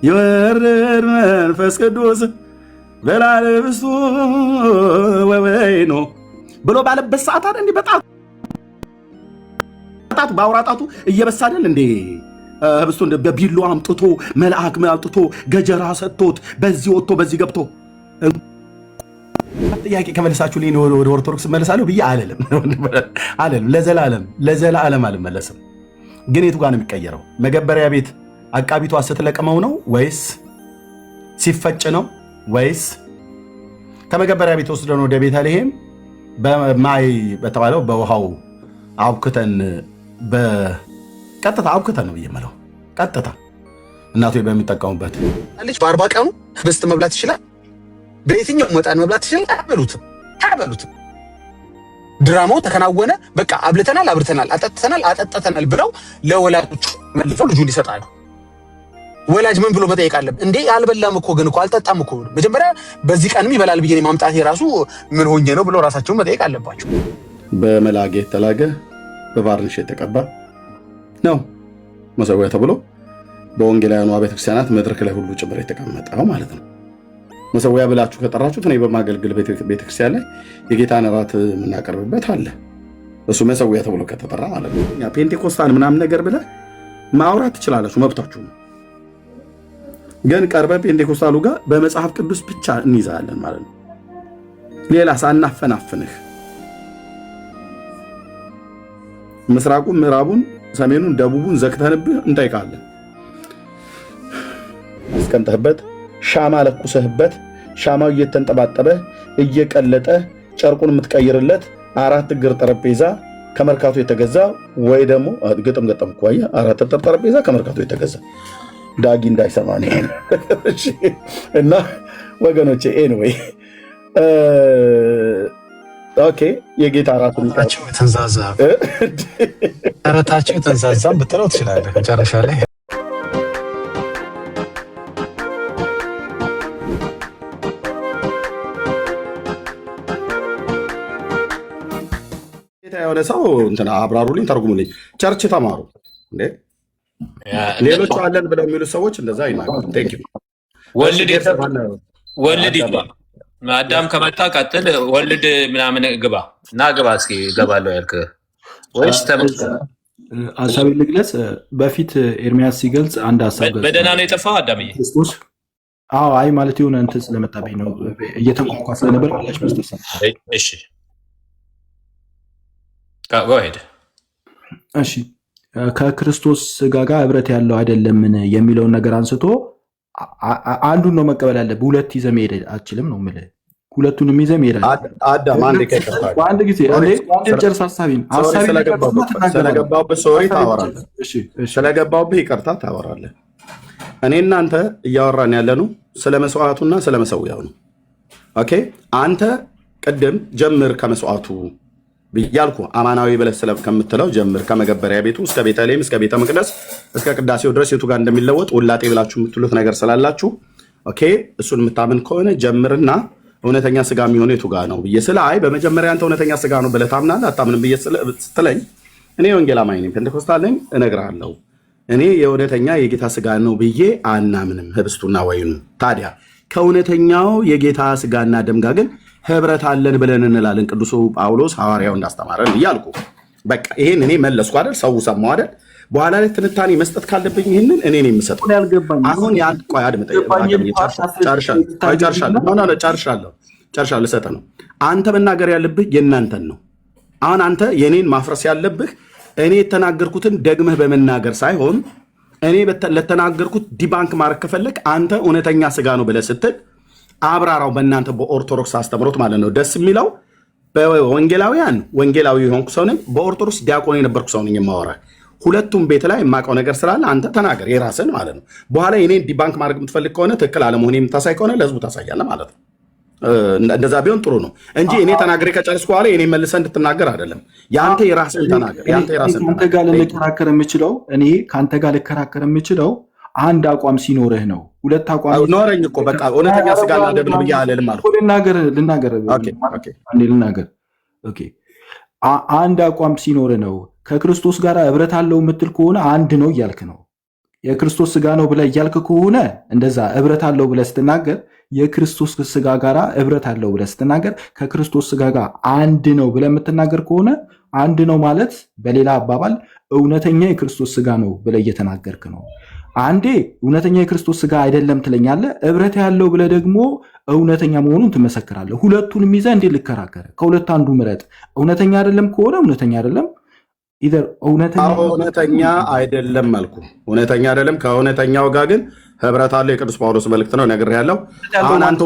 ይወርድ መንፈስ ቅዱስ በላልብስቱ ወወይኖ ብሎ ባለበት ሰዓት አይደል እንዴ በጣም ባውራጣቱ እየበሳደል እንዴ ህብስቱ እንደ በቢሎ አምጥቶ መልአክ አምጥቶ ገጀራ ሰጥቶት በዚህ ወጥቶ በዚህ ገብቶ ጥያቄ ከመለሳችሁ ልኝ ወደ ኦርቶዶክስ መለሳለሁ ብዬ አለለም ለዘላለም አልመለስም። ግን የቱ ጋር ነው የሚቀየረው? መገበሪያ ቤት አቃቢቷ ስትለቅመው ነው ወይስ ሲፈጭ ነው ወይስ ከመገበሪያ ቤት ወስደን ወደ ቤተልሔም በማይ በተባለው በውሃው አብክተን በቀጥታ አብክተን ነው ብየመለው ቀጥታ እናቱ በሚጠቀሙበት ልጅ በ40 ቀኑ ህብስት መብላት ይችላል። በየትኛው መጣን መብላት ይችላል። አበሉትም ድራማው ተከናወነ። በቃ አብልተናል፣ አጠጥተናል ብለው ለወላጆቹ መልሰው ልጁን ይሰጣሉ። ወላጅ ምን ብሎ መጠየቅ አለበት እንዴ? አልበላም እኮ ግን እኮ አልጠጣም እኮ መጀመሪያ በዚህ ቀንም ይበላል ብዬ ማምጣት የራሱ ምን ሆኜ ነው ብለው ራሳቸውን መጠየቅ አለባቸው። በመላጌ የተላገ በቫርኒሽ የተቀባ ነው መሰዊያ ተብሎ በወንጌላውያኑ ቤተክርስቲያናት መድረክ ላይ ሁሉ ጭምር የተቀመጠው ማለት ነው። መሰዊያ ብላችሁ ከጠራችሁት እኔ በማገልግል ቤተክርስቲያን ላይ የጌታን እራት የምናቀርብበት አለ። እሱ መሰዊያ ተብሎ ከተጠራ ማለት ነው። ፔንቴኮስታል ምናምን ነገር ብለህ ማውራት ትችላላችሁ፣ መብታችሁ ነው። ግን ቀርበ ፔንቴኮስታሉ ጋር በመጽሐፍ ቅዱስ ብቻ እንይዛለን ማለት ነው። ሌላ ሳናፈናፍንህ ምስራቁን፣ ምዕራቡን፣ ሰሜኑን፣ ደቡቡን ዘግተንብህ እንጠይቃለን። አስቀምጠህበት ሻማ ለኩሰህበት ሻማው እየተንጠባጠበ እየቀለጠ ጨርቁን የምትቀይርለት 4 እግር ጠረጴዛ ከመርካቶ የተገዛ ወይ ደግሞ ግጥም እኮ አየህ፣ 4 እግር ጠረጴዛ ከመርካቶ የተገዛ ዳጊ እንዳይሰማ ነው እና ወገኖቼ ኤኒዌይ ኦኬ የጌታ ራት ተረታችሁ የተንዛዛ ብትለው ትችላለህ መጨረሻ ላይ የሆነ ሰው እንትና አብራሩልኝ፣ ተርጉሙልኝ። ቸርች ተማሩ እንዴ? ሌሎቹ አለን ብለው የሚሉ ሰዎች እንደዛ ይናገሩ። ቴንክ ዩ ወልድ አዳም ከመጣ ቀጥል ወልድ ምናምን ግባ እና ግባ እስኪ ገባለሁ ያልክ ወይስ ሀሳብ ልግለጽ። በፊት ኤርሚያስ ሲገልጽ አንድ ሀሳብ በደህና ነው የጠፋው አዳምዬ? አዎ አይ ማለት የሆነ እንትን ስለመጣብኝ ነው እየተንኳኳ ስለነበር ምላሽ መስጠት። እሺ ሄደ። እሺ ከክርስቶስ ሥጋ ጋር ህብረት ያለው አይደለምን የሚለውን ነገር አንስቶ አንዱን ነው መቀበል ያለብህ። ሁለት ይዘህ መሄድ አትችልም ነው የምልህ። ሁለቱንም ይዘህ መሄድ አዳም አንድ ጊዜ ጨርስ ሀሳቤን ስለገባሁብህ ይቅርታ ታወራለህ። እኔ እናንተ እያወራን ያለነው ስለ መስዋዕቱና ስለ መሰዊያው ነው። ኦኬ አንተ ቅድም ጀምር ከመስዋዕቱ ብያልኩ አማናዊ ብለህ ከምትለው ጀምር። ከመገበሪያ ቤቱ እስከ ቤተልሔም እስከ ቤተ መቅደስ እስከ ቅዳሴው ድረስ የቱ ጋር እንደሚለወጥ ውላጤ ብላችሁ የምትሉት ነገር ስላላችሁ ኦኬ እሱን የምታምን ከሆነ ጀምርና እውነተኛ ስጋ የሚሆነ የቱ ጋር ነው ብዬ ስለ አይ በመጀመሪያ አንተ እውነተኛ ስጋ ነው ብለህ ታምናለህ አታምንም ብዬ ስትለኝ እኔ ወንጌል አማኝ ነኝ፣ ፔንቴኮስታል ነኝ፣ እነግርሃለሁ እኔ የእውነተኛ የጌታ ስጋ ነው ብዬ አናምንም ህብስቱና ወይኑ። ታዲያ ከእውነተኛው የጌታ ስጋና ደም ጋር ግን ህብረት አለን ብለን እንላለን። ቅዱሱ ጳውሎስ ሐዋርያው እንዳስተማረን እያልኩ በቃ ይሄን እኔ መለስኩ አይደል? ሰው ሰማው አይደል? በኋላ ላይ ትንታኔ መስጠት ካለብኝ ይሄንን እኔ ነኝ የምሰጠው። አሁን ያን ቆይ አድምጠኝ፣ ጨርሻለሁ። ልሰጥህ ነው። አንተ መናገር ያለብህ የእናንተን ነው። አሁን አንተ የኔን ማፍረስ ያለብህ እኔ የተናገርኩትን ደግመህ በመናገር ሳይሆን እኔ ለተናገርኩት ዲባንክ ማድረግ ከፈለግ አንተ እውነተኛ ስጋ ነው ብለህ ስትል አብራራው። በእናንተ በኦርቶዶክስ አስተምሮት ማለት ነው። ደስ የሚለው በወንጌላውያን ወንጌላዊ የሆንኩ ሰው ነኝ፣ በኦርቶዶክስ ዲያቆን የነበርኩ ሰው ነኝ የማወራ። ሁለቱም ቤት ላይ የማውቀው ነገር ስላለ አንተ ተናገር የራስን ማለት ነው። በኋላ የኔን ዲባንክ ማድረግ የምትፈልግ ከሆነ ትክክል አለመሆን የምታሳይ ከሆነ ለህዝቡ ታሳያለህ ማለት ነው። እንደዛ ቢሆን ጥሩ ነው እንጂ እኔ ተናግሬ ከጨረስኩ በኋላ የኔ መልሰህ እንድትናገር አይደለም። የአንተ የራስን ተናገር። ከአንተ ጋር ልከራከር የምችለው እኔ ከአንተ ጋር ልከራከር የምችለው አንድ አቋም ሲኖርህ ነው። ሁለት አቋም ኖረኝ እኮ በቃ እውነተኛ ስጋና ደም ነው ብዬ አልልም አልኩ። ልናገር አንድ አቋም ሲኖርህ ነው። ከክርስቶስ ጋር ህብረት አለው የምትል ከሆነ አንድ ነው እያልክ ነው። የክርስቶስ ስጋ ነው ብለህ እያልክ ከሆነ እንደዛ ህብረት አለው ብለህ ስትናገር የክርስቶስ ስጋ ጋር ህብረት አለው ብለህ ስትናገር ከክርስቶስ ስጋ ጋር አንድ ነው ብለህ የምትናገር ከሆነ አንድ ነው ማለት በሌላ አባባል እውነተኛ የክርስቶስ ስጋ ነው ብለህ እየተናገርክ ነው። አንዴ እውነተኛ የክርስቶስ ስጋ አይደለም ትለኛለህ፣ ህብረት ያለው ብለህ ደግሞ እውነተኛ መሆኑን ትመሰክራለህ። ሁለቱንም ይዘህ እንዴት ልከራከር? ከሁለት አንዱ ምረጥ። እውነተኛ አይደለም ከሆነ እውነተኛ አይደለም፣ እውነተኛ አይደለም አልኩ። እውነተኛ አይደለም፣ ከእውነተኛው ጋር ግን ህብረት አለው። የቅዱስ ጳውሎስ መልእክት ነው ነግሬሃለሁ። አሁን አንተ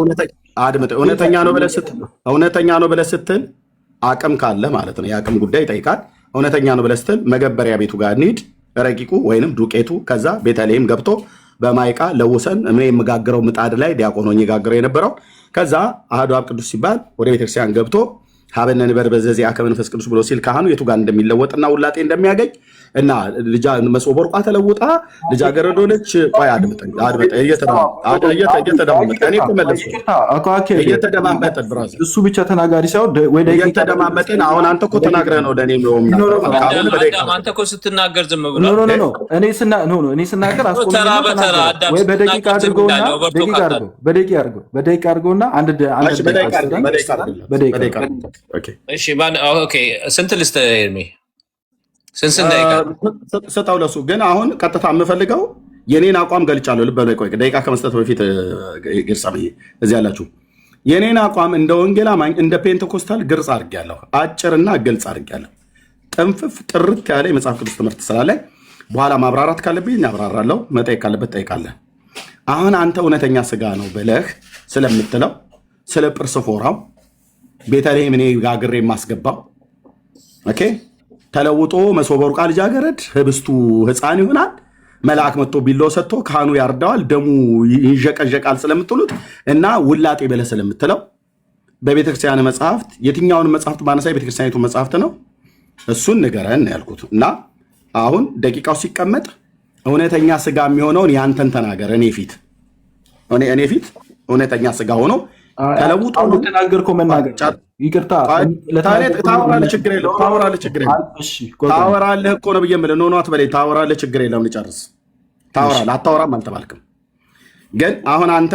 እውነተኛ ነው ብለህ ስትል አቅም ካለ ማለት ነው፣ የአቅም ጉዳይ ይጠይቃል። እውነተኛ ነው ብለህ ስትል መገበሪያ ቤቱ ጋር እንሂድ፣ ረቂቁ ወይንም ዱቄቱ፣ ከዛ ቤተልሔም ገብቶ በማይቃ ለውሰን እኔ የምጋግረው ምጣድ ላይ ዲያቆን ሆኜ ጋግረው የነበረው ከዛ አሐዱ አብ ቅዱስ ሲባል ወደ ቤተክርስቲያን ገብቶ ሀበነ ንበር በዘዚያ ከመንፈስ ቅዱስ ብሎ ሲል ካህኑ የቱ ጋር እንደሚለወጥና ውላጤ እንደሚያገኝ እና መሶበ ወርቋ ተለውጣ ልጃገረድ ሆነች። ቆይ አድምጠኝ፣ እየተደማመጥን ብራዘር፣ እሱ ብቻ ተናጋሪ ሳይሆን እየተደማመጥን። አሁን አንተ እኮ ተናግረህ ነው ለእኔ አንተ እኮ ስትናገር ዝም ብሎ እኔ ስናገር ወይ በደቂቃ አድርገውና አንድ ስንት ልስጥ ኤርሚ? ስጠው ለሱ። ግን አሁን ቀጥታ የምፈልገው የኔን አቋም ገልጫለሁ። ልብ በላይ ቆይ፣ ደቂቃ ከመስጠት በፊት ግልጽ እዚህ ያላችሁ የኔን አቋም እንደ ወንጌል አማኝ እንደ ፔንቴኮስታል ግልጽ አድርጌያለሁ። አጭርና ግልጽ አድርጌያለሁ። ጥንፍፍ ጥርት ያለ የመጽሐፍ ቅዱስ ትምህርት ስላለ በኋላ ማብራራት ካለብኝ አብራራለሁ፣ መጠየቅ ካለበት ጠይቃለህ። አሁን አንተ እውነተኛ ስጋ ነው ብለህ ስለምትለው ስለ ጵርስፎራው ቤተልሔም እኔ ጋግሬ የማስገባው ኦኬ፣ ተለውጦ መሶበ ወርቋ ልጃገረድ ህብስቱ ህፃን ይሆናል፣ መልአክ መጥቶ ቢሎ ሰጥቶ ካህኑ ያርዳዋል፣ ደሙ ይንዠቀዠቃል ስለምትሉት እና ውላጤ በለ ስለምትለው በቤተክርስቲያን መጽሐፍት የትኛውን መጽሐፍት ባነሳ የቤተክርስቲያኒቱ መጽሐፍት ነው፣ እሱን ንገረን ያልኩት። እና አሁን ደቂቃው ሲቀመጥ እውነተኛ ስጋ የሚሆነውን ያንተን ተናገር። እኔ ፊት እውነተኛ ስጋ ሆኖ ተለውጦ ተናገርከው መናገር ይቅርታ ታወራለህ፣ ችግር የለውም። ታወራለህ እኮ ነው ብዬ የምልህ ኖ አትበለኝ። ታወራለህ፣ ችግር የለውም። ልጨርስ። ታወራለህ፣ አታወራም አልተባልክም። ግን አሁን አንተ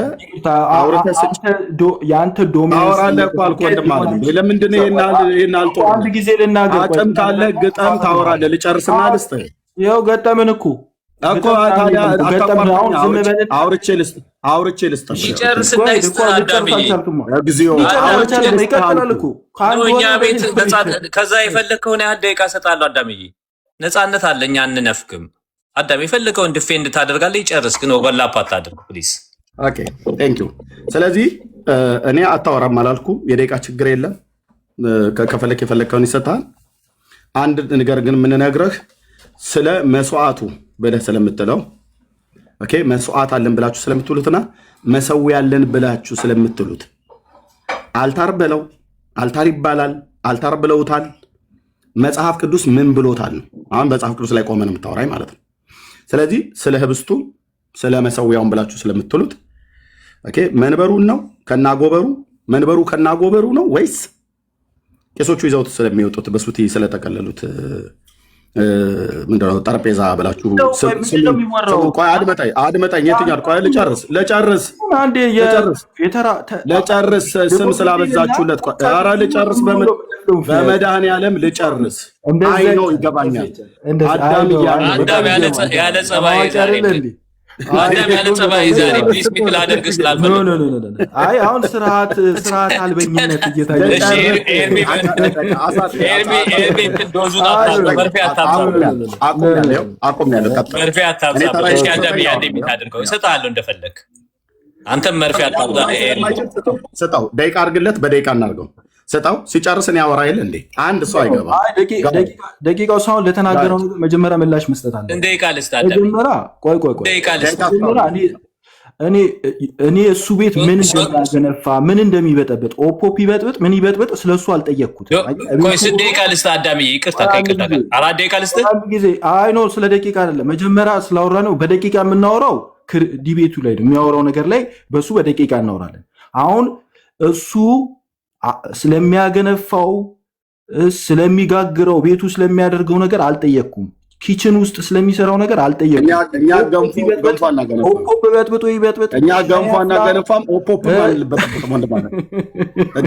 የአንተ ታወራለህ እኮ አልኩህ። ወንድም አለ ለምንድን ነው ይሄን አልጦ አንድ ጊዜ ልናገር። አቅም ካለህ ግጠም፣ ታወራለህ። ልጨርስና ልስጥህ። ይኸው ገጠምን እኮ ታዲያ አውርቼ ልስጥ ከዛ የፈለግከውን ያህል ደቂቃ እሰጥሃለሁ። አዳምዬ ነፃነት አለ፣ እኛ አንነፍግም። አዳም የፈለግከውን ዲፌንድ ታደርጋለህ። ይጨርስ ግን ኦቨርላፕ አታድርግ ፕሊዝ። ስለዚህ እኔ አታወራም አላልኩም። የደቂቃ ችግር የለም። ከፈለክ የፈለግከውን ይሰጥሃል። አንድ ነገር ግን የምንነግረህ ስለ መስዋዕቱ ብለህ ስለምትለው መስዋዕት አለን ብላችሁ ስለምትሉትና መሰዊያ አለን ብላችሁ ስለምትሉት አልታር በለው አልታር ይባላል። አልታር ብለውታል። መጽሐፍ ቅዱስ ምን ብሎታል ነው። አሁን መጽሐፍ ቅዱስ ላይ ቆመን የምታወራኝ ማለት ነው። ስለዚህ ስለ ህብስቱ ስለ መሰዊያውን ብላችሁ ስለምትሉት መንበሩን ነው ከናጎበሩ መንበሩ ከናጎበሩ ነው ወይስ ቄሶቹ ይዘውት ስለሚወጡት በሱቲ ስለተቀለሉት ምንድነው ጠረጴዛ ብላችሁ አድመጣኝ። የትኛው ቆይ ልጨርስ ስም ስላበዛችሁለት ኧረ ልጨርስ። በመድኃኒዓለም ልጨርስ። አይ ነው ይገባኛል። አዳም ያለ ጸባይ አሁን ስርዓት አልበኝነት እንደፈለግ አንተም መርፌ ስጠው። ደቂቃ አድርግለት፣ በደቂቃ እናድርገው። ስጠው። ሲጨርስን ያወራ የለ እንዴ? አንድ ሰው አይገባ። ደቂቃው ሳይሆን ለተናገረው መጀመሪያ ምላሽ መስጠት አለ። እኔ እሱ ቤት ምን እንደሚያገነፋ ምን እንደሚበጠበጥ ኦፖፕ ይበጥበጥ ምን ይበጥበጥ ስለሱ አልጠየቅኩት። ደቂቃ ልስጥ አዳምዬ፣ ይቅርታ ከይቅርታ ጋር 4 ደቂቃ ልስጥ። ጊዜ አይ ኖ ስለ ደቂቃ አይደለም። መጀመሪያ ስላወራ ነው። በደቂቃ የምናወራው ዲቤቱ ላይ ነው። የሚያወራው ነገር ላይ በሱ በደቂቃ እናወራለን። አሁን እሱ ስለሚያገነፋው ስለሚጋግረው ቤቱ ስለሚያደርገው ነገር አልጠየቅኩም። ኪችን ውስጥ ስለሚሰራው ነገር አልጠየቁም። እኛ ገንፎ አናገነፋም። ኦፖፕ በጥብጦ ይበጥብጥ። እኛ ገንፎ አናገነፋም። ኦፖፕ አልበጠብጥም። ወንድማለ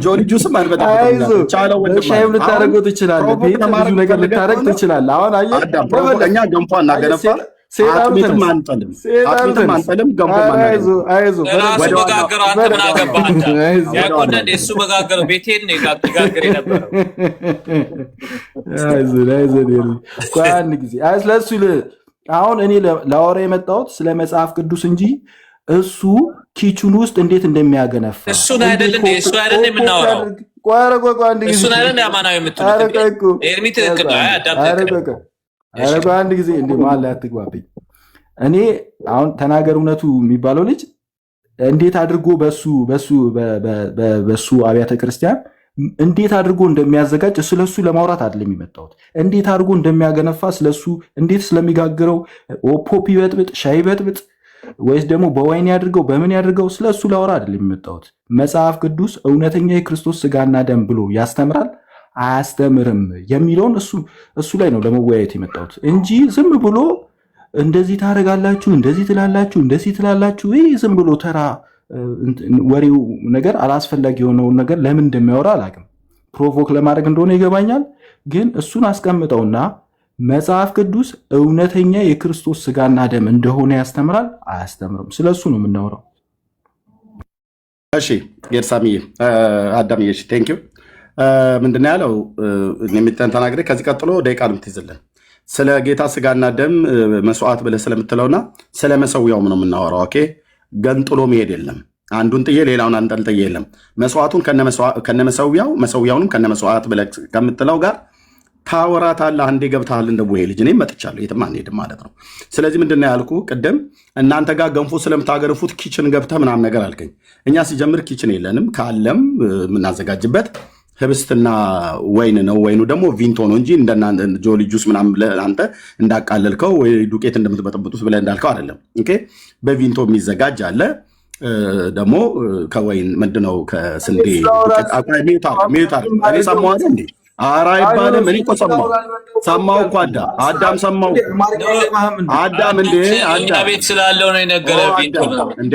ጆሊ ጁስም አልበጠብጥም። ቻለው ወንድማለ ሻይም ልታደርገው ትችላለህ። ቤት ብዙ ነገር ልታደርግ ትችላለህ። አሁን አየህ እኛ ገንፎ አናገነፋም። አጥሚትም አንጠልም። ገንፎ ራሱ መጋገር አንተ ምን አገባህ? ያቆነ እሱ መጋገር ቤቴን ነው ጋገር የነበረው። አንድ ጊዜ ስለሱ አሁን እኔ ላወራ የመጣሁት ስለ መጽሐፍ ቅዱስ እንጂ እሱ ኪችን ውስጥ እንዴት እንደሚያገነፋ እሱን አይደል እንዴ? እሱ አይደል የምናወራው? እሱን አይደል ያማናው የምትሉት? ኤርሚ ትክክል ነው። አዳም አንድ ጊዜ እንደ ማለ አትግባብኝ። እኔ አሁን ተናገር እውነቱ የሚባለው ልጅ እንዴት አድርጎ በሱ አብያተ ክርስቲያን እንዴት አድርጎ እንደሚያዘጋጅ ስለሱ ለማውራት አይደለም የመጣሁት። እንዴት አድርጎ እንደሚያገነፋ ስለሱ እንዴት ስለሚጋግረው ኦፖፕ ይበጥብጥ ሻይ በጥብጥ ወይስ ደግሞ በዋይን ያድርገው በምን ያድርገው ስለሱ ላወራ አይደለም የመጣሁት። መጽሐፍ ቅዱስ እውነተኛ የክርስቶስ ስጋና ደም ብሎ ያስተምራል አያስተምርም የሚለውን እሱ ላይ ነው ለመወያየት የመጣሁት እንጂ ዝም ብሎ እንደዚህ ታደርጋላችሁ፣ እንደዚህ ትላላችሁ፣ እንደዚህ ትላላችሁ፣ ይህ ዝም ብሎ ተራ ወሬው ነገር አላስፈላጊ የሆነውን ነገር ለምን እንደሚያወራ አላውቅም። ፕሮቮክ ለማድረግ እንደሆነ ይገባኛል። ግን እሱን አስቀምጠውና መጽሐፍ ቅዱስ እውነተኛ የክርስቶስ ስጋና ደም እንደሆነ ያስተምራል አያስተምርም፣ ስለሱ ነው የምናወራው። እሺ ጌርሳሚዬ አዳምዬ ቴንክ ዩ ምንድነው ያለው? የሚጠን ተናግሬ ከዚህ ቀጥሎ ደቂቃ ነው የምትይዝልን። ስለ ጌታ ስጋና ደም መስዋዕት ብለህ ስለምትለውና ስለ መሰዊያውም ነው የምናወራው። ኦኬ ገንጥሎ መሄድ የለም። አንዱን ጥዬ ሌላውን አንጠልጥዬ የለም። መስዋዕቱን ከነመሰዊያው መሰዊያውንም ከነመስዋዕት ብለህ ከምትለው ጋር ታወራታለህ። አንዴ ገብተሃል እንደ ቡሄ ልጅ። እኔም መጥቻለሁ፣ የትም አንሄድም ማለት ነው። ስለዚህ ምንድነው ያልኩ ቅድም እናንተ ጋር ገንፎ ስለምታገርፉት ኪችን ገብተህ ምናምን ነገር አልከኝ። እኛ ሲጀምር ኪችን የለንም። ካለም የምናዘጋጅበት ህብስትና ወይን ነው። ወይኑ ደግሞ ቪንቶ ነው እንጂ ጆሊ ጁስ ምናምን ብለህ አንተ እንዳቃለልከው ወይ ዱቄት እንደምትበጠብጡት ብለህ እንዳልከው አይደለም። ኦኬ በቪንቶ የሚዘጋጅ አለ ደግሞ ከወይን ምንድነው ከስንዴ ሚዩታ እኔ ሰማሁ እንዴ? ኧረ አይባልም። እኔ እኮ ሰማሁ እኮ አዳም ሰማሁ። አዳም እንዴ አዳም ቤት ስላለው ነው የነገረህ። ቪንቶ እንዴ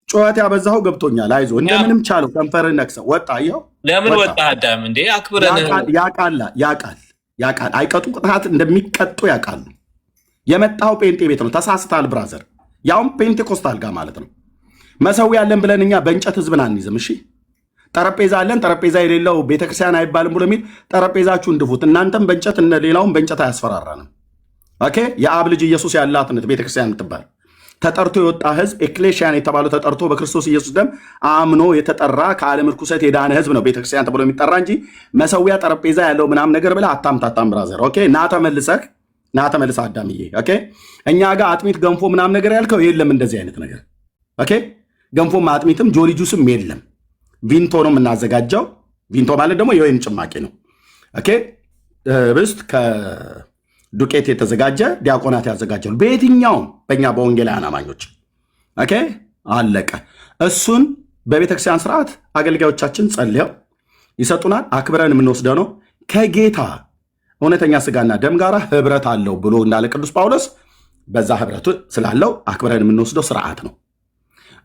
ጩኸት ያበዛኸው ገብቶኛል። አይዞህ እንደምንም ቻለው። ከንፈርህን ነክሰህ ወጣ። ይኸው ለምን ወጣ? አዳም እንዴ አክብረን ያውቃል። አይቀጡ ቅጣት እንደሚቀጡ ያውቃሉ። የመጣው ጴንጤ ቤት ነው። ተሳስተሃል ብራዘር። ያውም ፔንቴኮስታል ጋር ማለት ነው። መሰዊያ አለን ብለን እኛ በእንጨት ህዝብን አንይዝም። እሺ ጠረጴዛ አለን፣ ጠረጴዛ የሌለው ቤተክርስቲያን አይባልም ብሎ የሚል ጠረጴዛችሁ እንድፉት። እናንተም በእንጨት ሌላውም በእንጨት አያስፈራራንም። ኦኬ የአብ ልጅ ኢየሱስ ያላት ነት ቤተክርስቲያን የምትባል ተጠርቶ የወጣ ህዝብ ኤክሌሽያን የተባለው ተጠርቶ በክርስቶስ ኢየሱስ ደም አምኖ የተጠራ ከዓለም ርኩሰት የዳነ ህዝብ ነው ቤተክርስቲያን ተብሎ የሚጠራ እንጂ መሰዊያ ጠረጴዛ ያለው ምናምን ነገር ብለህ አታምታታም ብራዘር። ኦኬ ና ተመልሰህ አዳምዬ። ኦኬ እኛ ጋር አጥሚት ገንፎ ምናምን ነገር ያልከው የለም እንደዚህ አይነት ነገር። ኦኬ ገንፎም አጥሚትም ጆሊ ጁስም የለም። ቪንቶ ነው የምናዘጋጀው። ቪንቶ ማለት ደግሞ የወይን ጭማቂ ነው። ኦኬ ህብስት ከዱቄት የተዘጋጀ ዲያቆናት ያዘጋጃሉ። በየትኛውም በእኛ በወንጌላውያን አማኞች ኦኬ አለቀ። እሱን በቤተክርስቲያን ስርዓት አገልጋዮቻችን ጸልየው ይሰጡናል። አክብረን የምንወስደው ነው። ከጌታ እውነተኛ ስጋና ደም ጋር ህብረት አለው ብሎ እንዳለ ቅዱስ ጳውሎስ በዛ ህብረቱ ስላለው አክብረን የምንወስደው ስርዓት ነው።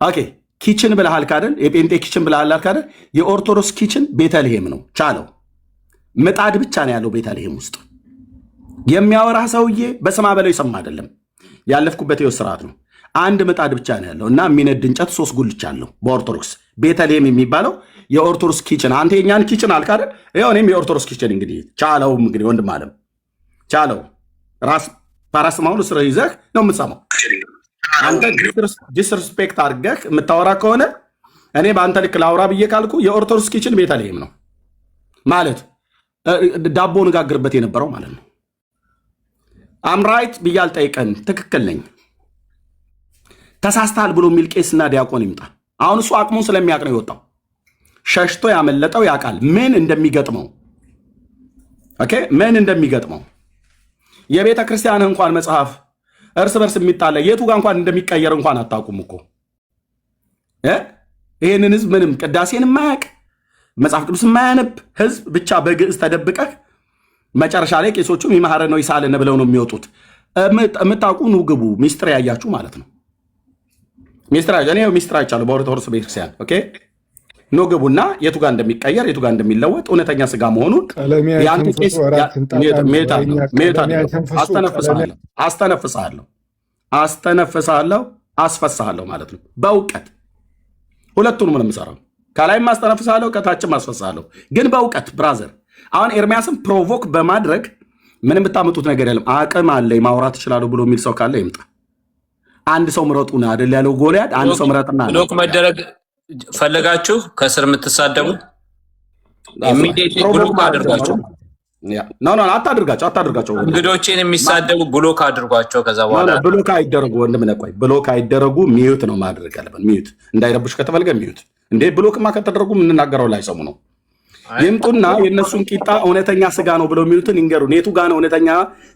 ኦኬ ኪችን ብለሃል ካደል? የጴንጤ ኪችን ብለሃል ካደል? የኦርቶዶክስ ኪችን ቤተልሔም ነው። ቻለው ምጣድ ብቻ ነው ያለው ቤተልሔም ውስጥ። የሚያወራ ሰውዬ በስማ በለው ይሰማ አይደለም። ያለፍኩበት ህይወት ስርዓት ነው። አንድ ምጣድ ብቻ ነው ያለው እና የሚነድ እንጨት 3 ጉልቻ አለው። በኦርቶዶክስ ቤተልሔም የሚባለው የኦርቶዶክስ ኪችን። አንተ የኛን ኪችን አልክ አይደል? ይኸው እኔም የኦርቶዶክስ ኪችን እንግዲህ ቻለው እንግዲህ ወንድም አለም ቻለው ራስ ፓራስማውል ስረ ይዘህ ነው የምትሰማው። አንተ ዲስሪስፔክት አድርገህ የምታወራ ከሆነ እኔ በአንተ ልክ ላውራ ብዬ ካልኩ የኦርቶዶክስ ኪችን ቤተልሔም ነው ማለት ዳቦ ንጋግርበት የነበረው ማለት ነው። አምራይት ብዬ አልጠይቀን፣ ትክክል ነኝ። ተሳስተሃል ብሎ የሚል ቄስና ዲያቆን ይምጣ። አሁን እሱ አቅሙን ስለሚያውቅ ነው የወጣው። ሸሽቶ ያመለጠው ያውቃል ምን እንደሚገጥመው። ኦኬ ምን እንደሚገጥመው የቤተ ክርስቲያን እንኳን መጽሐፍ እርስ በርስ የሚጣለ የቱ ጋር እንኳን እንደሚቀየር እንኳን አታውቁም እኮ። ይህንን ህዝብ ምንም ቅዳሴን የማያውቅ መጽሐፍ ቅዱስ የማያነብ ህዝብ ብቻ በግዕዝ ተደብቀህ መጨረሻ ላይ ቄሶቹም ይማረን ነው ይሳለን ብለው ነው የሚወጡት። የምታውቁ ኑ ግቡ፣ ሚስጥር ያያችሁ ማለት ነው። ሚስጥር አይቻለሁ በኦርቶዶክስ ቤተክርስቲያን። ኦኬ ኑ ግቡና የቱ ጋር እንደሚቀየር የቱ ጋር እንደሚለወጥ እውነተኛ ስጋ መሆኑን አስተነፍሳለሁ አስፈሳለሁ ማለት ነው። በእውቀት ሁለቱንም ነው የምሰራው። ከላይም አስተነፍሳለሁ ከታችም አስፈሳለሁ፣ ግን በእውቀት ብራዘር። አሁን ኤርሚያስን ፕሮቮክ በማድረግ ምንም ብታመጡት ነገር የለም። አቅም አለኝ ማውራት ይችላሉ ብሎ የሚል ሰው ካለ ይምጣ። አንድ ሰው ምረጡና አይደል ያለው ጎልያድ። አንድ ሰው ምረጥና ብሎክ መደረግ ፈለጋችሁ ከስር የምትሳደቡ ኢሚዲየትሊ ብሎክ አድርጓቸው። አታድርጋቸው። እንግዶችን የሚሳደቡ ብሎክ አድርጓቸው። ከዛ በኋላ ብሎክ አይደረጉ። ወንድም ነቆይ ብሎክ አይደረጉ። ሚዩት ነው ማድረግ ያለብን። ሚዩት እንዳይረብሽ ከተፈልገ ሚዩት። እንዴ ብሎክማ ከተደረጉ የምንናገረው ላይሰሙ ነው። ይምጡና የእነሱን ቂጣ እውነተኛ ስጋ ነው ብለው የሚሉትን ይንገሩን። የቱ ጋ ነው እውነተኛ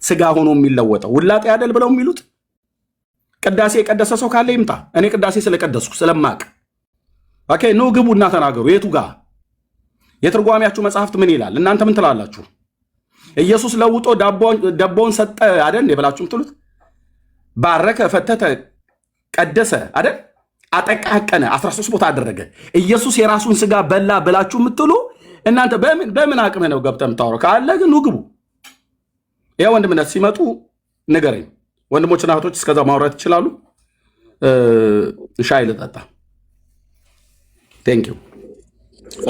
ስጋ ሆኖ የሚለወጠው? ውላጤ አይደል ብለው የሚሉት? ቅዳሴ የቀደሰ ሰው ካለ ይምጣ። እኔ ቅዳሴ ስለቀደስኩ ስለማቅ ኦኬ ኖ ግቡና ተናገሩ። የቱ ጋ የትርጓሚያችሁ መጽሐፍት ምን ይላል? እናንተ ምን ትላላችሁ? ኢየሱስ ለውጦ ዳቦውን ሰጠ አይደል ብላችሁ ምትሉት? ባረከ፣ ፈተተ፣ ቀደሰ አይደል? አጠቃቀነ፣ 13 ቦታ አደረገ። ኢየሱስ የራሱን ስጋ በላ ብላችሁ ምትሉ እናንተ በምን አቅም ነው ገብተህ የምታወራው? ካለ ግን ኑ ግቡ። ይሄ ወንድምነት ሲመጡ ንገረኝ። ወንድሞችና እህቶች እስከዛ ማውራት ይችላሉ። ሻይ ልጠጣ። ቴንክ ዩ።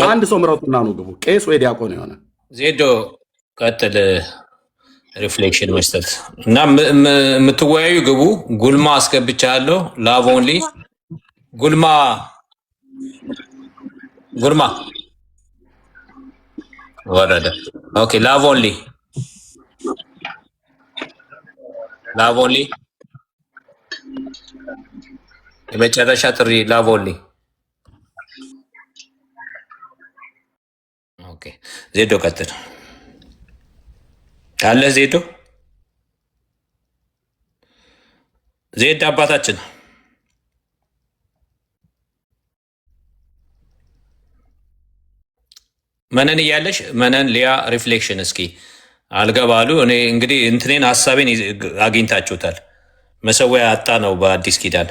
አንድ ሰው ምረጡና ኑ ግቡ። ቄስ ወይ ዲያቆን የሆነ ዜዶ ቀጥል። ሪፍሌክሽን መስጠት እና የምትወያዩ ግቡ። ጉልማ አስገብቻለሁ። ላቭ ኦንሊ ጉልማ ወረደ። ኦኬ ላቭ ኦንሊ የመጨረሻ ጥሪ ላቭ ኦንሊ። ኦኬ ዜዶ ቀጥል። አለ ዜድ አባታችን መነን እያለሽ መነን ሊያ ሪፍሌክሽን እስኪ አልገባሉ። እኔ እንግዲህ እንትኔን ሀሳቤን አግኝታችሁታል። መሰዊያ አጣ ነው በአዲስ ኪዳን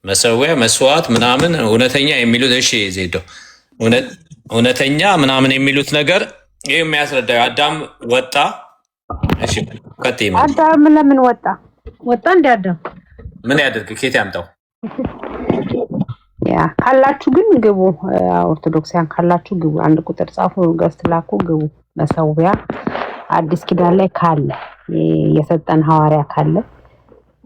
መሰዊያ መስዋዕት ምናምን እውነተኛ የሚሉት እሺ ዜዶ እውነተኛ ምናምን የሚሉት ነገር ይህ የሚያስረዳው አዳም ወጣ። እሺ አዳም ለምን ወጣ እንደ አዳም ምን ያደርግ? ኬት ያምጣው? ያ ካላችሁ ግን ግቡ። ኦርቶዶክሳውያን ካላችሁ ግቡ። አንድ ቁጥር ጻፉ፣ ገስት ላኩ፣ ግቡ። መሰዊያ አዲስ ኪዳን ላይ ካለ የሰጠን ሐዋርያ ካለ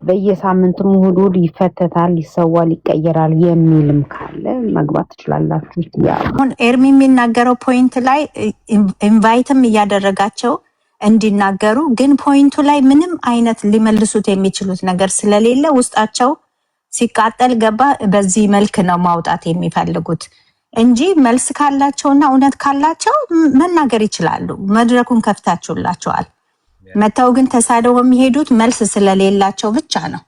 በየሳምንቱ እሑድ ይፈተታል፣ ይሰዋል፣ ይቀየራል የሚልም ካለ መግባት ትችላላችሁ። አሁን ኤርሚ የሚናገረው ፖይንት ላይ ኢንቫይትም እያደረጋቸው እንዲናገሩ፣ ግን ፖይንቱ ላይ ምንም አይነት ሊመልሱት የሚችሉት ነገር ስለሌለ ውስጣቸው ሲቃጠል ገባ። በዚህ መልክ ነው ማውጣት የሚፈልጉት እንጂ መልስ ካላቸውና እውነት ካላቸው መናገር ይችላሉ። መድረኩን ከፍታችሁላቸዋል። መተው ግን ተሳደው የሚሄዱት መልስ ስለሌላቸው ብቻ ነው።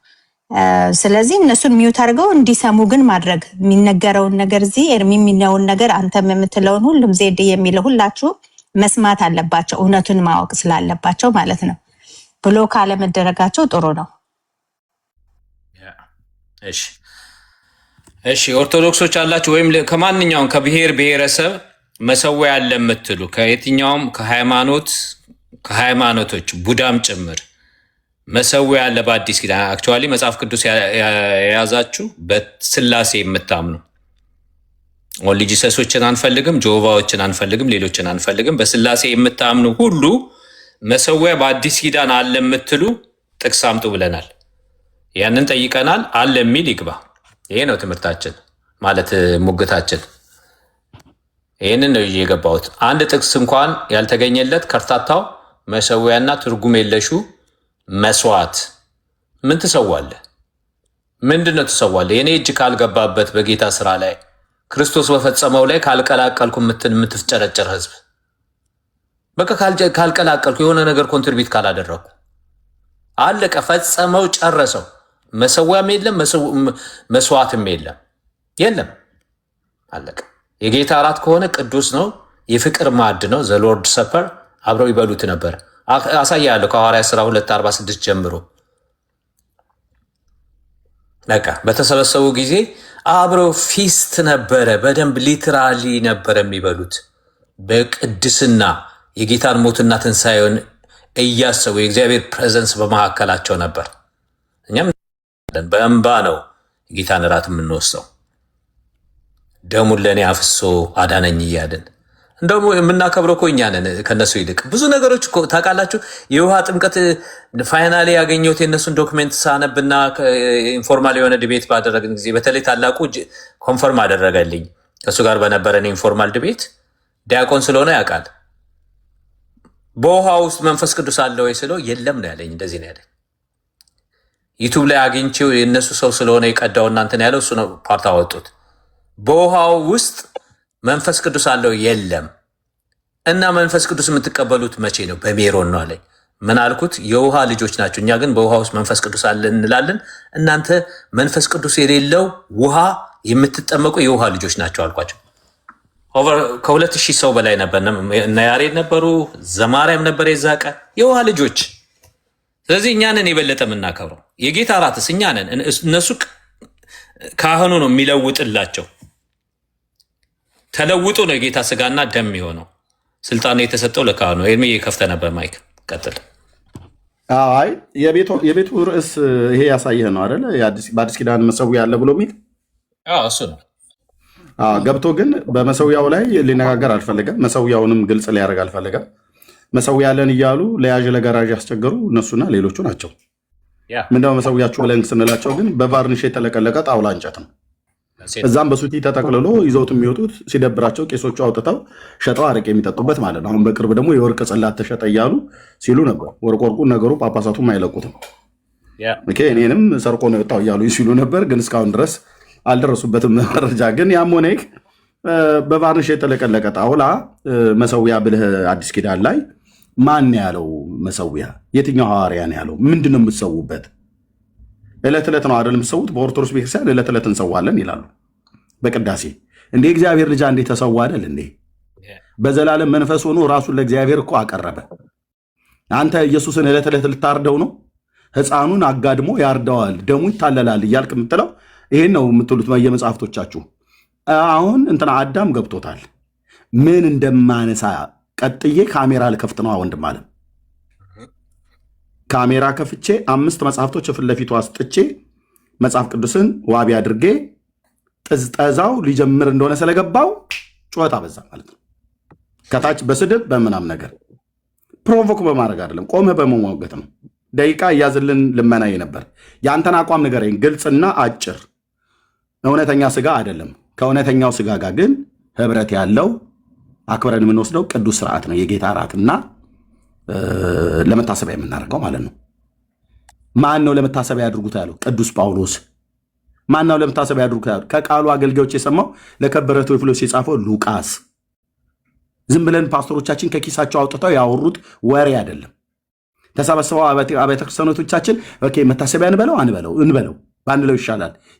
ስለዚህ እነሱን ሚውት አድርገው እንዲሰሙ ግን ማድረግ የሚነገረውን ነገር እዚህ ኤርሚ የሚለውን ነገር አንተም የምትለውን ሁሉም ዜድ የሚለው ሁላችሁ መስማት አለባቸው፣ እውነቱን ማወቅ ስላለባቸው ማለት ነው። ብሎክ አለመደረጋቸው ጥሩ ነው። እሺ ኦርቶዶክሶች አላችሁ ወይም ከማንኛውም ከብሔር ብሔረሰብ መሰዊያ ያለ የምትሉ ከየትኛውም ከሃይማኖቶች ቡዳም ጭምር መሰዊያ ያለ በአዲስ ኪዳን አክቹዋሊ መጽሐፍ ቅዱስ የያዛችሁ በስላሴ የምታምኑ ኦንሊ ጂሰሶችን አንፈልግም፣ ጆቫዎችን አንፈልግም፣ ሌሎችን አንፈልግም። በስላሴ የምታምኑ ሁሉ መሰዊያ በአዲስ ኪዳን አለ የምትሉ ጥቅስ አምጡ ብለናል። ያንን ጠይቀናል። አለ የሚል ይግባ። ይሄ ነው ትምህርታችን ማለት ሙግታችን። ይህንን ነው የገባሁት። አንድ ጥቅስ እንኳን ያልተገኘለት ከርታታው መሰዊያና ትርጉም የለሹ መስዋዕት ምን ትሰዋለህ? ምንድን ነው ትሰዋለህ? የኔ እጅ ካልገባበት በጌታ ስራ ላይ ክርስቶስ በፈጸመው ላይ ካልቀላቀልኩ የምትፍጨረጨር ህዝብ፣ በቃ ካልቀላቀልኩ የሆነ ነገር ኮንትሪቢዩት ካላደረግኩ አለቀ፣ ፈጸመው፣ ጨረሰው። መሰዊያም የለም መስዋዕትም የለም። አለቀ። የጌታ እራት ከሆነ ቅዱስ ነው፣ የፍቅር ማዕድ ነው። ዘ ሎርድ ሰፐር አብረው ይበሉት ነበር። አሳያለሁ ከሐዋርያት ሥራ 2:46 ጀምሮ። በቃ በተሰበሰቡ ጊዜ አብረው ፊስት ነበረ። በደንብ ሊትራሊ ነበረ የሚበሉት በቅድስና የጌታን ሞትና ትንሣኤውን እያሰቡ የእግዚአብሔር ፕሬዘንስ በመካከላቸው ነበር። እኛም በእንባ ነው የጌታን እራት የምንወስደው፣ ደሙን ለእኔ አፍሶ አዳነኝ እያልን እንደውም የምናከብረው እኮ እኛ ነን ከነሱ ይልቅ ብዙ ነገሮች ታውቃላችሁ። የውሃ ጥምቀት ፋይናሌ ያገኘሁት የእነሱን ዶክሜንት ሳነብና ኢንፎርማል የሆነ ዲቤት ባደረግን ጊዜ በተለይ ታላቁ ኮንፈርም አደረገልኝ። ከእሱ ጋር በነበረን ኢንፎርማል ዲቤት ዲያቆን ስለሆነ ያውቃል። በውሃ ውስጥ መንፈስ ቅዱስ አለ ወይ ስለው የለም ነው ያለኝ። እንደዚህ ነው ያለኝ። ዩቱብ ላይ አግኝቼው የእነሱ ሰው ስለሆነ የቀዳው እናንተን ያለው እሱ ነው። ፓርት አወጡት። በውሃው ውስጥ መንፈስ ቅዱስ አለው የለም። እና መንፈስ ቅዱስ የምትቀበሉት መቼ ነው? በሜሮን ነው አለኝ። ምን አልኩት? የውሃ ልጆች ናቸው። እኛ ግን በውሃ ውስጥ መንፈስ ቅዱስ አለ እንላለን። እናንተ መንፈስ ቅዱስ የሌለው ውሃ የምትጠመቁ የውሃ ልጆች ናቸው አልኳቸው። ከ2000 ሰው በላይ ነበር። እነ ያሬድ ነበሩ፣ ዘማርያም ነበር የዛ ቀን የውሃ ልጆች። ስለዚህ እኛንን የበለጠ የምናከብረው የጌታ እራትስ እኛ ነን። እነሱ ካህኑ ነው የሚለውጥላቸው። ተለውጦ ነው የጌታ ስጋና ደም የሆነው። ስልጣኑ የተሰጠው ለካህኑ። ኤርሚ የከፍተ ነበር ማይክ ቀጥል። አይ የቤቱ ርዕስ ይሄ ያሳየህ ነው አይደለ? በአዲስ ኪዳን መሰዊያ ያለ ብሎ የሚል እሱ ነው ገብቶ ግን በመሰዊያው ላይ ሊነጋገር አልፈለገም። መሰዊያውንም ግልጽ ሊያደርግ አልፈለገም። መሰዊያ ያለን እያሉ ለያዥ ለጋራዥ ያስቸገሩ እነሱና ሌሎቹ ናቸው። ምንድነው መሰዊያችሁ ብለን ስንላቸው ግን በቫርኒሽ የተለቀለቀ ጣውላ እንጨት ነው። እዛም በሱቲ ተጠቅልሎ ይዘውት የሚወጡት ሲደብራቸው ቄሶቹ አውጥተው ሸጠው አረቄ የሚጠጡበት ማለት ነው። አሁን በቅርብ ደግሞ የወርቅ ጽላት ተሸጠ እያሉ ሲሉ ነበር። ወርቁ ነገሩ ጳጳሳቱም አይለቁትም። እኔንም ሰርቆ ነው የወጣው እያሉ ሲሉ ነበር። ግን እስካሁን ድረስ አልደረሱበትም መረጃ። ግን ያም ሆነ በቫርኒሽ የተለቀለቀ ጣውላ መሰዊያ ብልህ አዲስ ኪዳን ላይ ማን ያለው መሰዊያ? የትኛው ሐዋርያ ነው ያለው? ምንድን ነው የምትሰዉበት? ዕለት ዕለት ነው አይደል የምትሰዉት? በኦርቶዶክስ ቤተክርስቲያን ዕለት ዕለት እንሰዋለን ይላሉ በቅዳሴ። እንዴ እግዚአብሔር ልጅ እንዴ ተሰዋ አይደል እንዴ? በዘላለም መንፈስ ሆኖ ራሱን ለእግዚአብሔር እኮ አቀረበ። አንተ ኢየሱስን ዕለት ዕለት ልታርደው ነው? ሕፃኑን አጋድሞ ያርደዋል፣ ደሙ ይታለላል እያልክ የምትለው ይሄን ነው የምትሉት በየመጽሐፍቶቻችሁ። አሁን እንትና አዳም ገብቶታል። ምን እንደማነሳ ቀጥዬ ካሜራ ልከፍት ነው ወንድም አለ። ካሜራ ከፍቼ 5 መጽሐፍቶች ፊት ለፊቱ አስጥቼ መጽሐፍ ቅዱስን ዋቢ አድርጌ ጥዝጠዛው ሊጀምር እንደሆነ ስለገባው ጩኸት አበዛ ማለት ነው። ከታች በስድብ በምናም ነገር ፕሮቮክ በማድረግ አይደለም፣ ቆመ በመሟገት ነው። ደቂቃ እያዝልን ልመናዬ ነበር። የአንተን አቋም ንገረኝ፣ ግልጽና አጭር። እውነተኛ ስጋ አይደለም። ከእውነተኛው ስጋ ጋር ግን ህብረት ያለው አክብረን የምንወስደው ቅዱስ ስርዓት ነው። የጌታ እራትና ለመታሰቢያ የምናደርገው ማለት ነው። ማን ነው ለመታሰቢያ ያድርጉት ያለው? ቅዱስ ጳውሎስ። ማን ነው ለመታሰቢያ ያድርጉት ያለው? ከቃሉ አገልጋዮች የሰማው ለከበረ ቴዎፍሎስ የጻፈው ሉቃስ። ዝም ብለን ፓስተሮቻችን ከኪሳቸው አውጥተው ያወሩት ወሬ አይደለም። ተሰበስበው አብያተ ክርስቲያኖቶቻችን መታሰቢያ እንበለው ባንለው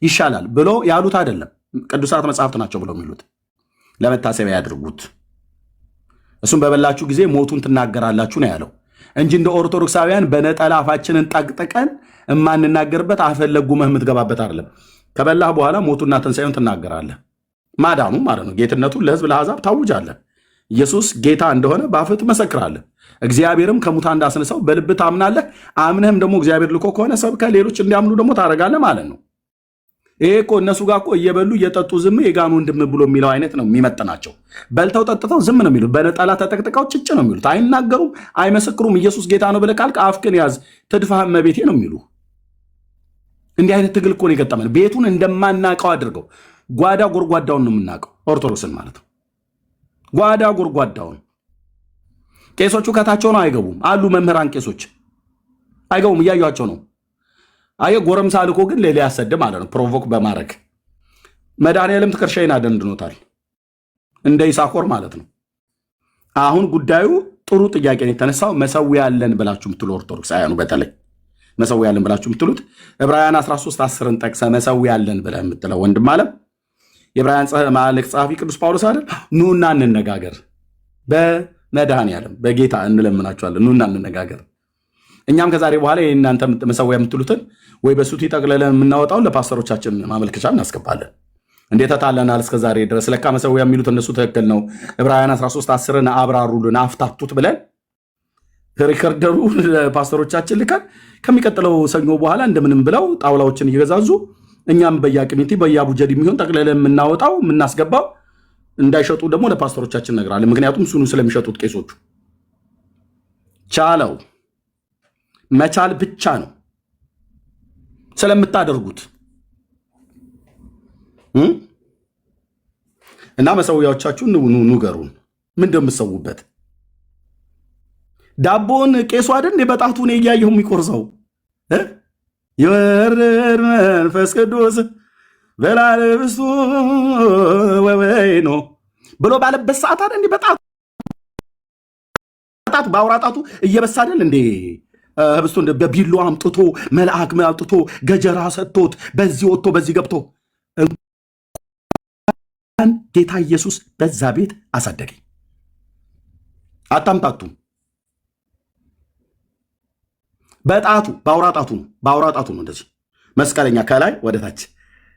ይሻላል ብሎ ያሉት አይደለም። ቅዱሳት መጽሐፍት ናቸው ብለው የሚሉት ለመታሰቢያ ያድርጉት። እሱም በበላችሁ ጊዜ ሞቱን ትናገራላችሁ ነው ያለው እንጂ እንደ ኦርቶዶክሳውያን በነጠላ አፋችንን ጠቅጥቀን የማንናገርበት አፈለጉመህ የምትገባበት አይደለም። ከበላህ በኋላ ሞቱና ትንሣኤውን ትናገራለህ። ማዳኑ ማለት ነው። ጌትነቱን ለሕዝብ ለአሕዛብ ታውጃለህ። ኢየሱስ ጌታ እንደሆነ በአፍህ ትመሰክራለህ። እግዚአብሔርም ከሙታን እንዳስነሳው በልብህ ታምናለህ። አምነህም ደግሞ እግዚአብሔር ልኮ ከሆነ ሰብከህ ሌሎች እንዲያምኑ ደግሞ ታደርጋለህ ማለት ነው። ይሄ እኮ እነሱ ጋር እኮ እየበሉ እየጠጡ ዝም የጋኑ ወንድም ብሎ የሚለው አይነት ነው የሚመጥናቸው። በልተው ጠጥተው ዝም ነው የሚሉት። በነጠላ ተጠቅጥቀው ጭጭ ነው የሚሉት። አይናገሩም፣ አይመሰክሩም። ኢየሱስ ጌታ ነው ብለህ ካልክ አፍክን ያዝ፣ ትድፋህ እመቤቴ ነው የሚሉ። እንዲህ አይነት ትግል እኮ ነው የገጠመን። ቤቱን እንደማናውቀው አድርገው ጓዳ ጎርጓዳውን ነው የምናውቀው፣ ኦርቶዶክስን ማለት ነው። ጓዳ ጎርጓዳውን ቄሶቹ ከታቸው ነው አይገቡም አሉ። መምህራን ቄሶች አይገቡም፣ እያዩቸው ነው። አየ ጎረምሳ ልኮ ግን ሌላ ያሰድ ማለት ነው። ፕሮቮክ በማድረግ መድኃኒዓለም ትከሻይን አደንድኖታል፣ እንደ ይሳኮር ማለት ነው። አሁን ጉዳዩ ጥሩ ጥያቄ ነው የተነሳው። መሰዊያ ያለን ብላችሁ የምትሉ ኦርቶዶክሳውያኑ በተለይ መሰዊያ ያለን ብላችሁ የምትሉት ዕብራውያን 13:10ን ጠቅሰ መሰዊያ ያለን ብለህ የምትለው ወንድም አለም የዕብራውያን መልእክት ጸሐፊ ቅዱስ ጳውሎስ አይደል? ኑና እንነጋገር፣ በመድኃኔዓለም በጌታ እንለምናችኋለን፣ ኑና እንነጋገር። እኛም ከዛሬ በኋላ የእናንተ መሰዊያ የምትሉትን ወይ በሱቲ ጠቅልለን የምናወጣውን ለፓስተሮቻችን ማመልከቻ እናስገባለን። እንዴት ተታለናል እስከ ዛሬ ድረስ? ለካ መሰዊያ የሚሉት እነሱ ትክክል ነው። ዕብራውያን 13:10ን አብራሩልን፣ አፍታቱት ብለን ሪከርደሩ ለፓስተሮቻችን ልከን ከሚቀጥለው ሰኞ በኋላ እንደምንም ብለው ጣውላዎችን እየገዛዙ እኛም በየአቅሚቲ በየአቡጀድ የሚሆን ጠቅልለን የምናወጣው የምናስገባው፣ እንዳይሸጡ ደግሞ ለፓስተሮቻችን እነግራለን። ምክንያቱም እሱኑ ስለሚሸጡት ቄሶቹ። ቻለው መቻል ብቻ ነው ስለምታደርጉት እና መሰዊያዎቻችሁን ንገሩን። ምን እንደምትሰዉበት ዳቦን ቄሱ አይደል እንደ በጣቱ ነው እያየሁ የሚቆርሰው ይወርድ መንፈስ ቅዱስ በላልብሱ ወወይኖ ብሎ ባለበት ሰዓት አይደል እንደ በጣቱ ባውራጣቱ እየበሳ አይደል እንደ ህብስቱ በቢሎ አምጥቶ መልአክ አምጥቶ ገጀራ ሰጥቶት በዚህ ወጥቶ በዚህ ገብቶ ጌታ ኢየሱስ በዛ ቤት አሳደገኝ። አታምጣቱ። በጣቱ ባውራጣቱ ነው እንደዚህ መስቀለኛ ከላይ ወደ ታች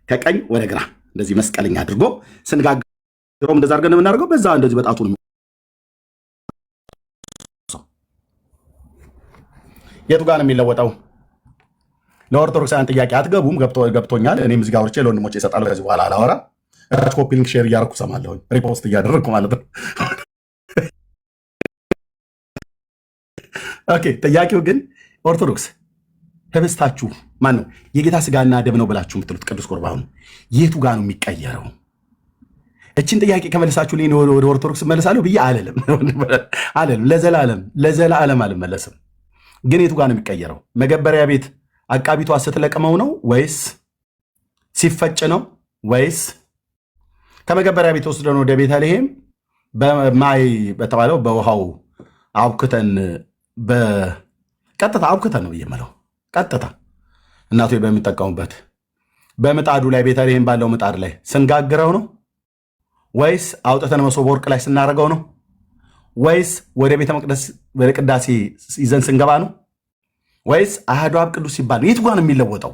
ከቀኝ ወደ ግራ እንደዚህ መስቀለኛ አድርጎ ስንጋግረው እንደዛ አድርገን የምናደርገው በዛ እንደዚህ በጣቱ ነው። የቱ ጋር ነው የሚለወጠው? ለኦርቶዶክሳውያን ጥያቄ አትገቡም። ገብቶኛል። እኔም እዚህ ጋር ወርቼ ለወንድሞቼ እሰጣለሁ። ከዚህ በኋላ አላወራ። ኮፒ ሊንክ ሼር እያደረኩ እሰማለሁ፣ ሪፖስት እያደረግኩ ማለት ነው። ኦኬ። ጥያቄው ግን ኦርቶዶክስ ህብስታችሁ ማን ነው? የጌታ ስጋና ደም ነው ብላችሁ የምትሉት ቅዱስ ቁርባኑ የቱ ጋር ነው የሚቀየረው? እችን ጥያቄ ከመለሳችሁ ልኝ ወደ ኦርቶዶክስ እመለሳለሁ ብዬ አልልም። ለዘላለም አልመለስም። ግን የቱ ጋር ነው የሚቀየረው? መገበሪያ ቤት አቃቢቷ ስትለቅመው ነው ወይስ ሲፈጭ ነው ወይስ ከመገበሪያ ቤት ወስደን ወደ ቤተልሔም በማይ በተባለው በውሃው አብክተን ቀጥታ አብክተን ነው የምለው። ቀጥታ እናቱ በሚጠቀሙበት በምጣዱ ላይ ቤተልሔም ባለው ምጣድ ላይ ስንጋግረው ነው ወይስ አውጥተን መሶበ ወርቅ ላይ ስናደርገው ነው ወይስ ወደ ቤተ መቅደስ ወደ ቅዳሴ ይዘን ስንገባ ነው ወይስ አሐዱ አብ ቅዱስ ሲባል ነው? የቱ ጋር ነው የሚለወጠው?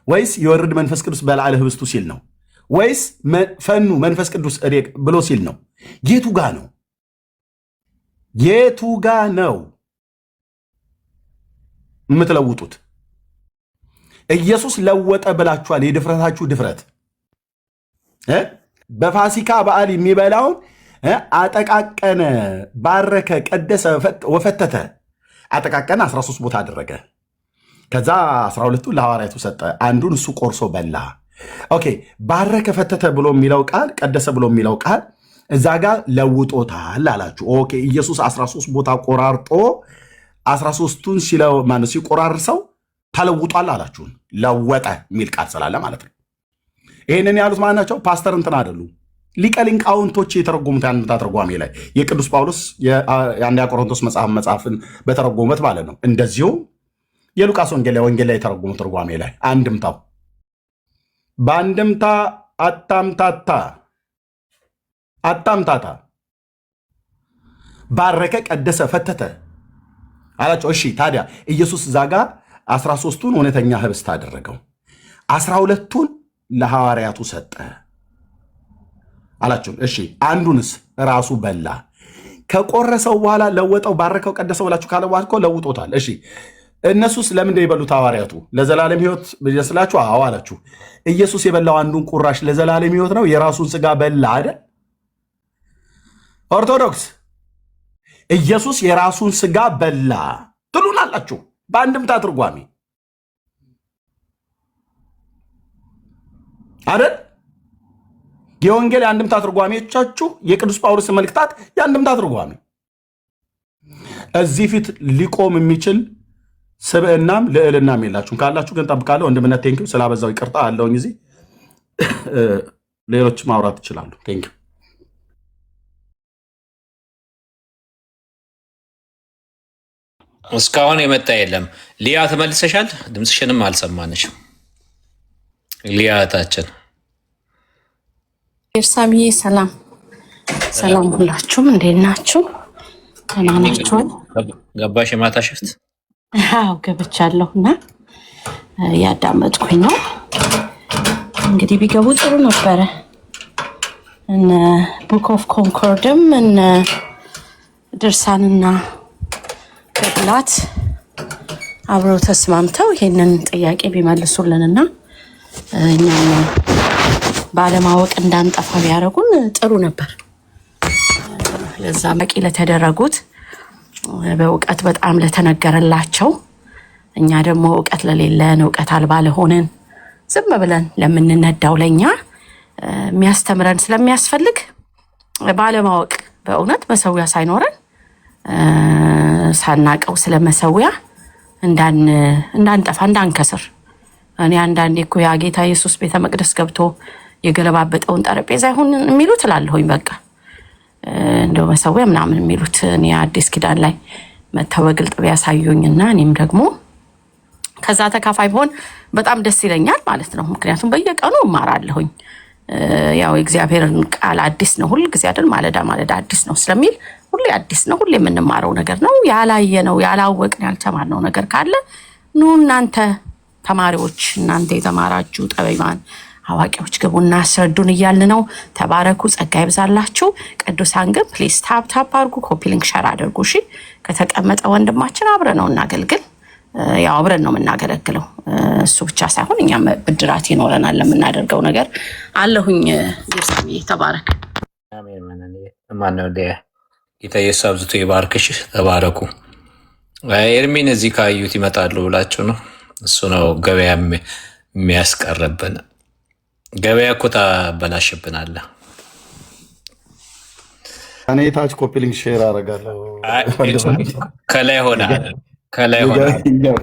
ወይስ የወርድ መንፈስ ቅዱስ በላዕለ ህብስቱ ሲል ነው ወይስ ፈኑ መንፈስ ቅዱስ ብሎ ሲል ነው? የቱ ጋ ነው? የቱ ጋ ነው የምትለውጡት? ኢየሱስ ለወጠ ብላችኋል። የድፍረታችሁ ድፍረት በፋሲካ በዓል የሚበላውን አጠቃቀነ፣ ባረከ፣ ቀደሰ፣ ወፈተተ። አጠቃቀነ 13 ቦታ አደረገ። ከዛ 12ቱ ለሐዋርያቱ ሰጠ። አንዱን እሱ ቆርሶ በላ። ኦኬ። ባረከ፣ ፈተተ ብሎ የሚለው ቃል፣ ቀደሰ ብሎ የሚለው ቃል እዛ ጋር ለውጦታል አላችሁ። ኦኬ። ኢየሱስ 13 ቦታ ቆራርጦ 13ቱን ሲቆራርሰው ተለውጧል አላችሁን። ለወጠ የሚል ቃል ስላለ ማለት ነው። ይህንን ያሉት ማን ናቸው? ፓስተር እንትን አይደሉ፣ ሊቀ ሊቃውንቶች የተረጎሙት አንድምታ ትርጓሜ ላይ የቅዱስ ጳውሎስ የአንደኛ ቆሮንቶስ መጽሐፍን በተረጎሙት ማለት ነው። እንደዚሁም የሉቃስ ወንጌል ላይ የተረጎሙ ትርጓሜ ላይ አንድምታው በአንድምታ አታምታታ ባረከ፣ ቀደሰ፣ ፈተተ አላቸው። እሺ ታዲያ ኢየሱስ እዛ ጋ 13ቱን እውነተኛ ህብስት አደረገው፣ 12ቱን ለሐዋርያቱ ሰጠ አላቸው። እሺ አንዱንስ ራሱ በላ። ከቆረሰው በኋላ ለወጠው፣ ባረከው፣ ቀደሰው ብላችሁ ካለ በኋላ እኮ ለውጦታል። እሺ እነሱስ ለምንድን የበሉት? ሐዋርያቱ ለዘላለም ህይወት ይመስላችሁ? አዎ አላችሁ። ኢየሱስ የበላው አንዱን ቁራሽ ለዘላለም ህይወት ነው። የራሱን ስጋ በላ አይደል? ኦርቶዶክስ ኢየሱስ የራሱን ስጋ በላ ትሉናላችሁ በአንድምታ ትርጓሜ አይደል? የወንጌል የአንድምታ ትርጓሜዎቻችሁ የቅዱስ ጳውሎስ መልእክታት የአንድምታ ትርጓሜ እዚህ ፊት ሊቆም የሚችል ስብዕናም ልዕልናም የላችሁም። ካላችሁ ግን ጠብቃለሁ። ወንድምነት ቴንኪው ስላበዛው ይቅርታ አለውኝ። እዚህ ሌሎች ማውራት ይችላሉ። ቴንኪው። እስካሁን የመጣ የለም። ሊያ ተመልሰሻል? ድምፅሽንም አልሰማንሽም ሊያ እህታችን። ኤርሳሚዬ ሰላም ሰላም፣ ሁላችሁም እንዴት ናችሁ? ደህና ናችሁ? ገባሽ የማታ ሽፍት? አዎ ገብቻለሁና ያዳመጥኩኝ ነው። እንግዲህ ቢገቡ ጥሩ ነበረ። እነ ቡክ ኦፍ ኮንኮርድም እነ ድርሳንና ገድላት አብረው ተስማምተው ይሄንን ጥያቄ ቢመልሱልንና እኛም ባለማወቅ እንዳንጠፋ ቢያደርጉን ጥሩ ነበር። ለዛ በቂ ለተደረጉት በእውቀት በጣም ለተነገረላቸው እኛ ደግሞ እውቀት ለሌለን እውቀት አልባ ለሆነን ዝም ብለን ለምንነዳው ለኛ የሚያስተምረን ስለሚያስፈልግ ባለማወቅ በእውነት መሰዊያ ሳይኖረን ሳናቀው ስለመሰዊያ እንዳንጠፋ እንዳንከስር። እኔ አንዳንዴ እኮ ያ ጌታ ኢየሱስ ቤተ መቅደስ ገብቶ የገለባበጠውን ጠረጴዛ ይሁን የሚሉት እላለሁኝ። በቃ እንደው መሰዊያ ምናምን የሚሉት እኔ አዲስ ኪዳን ላይ መተው በግልጥ ቢያሳዩኝና እኔም ደግሞ ከዛ ተካፋይ ብሆን በጣም ደስ ይለኛል ማለት ነው። ምክንያቱም በየቀኑ እማራለሁኝ። ያው የእግዚአብሔርን ቃል አዲስ ነው ሁል ጊዜ አይደል? ማለዳ ማለዳ አዲስ ነው ስለሚል ሁሌ አዲስ ነው፣ ሁሌ የምንማረው ነገር ነው። ያላየነው ያላወቅን ያልተማርነው ነገር ካለ ኑ እናንተ ተማሪዎች፣ እናንተ የተማራችሁ ጠቢባን አዋቂዎች ግቡና አስረዱን እያልን ነው። ተባረኩ፣ ጸጋ ይብዛላችሁ። ቅዱሳን ግን ፕሊዝ ታፕ ታፕ አድርጉ፣ ኮፒ ሊንክ ሸር አድርጉ። እሺ ከተቀመጠ ወንድማችን አብረን ነው እናገልግል። ያው አብረን ነው የምናገለግለው። እሱ ብቻ ሳይሆን እኛም ብድራት ይኖረናል ለምናደርገው ነገር። አለሁኝ ይርሳሚ ተባረክ። አሜን። ማነው ጌታ ኢየሱስ አብዝቶ ይባርክሽ። ተባረኩ። ኤርሚን እዚህ ካዩት ይመጣሉ ብላችሁ ነው። እሱ ነው ገበያ የሚያስቀርብን። ገበያ እኮ ታበላሽብናለህ። እኔ ታች ኮፒ ሊንክ ሼር አደርጋለሁ። ከላይ ሆነ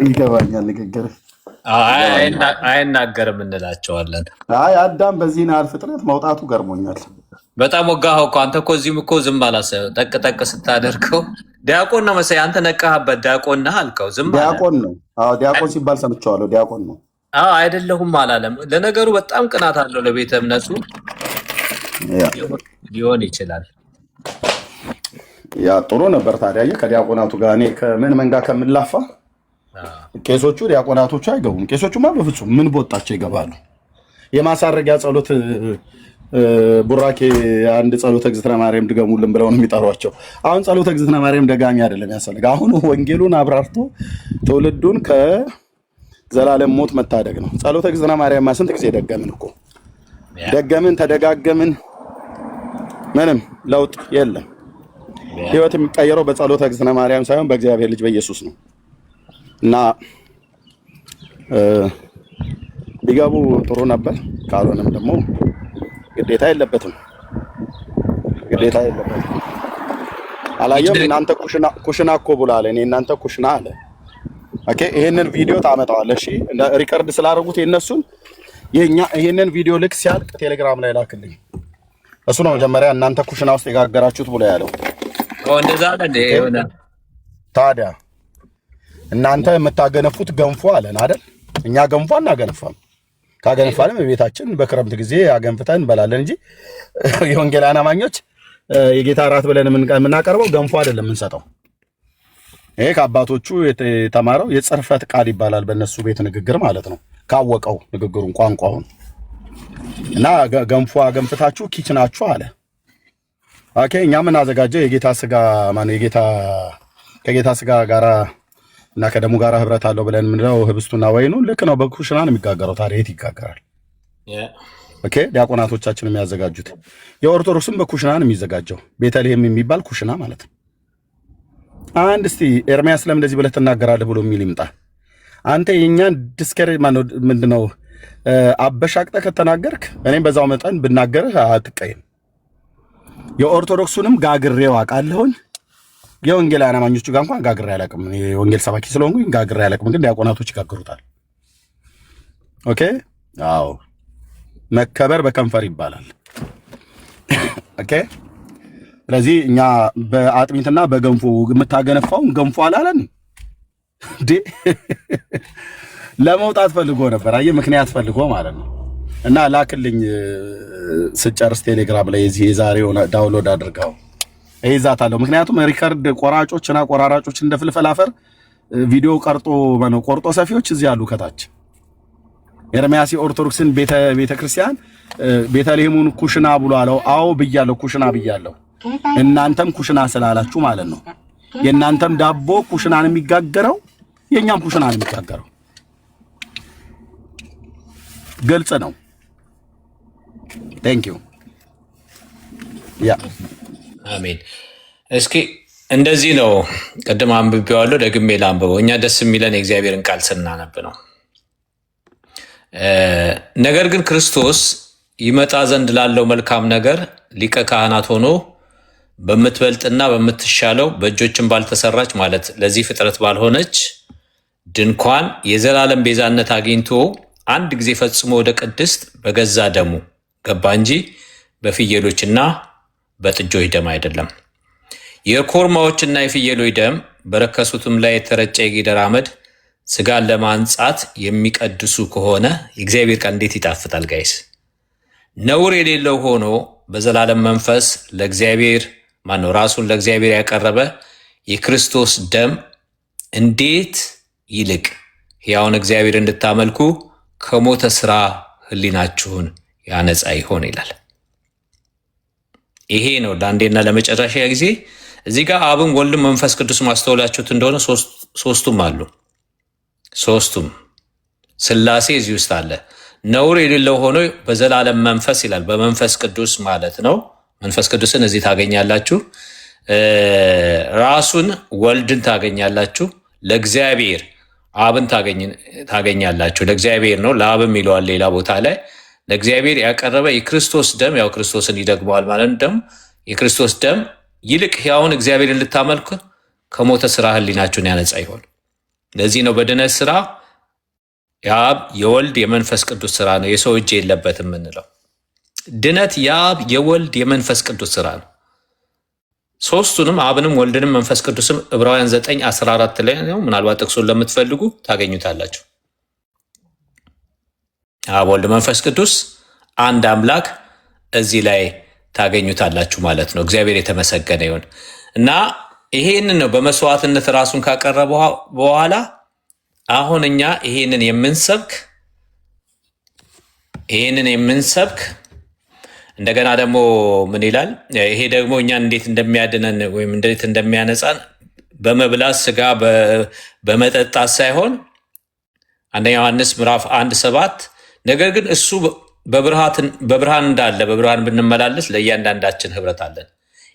ይገባኛል ንግግር አይናገርም እንላቸዋለን። አይ አዳም በዚህ ያህል ፍጥነት መውጣቱ ገርሞኛል። በጣም ወጋኸው እኮ አንተ እኮ እዚህም እኮ ዝም አላሰ ጠቅ ስታደርገው ዲያቆን ነው መሰለኝ። አንተ ነቃህበት። ዲያቆን ነህ አልከው። ዝም አለ። ዲያቆን ነው። አዎ ዲያቆን ሲባል ሰምቼዋለሁ። ዲያቆን ነው። አዎ አይደለሁም አላለም። ለነገሩ በጣም ቅናት አለው ለቤተ እምነቱ ሊሆን ይችላል። ያ ጥሩ ነበር። ታዲያ ከዲያቆናቱ ጋር እኔ ከምን መንጋ ከምላፋ ቄሶቹ ዲያቆናቶቹ አይገቡም። ቄሶቹማ በፍጹም ምን ቦጣቸው ይገባሉ። የማሳረጊያ ጸሎት ቡራኬ አንድ ጸሎተ እግዝእትነ ማርያም ድገሙልን ብለው ነው የሚጠሯቸው። አሁን ጸሎተ እግዝእትነ ማርያም ደጋሚ አይደለም ያስፈልግ። አሁን ወንጌሉን አብራርቶ ትውልዱን ከዘላለም ሞት መታደግ ነው። ጸሎተ እግዝእትነ ማርያም ስንት ጊዜ ደገምን እኮ ደገምን፣ ተደጋገምን፣ ምንም ለውጥ የለም። ህይወት የሚቀየረው በጸሎተ እግዝእትነ ማርያም ሳይሆን በእግዚአብሔር ልጅ በኢየሱስ ነው። እና ቢገቡ ጥሩ ነበር። ካልሆነም ደግሞ ግዴታ የለበትም። አላየም። እናንተ ኩሽና እኮ ብሏል። እኔ እናንተ ኩሽና አለ። ኦኬ ይሄንን ቪዲዮ ታመጣዋለህ። እሺ ሪከርድ ስላደረጉት የነሱን ይሄንን ቪዲዮ ልክ ሲያልቅ ቴሌግራም ላይ ላክልኝ። እሱ ነው መጀመሪያ እናንተ ኩሽና ውስጥ የጋገራችሁት ብሎ ያለው። እንደዛ ሆነ። ታዲያ እናንተ የምታገነፉት ገንፎ አለን አይደል? እኛ ገንፎ አናገነፋም። ካገነፋንም በቤታችን በክረምት ጊዜ አገንፍተን እንበላለን እንጂ የወንጌላውያን አማኞች የጌታ እራት ብለን የምናቀርበው ገንፎ አይደለም የምንሰጠው። ይሄ ከአባቶቹ የተማረው የጽርፈት ቃል ይባላል፣ በእነሱ ቤት ንግግር ማለት ነው። ካወቀው ንግግሩን ቋንቋውን እና ገንፎ አገንፍታችሁ ኪችናችሁ አለ። ኦኬ እኛ የምናዘጋጀው የጌታ ስጋ ማነው ከጌታ ስጋ ጋራ እና ከደሙ ጋር ህብረት አለው ብለን ምንድነው ህብስቱና ወይኑ ልክ ነው። በኩሽና ነው የሚጋገረው። ታዲያ የት ይጋገራል? ኦኬ ዲያቆናቶቻችን የሚያዘጋጁት። የኦርቶዶክስም በኩሽና ነው የሚዘጋጀው። ቤተልሔም የሚባል ኩሽና ማለት ነው። አንድ እስቲ ኤርሚያስ ለምን እንደዚህ ብለህ ትናገራለህ ብሎ የሚል ይምጣ። አንተ የኛን ዲስከሬጅ ምንድነው አበሻቅጠህ ከተናገርክ እኔም በዛው መጠን ብናገርህ አትቀይም። የኦርቶዶክሱንም ጋግሬው አውቃለሁኝ። የወንጌላውያን አማኞቹ ጋር እንኳን ጋግሬ አላውቅም። የወንጌል ሰባኪ ስለሆንኩኝ ጋግሬ አላውቅም፣ ግን ዲያቆናቶች ይጋግሩታል። ኦኬ አዎ መከበር በከንፈር ይባላል። ኦኬ ስለዚህ እኛ በአጥሚትና በገንፎ የምታገነፋውን ገንፎ አላለን እንዴ? ለመውጣት ፈልጎ ነበር። አየህ ምክንያት ፈልጎ ማለት ነው። እና ላክልኝ ስጨርስ ቴሌግራም ላይ እዚህ የዛሬውን ዳውንሎድ አድርገው እይዛታለሁ። ምክንያቱም ሪከርድ ቆራጮችና ቆራራጮች እንደ ፍልፈል አፈር ቪዲዮ ቆርጦ ሰፊዎች እዚህ አሉ ከታች። ኤርሚያስ ኦርቶዶክስን ቤተ ክርስቲያን ቤተልሔሙን ኩሽና ብሎ አለው። አዎ ብያለሁ፣ ኩሽና ብያለሁ። እናንተም ኩሽና ስላላችሁ ማለት ነው። የእናንተም ዳቦ ኩሽናን የሚጋገረው የኛም ኩሽናን የሚጋገረው ግልጽ ነው። ቴንክ ዩ ያ አሜን። እስኪ እንደዚህ ነው። ቅድም አንብቤዋለሁ፣ ደግሜ ላንብበው። እኛ ደስ የሚለን የእግዚአብሔርን ቃል ስናነብ ነው። ነገር ግን ክርስቶስ ይመጣ ዘንድ ላለው መልካም ነገር ሊቀ ካህናት ሆኖ በምትበልጥና በምትሻለው በእጆችን ባልተሰራች ማለት ለዚህ ፍጥረት ባልሆነች ድንኳን የዘላለም ቤዛነት አግኝቶ አንድ ጊዜ ፈጽሞ ወደ ቅድስት በገዛ ደሙ ገባ እንጂ በፍየሎችና በጥጆች ደም አይደለም። የኮርማዎችና የፍየሎች ደም በረከሱትም ላይ የተረጨ የጊደር አመድ ስጋን ለማንጻት የሚቀድሱ ከሆነ የእግዚአብሔር ቃል እንዴት ይጣፍጣል ጋይስ! ነውር የሌለው ሆኖ በዘላለም መንፈስ ለእግዚአብሔር ራሱን ለእግዚአብሔር ያቀረበ የክርስቶስ ደም እንዴት ይልቅ ሕያውን እግዚአብሔር እንድታመልኩ ከሞተ ስራ ሕሊናችሁን ያነጻ ይሆን ይላል። ይሄ ነው ለአንዴና ለመጨረሻ ጊዜ። እዚህ ጋር አብን ወልድም መንፈስ ቅዱስ ማስተውላችሁት እንደሆነ ሶስቱም አሉ። ሶስቱም ስላሴ እዚህ ውስጥ አለ። ነውር የሌለው ሆኖ በዘላለም መንፈስ ይላል። በመንፈስ ቅዱስ ማለት ነው። መንፈስ ቅዱስን እዚህ ታገኛላችሁ። ራሱን ወልድን ታገኛላችሁ። ለእግዚአብሔር አብን ታገኛላችሁ። ለእግዚአብሔር ነው፣ ለአብም ይለዋል ሌላ ቦታ ላይ። ለእግዚአብሔር ያቀረበ የክርስቶስ ደም፣ ያው ክርስቶስን ይደግመዋል ማለት ነው። የክርስቶስ ደም ይልቅ ሕያውን እግዚአብሔርን ልታመልኩ ከሞተ ስራ ሕሊናችሁን ያነጻ ይሆን። ለዚህ ነው በድነት ስራ የአብ የወልድ የመንፈስ ቅዱስ ስራ ነው፣ የሰው እጅ የለበትም የምንለው። ድነት የአብ የወልድ የመንፈስ ቅዱስ ስራ ነው። ሶስቱንም አብንም ወልድንም መንፈስ ቅዱስም ዕብራውያን 9:14 ላይ ነው። ምናልባት ጥቅሱን ለምትፈልጉ ታገኙታላችሁ። አብ ወልድ መንፈስ ቅዱስ አንድ አምላክ እዚህ ላይ ታገኙታላችሁ ማለት ነው። እግዚአብሔር የተመሰገነ ይሁን እና ይሄንን ነው በመስዋዕትነት ራሱን ካቀረበ በኋላ አሁን እኛ ይሄንን የምንሰብክ እንደገና ደግሞ ምን ይላል? ይሄ ደግሞ እኛ እንዴት እንደሚያድነን ወይም እንዴት እንደሚያነጻን በመብላት ስጋ በመጠጣት ሳይሆን አንደኛ ዮሐንስ ምዕራፍ 1:7 ነገር ግን እሱ በብርሃን እንዳለ በብርሃን ብንመላለስ ለእያንዳንዳችን ህብረት አለን፣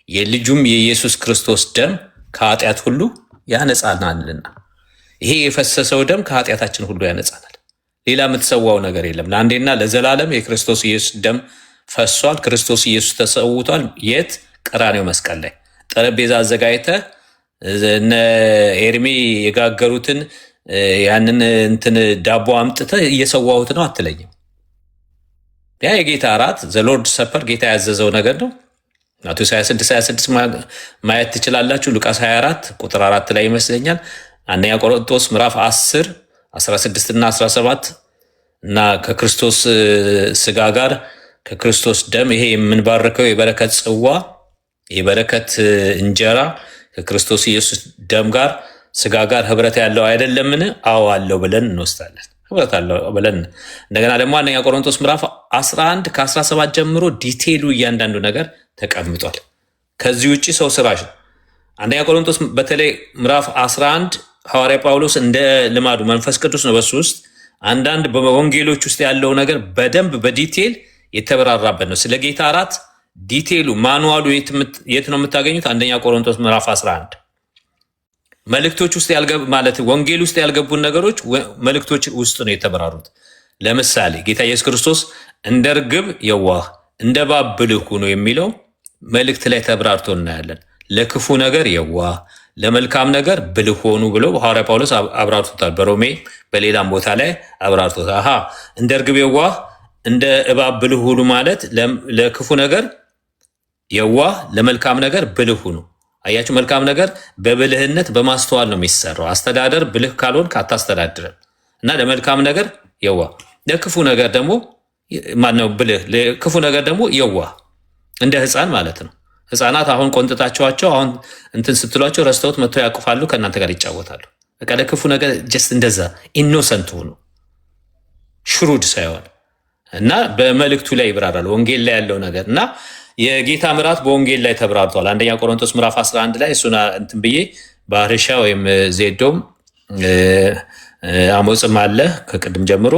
የልጁም የኢየሱስ ክርስቶስ ደም ከኃጢአት ሁሉ ያነጻናልና። ይሄ የፈሰሰው ደም ከኃጢአታችን ሁሉ ያነጻናል። ሌላ የምትሰዋው ነገር የለም። ለአንዴና ለዘላለም የክርስቶስ ኢየሱስ ደም ፈሷል። ክርስቶስ ኢየሱስ ተሰውቷል። የት? ቀራኔው መስቀል ላይ ጠረጴዛ አዘጋጅተህ እነ ኤርሚ የጋገሩትን ያንን እንትን ዳቦ አምጥተህ እየሰዋሁት ነው አትለኝም። ያ የጌታ እራት ዘሎርድ ሰፐር ጌታ ያዘዘው ነገር ነው። ማቴዎስ 26 ማየት ትችላላችሁ። ሉቃስ 24 ቁጥር 4 ላይ ይመስለኛል። አንደኛ ቆሮንቶስ ምዕራፍ 10 16 እና 17 እና ከክርስቶስ ስጋ ጋር ከክርስቶስ ደም ይሄ የምንባርከው የበረከት ጽዋ የበረከት እንጀራ ከክርስቶስ ኢየሱስ ደም ጋር ስጋ ጋር ህብረት ያለው አይደለምን? አዎ አለው ብለን እንወስዳለን። ህብረት አለው ብለን እንደገና ደግሞ አንደኛ ቆሮንቶስ ምዕራፍ 11 ከ17 ጀምሮ ዲቴይሉ እያንዳንዱ ነገር ተቀምጧል። ከዚህ ውጭ ሰው ስራሽ ነው። አንደኛ ቆሮንቶስ በተለይ ምዕራፍ 11 ሐዋርያ ጳውሎስ እንደ ልማዱ መንፈስ ቅዱስ ነው በሱ ውስጥ አንዳንድ በወንጌሎች ውስጥ ያለው ነገር በደንብ በዲቴይል የተበራራበት ነው። ስለ ጌታ እራት ዲቴይሉ ማኑዋሉ የት ነው የምታገኙት? አንደኛ ቆሮንቶስ ምዕራፍ 11 መልእክቶች ውስጥ ማለት ወንጌል ውስጥ ያልገቡን ነገሮች መልእክቶች ውስጥ ነው የተበራሩት። ለምሳሌ ጌታ ኢየሱስ ክርስቶስ እንደ ርግብ የዋህ እንደ እባብ ብልህ ሁኑ የሚለው መልእክት ላይ ተብራርቶ እናያለን። ለክፉ ነገር የዋህ ለመልካም ነገር ብልህ ሆኑ ብሎ ሐዋርያ ጳውሎስ አብራርቶታል። በሮሜ በሌላም ቦታ ላይ አብራርቶታል። እንደ ርግብ የዋህ እንደ እባብ ብልህ ሁኑ ማለት ለክፉ ነገር የዋህ ለመልካም ነገር ብልህ ሁኑ። አያችሁ፣ መልካም ነገር በብልህነት በማስተዋል ነው የሚሰራው። አስተዳደር ብልህ ካልሆንክ አታስተዳድርም። እና ለመልካም ነገር የዋህ ለክፉ ነገር ደግሞ ማነው ብልህ፣ ክፉ ነገር ደግሞ የዋህ እንደ ህፃን ማለት ነው። ህፃናት አሁን ቆንጥጣቸዋቸው አሁን እንትን ስትሏቸው ረስተውት መጥተው ያቅፋሉ፣ ከእናንተ ጋር ይጫወታሉ። በቃ ለክፉ ነገር ጀስት እንደዛ ኢኖሰንት ሆኑ ሽሩድ ሳይሆን እና በመልእክቱ ላይ ይብራራል ወንጌል ላይ ያለው ነገር እና የጌታ ምራት በወንጌል ላይ ተብራርቷል። አንደኛ ቆሮንቶስ ምዕራፍ 11 ላይ እሱን እንትን ብዬ ባህርሻ ወይም ዜዶም አሞጽም አለ ከቅድም ጀምሮ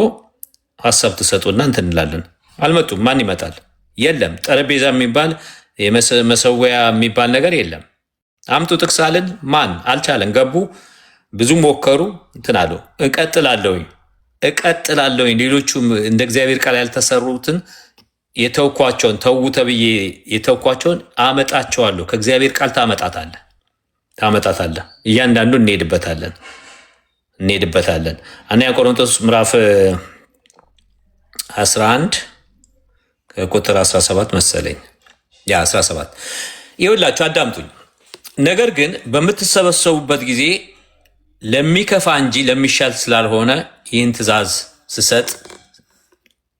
ሀሳብ ትሰጡና እንትን እንላለን። አልመጡም። ማን ይመጣል? የለም። ጠረጴዛ የሚባል መሰዊያ የሚባል ነገር የለም። አምጡ ጥቅስ አልን። ማን አልቻለን። ገቡ። ብዙ ሞከሩ። እንትን አሉ። እቀጥላለሁኝ ሌሎቹ እንደ እግዚአብሔር ቃል ያልተሰሩትን የተውኳቸውን ተዉ ተብዬ የተውኳቸውን አመጣቸዋለሁ። ከእግዚአብሔር ቃል ታመጣታለህ። እያንዳንዱ እንሄድበታለን። አንደኛ ቆሮንቶስ ምዕራፍ 11 ከቁጥር 17 መሰለኝ 17 ይኸውላችሁ አዳምጡኝ። ነገር ግን በምትሰበሰቡበት ጊዜ ለሚከፋ እንጂ ለሚሻል ስላልሆነ ይህን ትእዛዝ ስሰጥ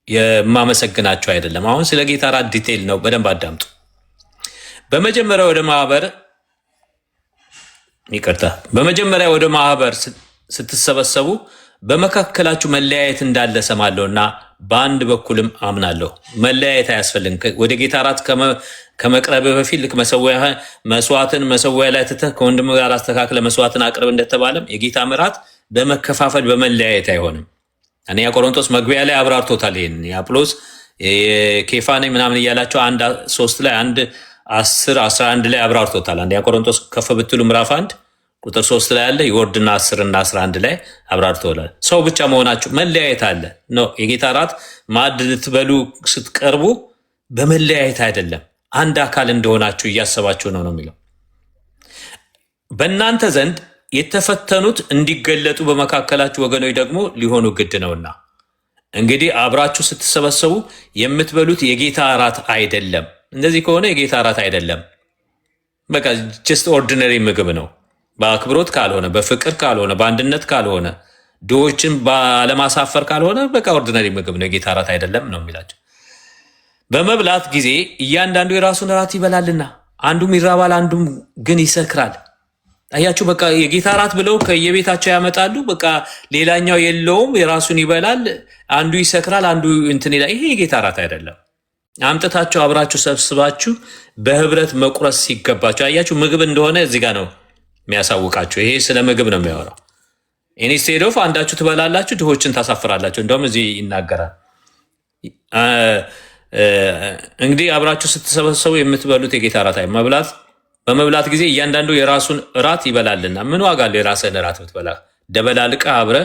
የማመሰግናቸው አይደለም። አሁን ስለ ጌታ ራት ዲቴይል ነው፣ በደንብ አዳምጡ። በመጀመሪያ ወደ ማህበር ስትሰበሰቡ በመካከላችሁ መለያየት እንዳለ ሰማለሁና በአንድ በኩልም አምናለሁ። መለያየት አያስፈልግም። ወደ ጌታ ራት ከመቅረብ በፊት ልክ መስዋዕትን መሰዊያ ላይ ትተህ ከወንድም ጋር አስተካክለ መስዋዕትን አቅርብ እንደተባለም የጌታ ምራት በመከፋፈል በመለያየት አይሆንም። አንደኛ ቆሮንቶስ መግቢያ ላይ አብራርቶታል። ይህን የአጵሎስ ኬፋ ነኝ ምናምን እያላቸው 1:3 ላይ 1:10-11 ላይ አብራርቶታል። አንደኛ ቆሮንቶስ ከፍ ብትሉ ምዕራፍ 1 ቁጥር 3 ላይ አለ። ይወርድና 10-11 ላይ አብራርቶታል። ሰው ብቻ መሆናችሁ መለያየት አለ ነው። የጌታ ራት ማዕድ ልትበሉ ስትቀርቡ በመለያየት አይደለም፣ አንድ አካል እንደሆናችሁ እያሰባችሁ ነው የሚለው። በእናንተ ዘንድ የተፈተኑት እንዲገለጡ በመካከላችሁ ወገኖች ደግሞ ሊሆኑ ግድ ነውና፣ እንግዲህ አብራችሁ ስትሰበሰቡ የምትበሉት የጌታ ራት አይደለም። እንደዚህ ከሆነ የጌታ ራት አይደለም፣ በቃ ጀስት ኦርዲነሪ ምግብ ነው። በአክብሮት ካልሆነ፣ በፍቅር ካልሆነ፣ በአንድነት ካልሆነ፣ ድሆችን ባለማሳፈር ካልሆነ በቃ ኦርዲነሪ ምግብ ነው፣ የጌታ ራት አይደለም ነው የሚላቸው። በመብላት ጊዜ እያንዳንዱ የራሱን ራት ይበላልና አንዱም ይራባል፣ አንዱም ግን ይሰክራል። አያችሁ፣ በቃ የጌታ ራት ብለው ከየቤታቸው ያመጣሉ። በቃ ሌላኛው የለውም፣ የራሱን ይበላል፣ አንዱ ይሰክራል፣ አንዱ እንትን ይላል። ይሄ የጌታ ራት አይደለም። አምጥታችሁ አብራችሁ ሰብስባችሁ በህብረት መቁረስ ሲገባችሁ፣ አያችሁ ምግብ እንደሆነ እዚህ ጋር ነው የሚያሳውቃችሁ። ይሄ ስለ ምግብ ነው የሚያወራው። ኢንስቴድ ኦፍ አንዳችሁ ትበላላችሁ፣ ድሆችን ታሳፍራላችሁ። እንደውም እዚህ ይናገራል። እንግዲህ አብራችሁ ስትሰበሰቡ የምትበሉት የጌታ ራት በመብላት ጊዜ እያንዳንዱ የራሱን እራት ይበላልና ምን ዋጋ አለው? የራስህን እራት ብትበላ ደበላልቀ አብረ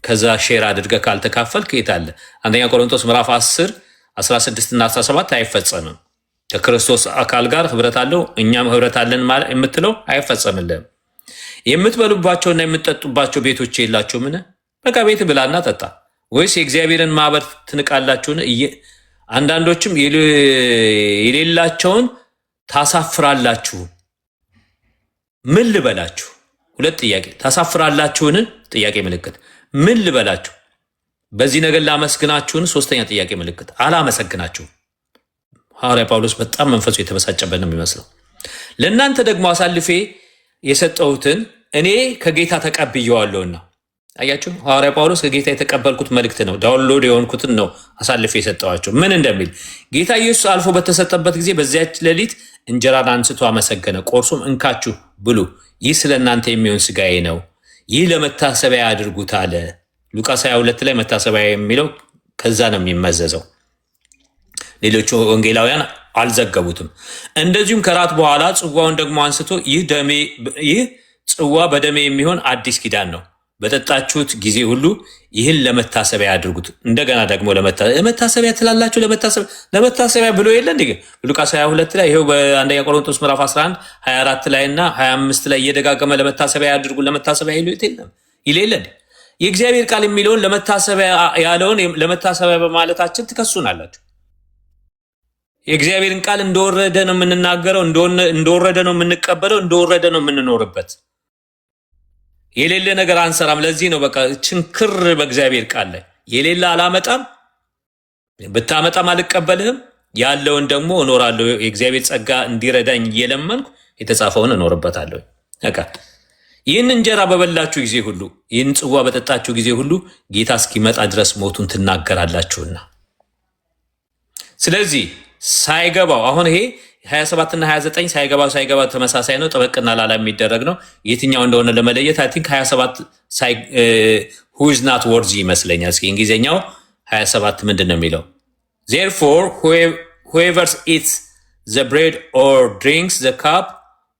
ከዛ ሼር አድርገህ ካልተካፈል ከየት አለ? አንደኛ ቆሮንቶስ ምዕራፍ 10-16-17 አይፈጸምም። ከክርስቶስ አካል ጋር ህብረት አለው እኛም ህብረት አለን የምትለው አይፈጸምልህም። የምትበሉባቸውና የምትጠጡባቸው ቤቶች የላችሁምን? በቃ ቤት ብላና ጠጣ። ወይስ የእግዚአብሔርን ማህበር ትንቃላችሁን? አንዳንዶችም የሌላቸውን ታሳፍራላችሁ። ምን ልበላችሁ? ሁለት ጥያቄ። ታሳፍራላችሁን? ጥያቄ ምልክት። ምን ልበላችሁ? በዚህ ነገር ላመስግናችሁን? ሶስተኛ ጥያቄ ምልክት። አላመሰግናችሁም። ሐዋርያ ጳውሎስ በጣም መንፈሱ የተበሳጨበት ነው የሚመስለው። ለእናንተ ደግሞ አሳልፌ የሰጠሁትን እኔ ከጌታ ተቀብየዋለሁና። አያችሁ፣ ሐዋርያ ጳውሎስ ከጌታ የተቀበልኩት መልእክት ነው፣ ዳውንሎድ የሆንኩትን ነው አሳልፌ የሰጠኋቸው። ምን እንደሚል ጌታ ኢየሱስ አልፎ በተሰጠበት ጊዜ በዚያች ሌሊት እንጀራን አንስቶ አመሰገነ፣ ቆርሶም እንካችሁ ብሉ፣ ይህ ስለ እናንተ የሚሆን ስጋዬ ነው፣ ይህ ለመታሰቢያ ያድርጉት አለ። ሉቃስ 22 ላይ መታሰቢያ የሚለው ከዛ ነው የሚመዘዘው። ሌሎቹ ወንጌላውያን አልዘገቡትም። እንደዚሁም ከራት በኋላ ጽዋውን ደግሞ አንስቶ ይህ ጽዋ በደሜ የሚሆን አዲስ ኪዳን ነው፣ በጠጣችሁት ጊዜ ሁሉ ይህን ለመታሰቢያ ያድርጉት። እንደገና ደግሞ ለመታሰቢያ ትላላችሁ፣ ለመታሰቢያ ብሎ የለ እንዲ ሉቃስ 22 ላይ ይኸው በአንደኛ ቆሮንቶስ ምዕራፍ 11 24 ላይ እና 25 ላይ እየደጋገመ ለመታሰቢያ ያድርጉ፣ ለመታሰቢያ ይሌለ የእግዚአብሔር ቃል የሚለውን ለመታሰቢያ ያለውን ለመታሰቢያ በማለታችን ትከሱናላችሁ። የእግዚአብሔርን ቃል እንደወረደ ነው የምንናገረው፣ እንደወረደ ነው የምንቀበለው፣ እንደወረደ ነው የምንኖርበት። የሌለ ነገር አንሰራም። ለዚህ ነው በቃ ችንክር በእግዚአብሔር ቃል ላይ የሌለ አላመጣም፣ ብታመጣም አልቀበልህም፣ ያለውን ደግሞ እኖራለሁ። የእግዚአብሔር ጸጋ እንዲረዳኝ እየለመንኩ የተጻፈውን እኖርበታለሁ። በቃ ይህን እንጀራ በበላችሁ ጊዜ ሁሉ ይህን ጽዋ በጠጣችሁ ጊዜ ሁሉ ጌታ እስኪመጣ ድረስ ሞቱን ትናገራላችሁና። ስለዚህ ሳይገባው አሁን ይሄ 27 እና 29 ሳይገባ ተመሳሳይ ነው። ጠበቅና ላላ የሚደረግ ነው። የትኛው እንደሆነ ለመለየት አይ ቲንክ 27 who is not worthy ይመስለኛል። እስኪ እንግሊዝኛው 27 ምንድን ነው የሚለው? Therefore whoever eats the bread or drinks the cup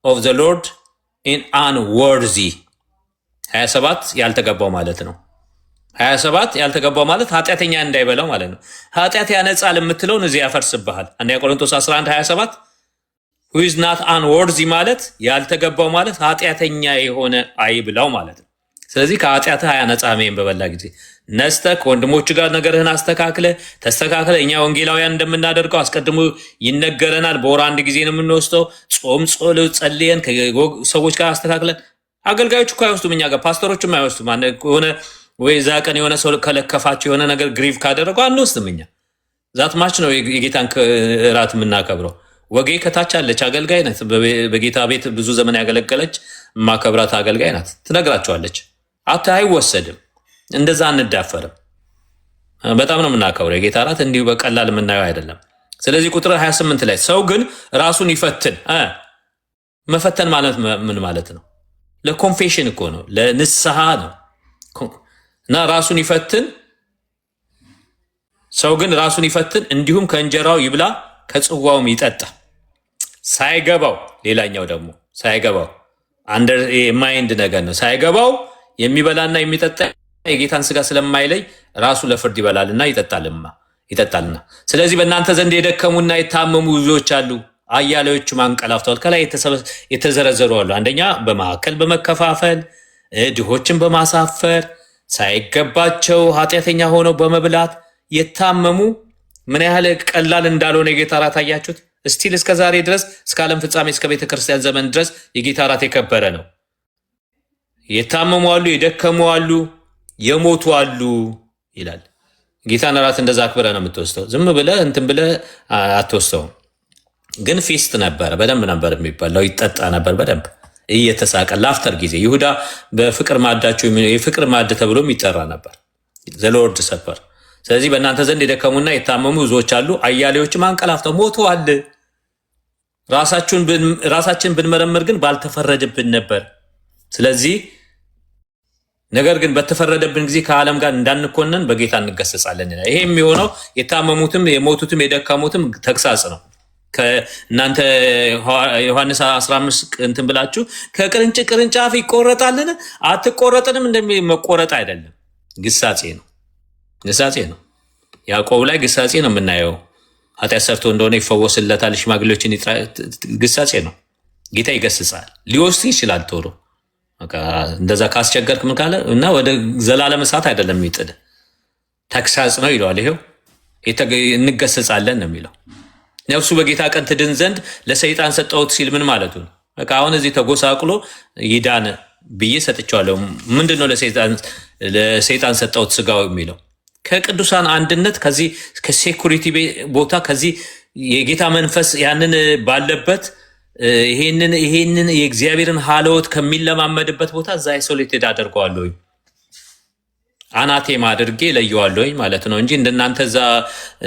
of the Lord in unworthy 27 ያልተገባው ማለት ነው። 27 ያልተገባው ማለት ኃጢአተኛ እንዳይበላው ማለት ነው። ኃጢአት ያነጻል የምትለውን እዚህ ያፈርስብሃል። አንደኛ ቆሮንቶስ 11 27 who is not unworthy ማለት ያልተገባው ማለት ኃጢአተኛ የሆነ አይብላው ማለት ነው። ስለዚህ ከኃጢአትህ አያነጻህም። ይሄን በበላ ጊዜ ነስተህ ከወንድሞች ጋር ነገርህን ተስተካክለ። እኛ ወንጌላውያን እንደምናደርገው አስቀድሞ ይነገረናል። በወር አንድ ጊዜ ነው የምንወስደው። ጾም ጸልየን ከሰዎች ጋር አስተካክለን። አገልጋዮች እኮ አይወስዱም፣ እኛ ጋር ፓስተሮችም አይወስዱም። ሆነ ወይ እዛ ቀን የሆነ ሰው ከለከፋቸው የሆነ ነገር ግሪቭ ካደረጉ አንወስድም። እኛ ዛት ማች ነው የጌታን እራት የምናከብረው። ወጌ ከታች አለች፣ አገልጋይ ናት። በጌታ ቤት ብዙ ዘመን ያገለገለች ማከብራት አገልጋይ ናት። ትነግራቸዋለች። አይወሰድም። እንደዛ አንዳፈርም። በጣም ነው የምናከብረው የጌታ እራት፣ እንዲሁ በቀላል የምናየው አይደለም። ስለዚህ ቁጥር 28 ላይ ሰው ግን ራሱን ይፈትን። መፈተን ማለት ምን ማለት ነው? ለኮንፌሽን እኮ ነው፣ ለንስሐ ነው። እና ራሱን ይፈትን። ሰው ግን ራሱን ይፈትን፣ እንዲሁም ከእንጀራው ይብላ ከጽዋውም ይጠጣ ሳይገባው። ሌላኛው ደግሞ ሳይገባው አንደር ማይንድ ነገር ነው። ሳይገባው የሚበላና የሚጠጣ የጌታን ስጋ ስለማይለይ ራሱ ለፍርድ ይበላልና ይጠጣልና። ስለዚህ በእናንተ ዘንድ የደከሙና የታመሙ ብዙዎች አሉ፣ አያሌዎቹም አንቀላፍተዋል። ከላይ የተዘረዘሩ አሉ። አንደኛ በመካከል በመከፋፈል ድሆችን በማሳፈር ሳይገባቸው ኃጢአተኛ ሆነው በመብላት የታመሙ ምን ያህል ቀላል እንዳልሆነ የጌታ እራት አያችሁት? እስቲል እስከ ዛሬ ድረስ እስከ ዓለም ፍጻሜ እስከ ቤተ ክርስቲያን ዘመን ድረስ የጌታ እራት የከበረ ነው። የታመሙ አሉ፣ የደከሙ አሉ፣ የሞቱ አሉ ይላል። ጌታን እራት እንደዛ አክብረ ነው የምትወስደው። ዝም ብለህ እንትን ብለህ አትወስደውም። ግን ፊስት ነበረ፣ በደንብ ነበር የሚባለው፣ ይጠጣ ነበር በደንብ እየተሳቀ ላፍተር ጊዜ። ይሁዳ በፍቅር ማዕዳቸው የፍቅር ማዕድ ተብሎም ይጠራ ነበር፣ ዘ ሎርድ ሰፐር። ስለዚህ በእናንተ ዘንድ የደከሙና የታመሙ ብዙዎች አሉ፣ አያሌዎችም አንቀላፍተው ሞተዋል። ራሳችን ብንመረምር ግን ባልተፈረደብን ነበር። ስለዚህ ነገር ግን በተፈረደብን ጊዜ ከዓለም ጋር እንዳንኮነን በጌታ እንገሰጻለን። ይሄ የሚሆነው የታመሙትም የሞቱትም የደከሙትም ተግሳጽ ነው። ከእናንተ ዮሐንስ 15 እንትን ብላችሁ ቅርንጫፍ ይቆረጣልን አትቆረጥንም እንደሚመቆረጥ አይደለም፣ ግሳጼ ነው። ያዕቆብ ላይ ግሳጼ ነው የምናየው። ኃጢአት ሰርቶ እንደሆነ ይፈወስለታል፣ ሽማግሌዎችን ግሳጼ ነው። ጌታ ይገስጻል፣ ሊወስድ ይችላል ቶሎ። እንደዛ ካስቸገርክ ምን ካለ እና ወደ ዘላለም እሳት አይደለም የሚጥድ ተግሳጽ ነው ይለዋል። ይሄው እንገሰጻለን ነው የሚለው። ነፍሱ በጌታ ቀን ትድን ዘንድ ለሰይጣን ሰጠሁት ሲል ምን ማለቱ ነው? በቃ አሁን እዚህ ተጎሳቅሎ ይዳን ብዬ ሰጥቼዋለሁ። ምንድን ነው ለሰይጣን ሰጠሁት ስጋው የሚለው? ከቅዱሳን አንድነት ከዚህ ከሴኩሪቲ ቦታ ከዚህ የጌታ መንፈስ ያንን ባለበት ይሄንን የእግዚአብሔርን ሀለወት ከሚለማመድበት ቦታ እዛ አይሶሌትድ አደርገዋለሁ፣ አናቴማ አድርጌ ለየዋለሁ ማለት ነው እንጂ እንደናንተ እዛ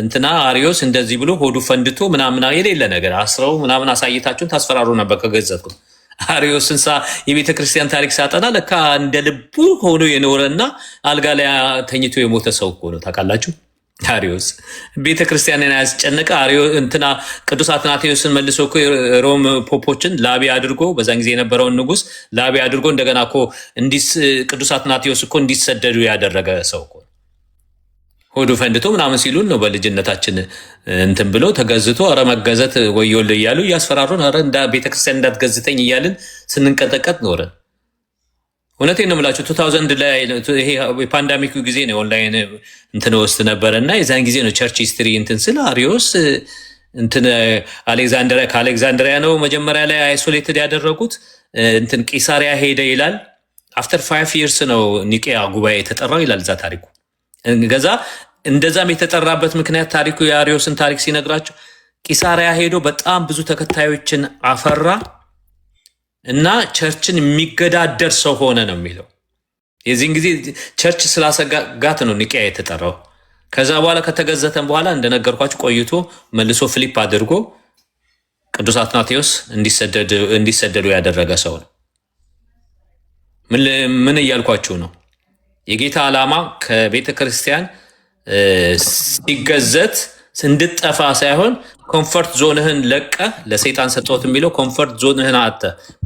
እንትና አሪዮስ እንደዚህ ብሎ ሆዱ ፈንድቶ ምናምን የሌለ ነገር አስረው ምናምን አሳይታችሁን ታስፈራሩ ነበር። ከገዘትኩ አሪዮስን የቤተ ክርስቲያን ታሪክ ሳጠና ለካ እንደ ልቡ ሆኖ የኖረና አልጋ ላይ ተኝቶ የሞተ ሰው እኮ ነው። ታውቃላችሁ? አሪዮስ ቤተ ክርስቲያንን ያስጨነቀ እንትና ቅዱስ አትናቴዎስን መልሶ እኮ ሮም ፖፖችን ላቢ አድርጎ በዛን ጊዜ የነበረውን ንጉስ ላቢ አድርጎ እንደገና እኮ ቅዱስ አትናቴዎስ እኮ እንዲሰደዱ ያደረገ ሰው እኮ ሆዱ ፈንድቶ ምናምን ሲሉን ነው በልጅነታችን እንትን ብሎ ተገዝቶ ኧረ መገዘት ወዮል እያሉ እያስፈራሩን ኧረ ቤተክርስቲያን እንዳትገዝተኝ እያልን ስንንቀጠቀጥ ኖረን። እውነቴን ነው የምላችሁ 2000 ላይ ይሄ የፓንዳሚኩ ጊዜ ነው ኦንላይን እንትን ወስድ ነበረ እና የዛን ጊዜ ነው ቸርች ሂስትሪ እንትን ስለ አሪዮስ እንትን ከአሌክዛንድሪያ ነው መጀመሪያ ላይ አይሶሌትድ ያደረጉት እንትን ቂሳሪያ ሄደ ይላል። አፍተር 5 years ነው ኒቄያ ጉባኤ የተጠራው ይላል እዛ ታሪኩ። ገዛ እንደዛም የተጠራበት ምክንያት ታሪኩ የአርዮስን ታሪክ ሲነግራቸው ቂሳሪያ ሄዶ በጣም ብዙ ተከታዮችን አፈራ እና ቸርችን የሚገዳደር ሰው ሆነ ነው የሚለው። የዚህን ጊዜ ቸርች ስላሰጋጋት ነው ኒቂያ የተጠራው። ከዛ በኋላ ከተገዘተን በኋላ እንደነገርኳችሁ ቆይቶ መልሶ ፍሊፕ አድርጎ ቅዱስ አትናቴዎስ እንዲሰደዱ ያደረገ ሰው ነው። ምን እያልኳችሁ ነው? የጌታ ዓላማ ከቤተ ክርስቲያን ሲገዘት እንድጠፋ ሳይሆን ኮምፈርት ዞንህን ለቀህ ለሰይጣን ሰጥቶት የሚለው ኮምፈርት ዞንህን አተ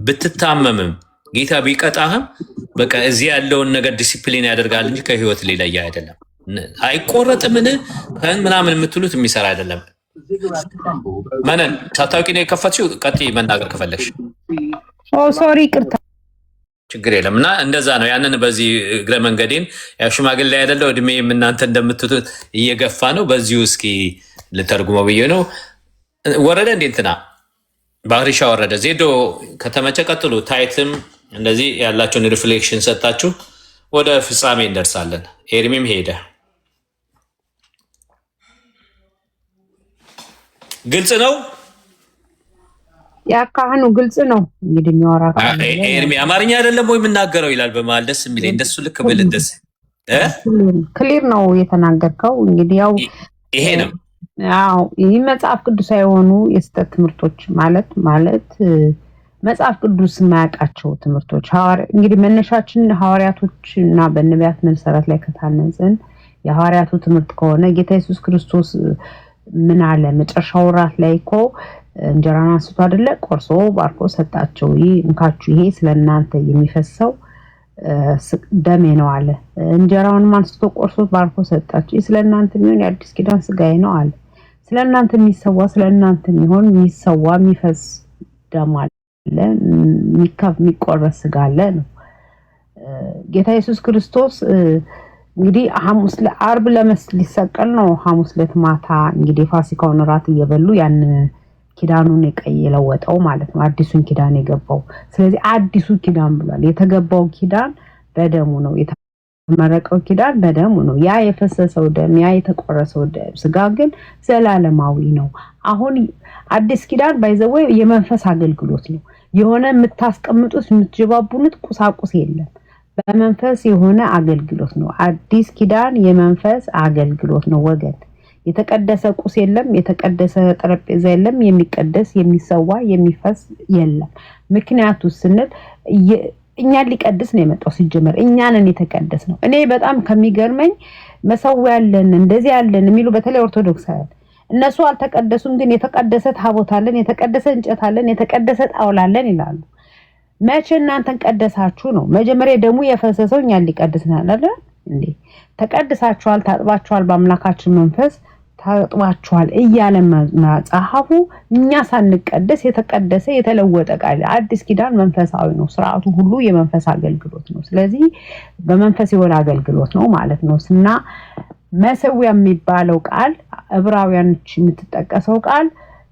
ብትታመምም ጌታ ቢቀጣህም በቃ እዚህ ያለውን ነገር ዲሲፕሊን ያደርጋል እንጂ ከህይወት ሊለያ አይደለም። አይቆረጥምን ምናምን የምትሉት የሚሰራ አይደለም። መነን ሳታውቂ ነው የከፈትሽው። ቀጥይ መናገር ከፈለግሽ። ሶሪ ቅርታ፣ ችግር የለም። እና እንደዛ ነው። ያንን በዚህ እግረ መንገዴን ያው ሽማግሌ አይደለው እድሜም እናንተ እንደምትሉት እየገፋ ነው። በዚሁ እስኪ ልተርጉመው ብዬ ነው። ወረደ እንዴ እንትና ባህሪሻ ወረደ። ዜዶ ከተመቸ ቀጥሉ። ታይትም እንደዚህ ያላችሁን ሪፍሌክሽን ሰጣችሁ ወደ ፍጻሜ እንደርሳለን። ኤርሚም ሄደ። ግልጽ ነው። ያካህኑ ግልጽ ነው። እንግዲህ የሚያወራ ኤርሚ አማርኛ አይደለም ወይ የምናገረው ይላል በመሀል። ደስ የሚለኝ እንደሱ ልክ ብል ደስ ክሊር ነው የተናገርከው። እንግዲህ ያው ይሄ ነው። አዎ ይህ መጽሐፍ ቅዱሳዊ የሆኑ የስህተት ትምህርቶች ማለት መጽሐፍ ቅዱስ የማያውቃቸው ትምህርቶች እንግዲህ መነሻችን ሐዋርያቶች እና በነቢያት መሰረት ላይ ከታነጽን የሐዋርያቱ ትምህርት ከሆነ ጌታ ኢየሱስ ክርስቶስ ምን አለ? መጨረሻው ራት ላይ እኮ እንጀራን አንስቶ አይደለ ቆርሶ ባርኮ ሰጣቸው። ይህ እንካችሁ ይሄ ስለናንተ የሚፈሰው ደሜ ነው አለ። እንጀራውንም አንስቶ ቆርሶ ባርኮ ሰጣቸው። ይህ ስለናንተ የሚሆን የአዲስ ኪዳን ስጋዬ ነው አለ። ስለናንተ የሚሰዋ ስለናንተ የሚሆን የሚሰዋ የሚፈስ ደም አለ፣ የሚቆረስ ስጋ አለ ነው። ጌታ ኢየሱስ ክርስቶስ እንግዲህ ዓርብ ሊሰቀል ነው። ሐሙስ ዕለት ማታ እንግዲህ ፋሲካውን ራት እየበሉ ያን ኪዳኑን የለወጠው ማለት ነው። አዲሱን ኪዳን የገባው። ስለዚህ አዲሱ ኪዳን ብሏል። የተገባው ኪዳን በደሙ ነው። የተመረቀው ኪዳን በደሙ ነው። ያ የፈሰሰው ደም፣ ያ የተቆረሰው ደም ስጋ ግን ዘላለማዊ ነው። አሁን አዲስ ኪዳን ባይዘው የመንፈስ አገልግሎት ነው። የሆነ የምታስቀምጡት የምትጀባቡኑት ቁሳቁስ የለም። በመንፈስ የሆነ አገልግሎት ነው። አዲስ ኪዳን የመንፈስ አገልግሎት ነው ወገን። የተቀደሰ ቁስ የለም፣ የተቀደሰ ጠረጴዛ የለም፣ የሚቀደስ የሚሰዋ የሚፈስ የለም። ምክንያቱ ስንል እኛን ሊቀድስ ነው የመጣው። ሲጀመር እኛንን የተቀደስ ነው። እኔ በጣም ከሚገርመኝ መሰዊያ ያለን እንደዚህ ያለን የሚሉ በተለይ ኦርቶዶክሳውያን እነሱ አልተቀደሱም፣ ግን የተቀደሰ ታቦት አለን፣ የተቀደሰ እንጨት አለን፣ የተቀደሰ ጣውላ አለን ይላሉ። መቼ እናንተን ቀደሳችሁ ነው? መጀመሪያ ደሙ የፈሰሰው እኛን ሊቀድስ ነው አይደል እንዴ? ተቀድሳችኋል፣ ታጥባችኋል፣ በአምላካችን መንፈስ ታጥባችኋል እያለ መጽሐፉ እኛ ሳንቀደስ የተቀደሰ የተለወጠ ቃል። አዲስ ኪዳን መንፈሳዊ ነው። ስርዓቱ ሁሉ የመንፈስ አገልግሎት ነው። ስለዚህ በመንፈስ የሆነ አገልግሎት ነው ማለት ነው። እና መሰዊያ የሚባለው ቃል ዕብራውያኖች የምትጠቀሰው ቃል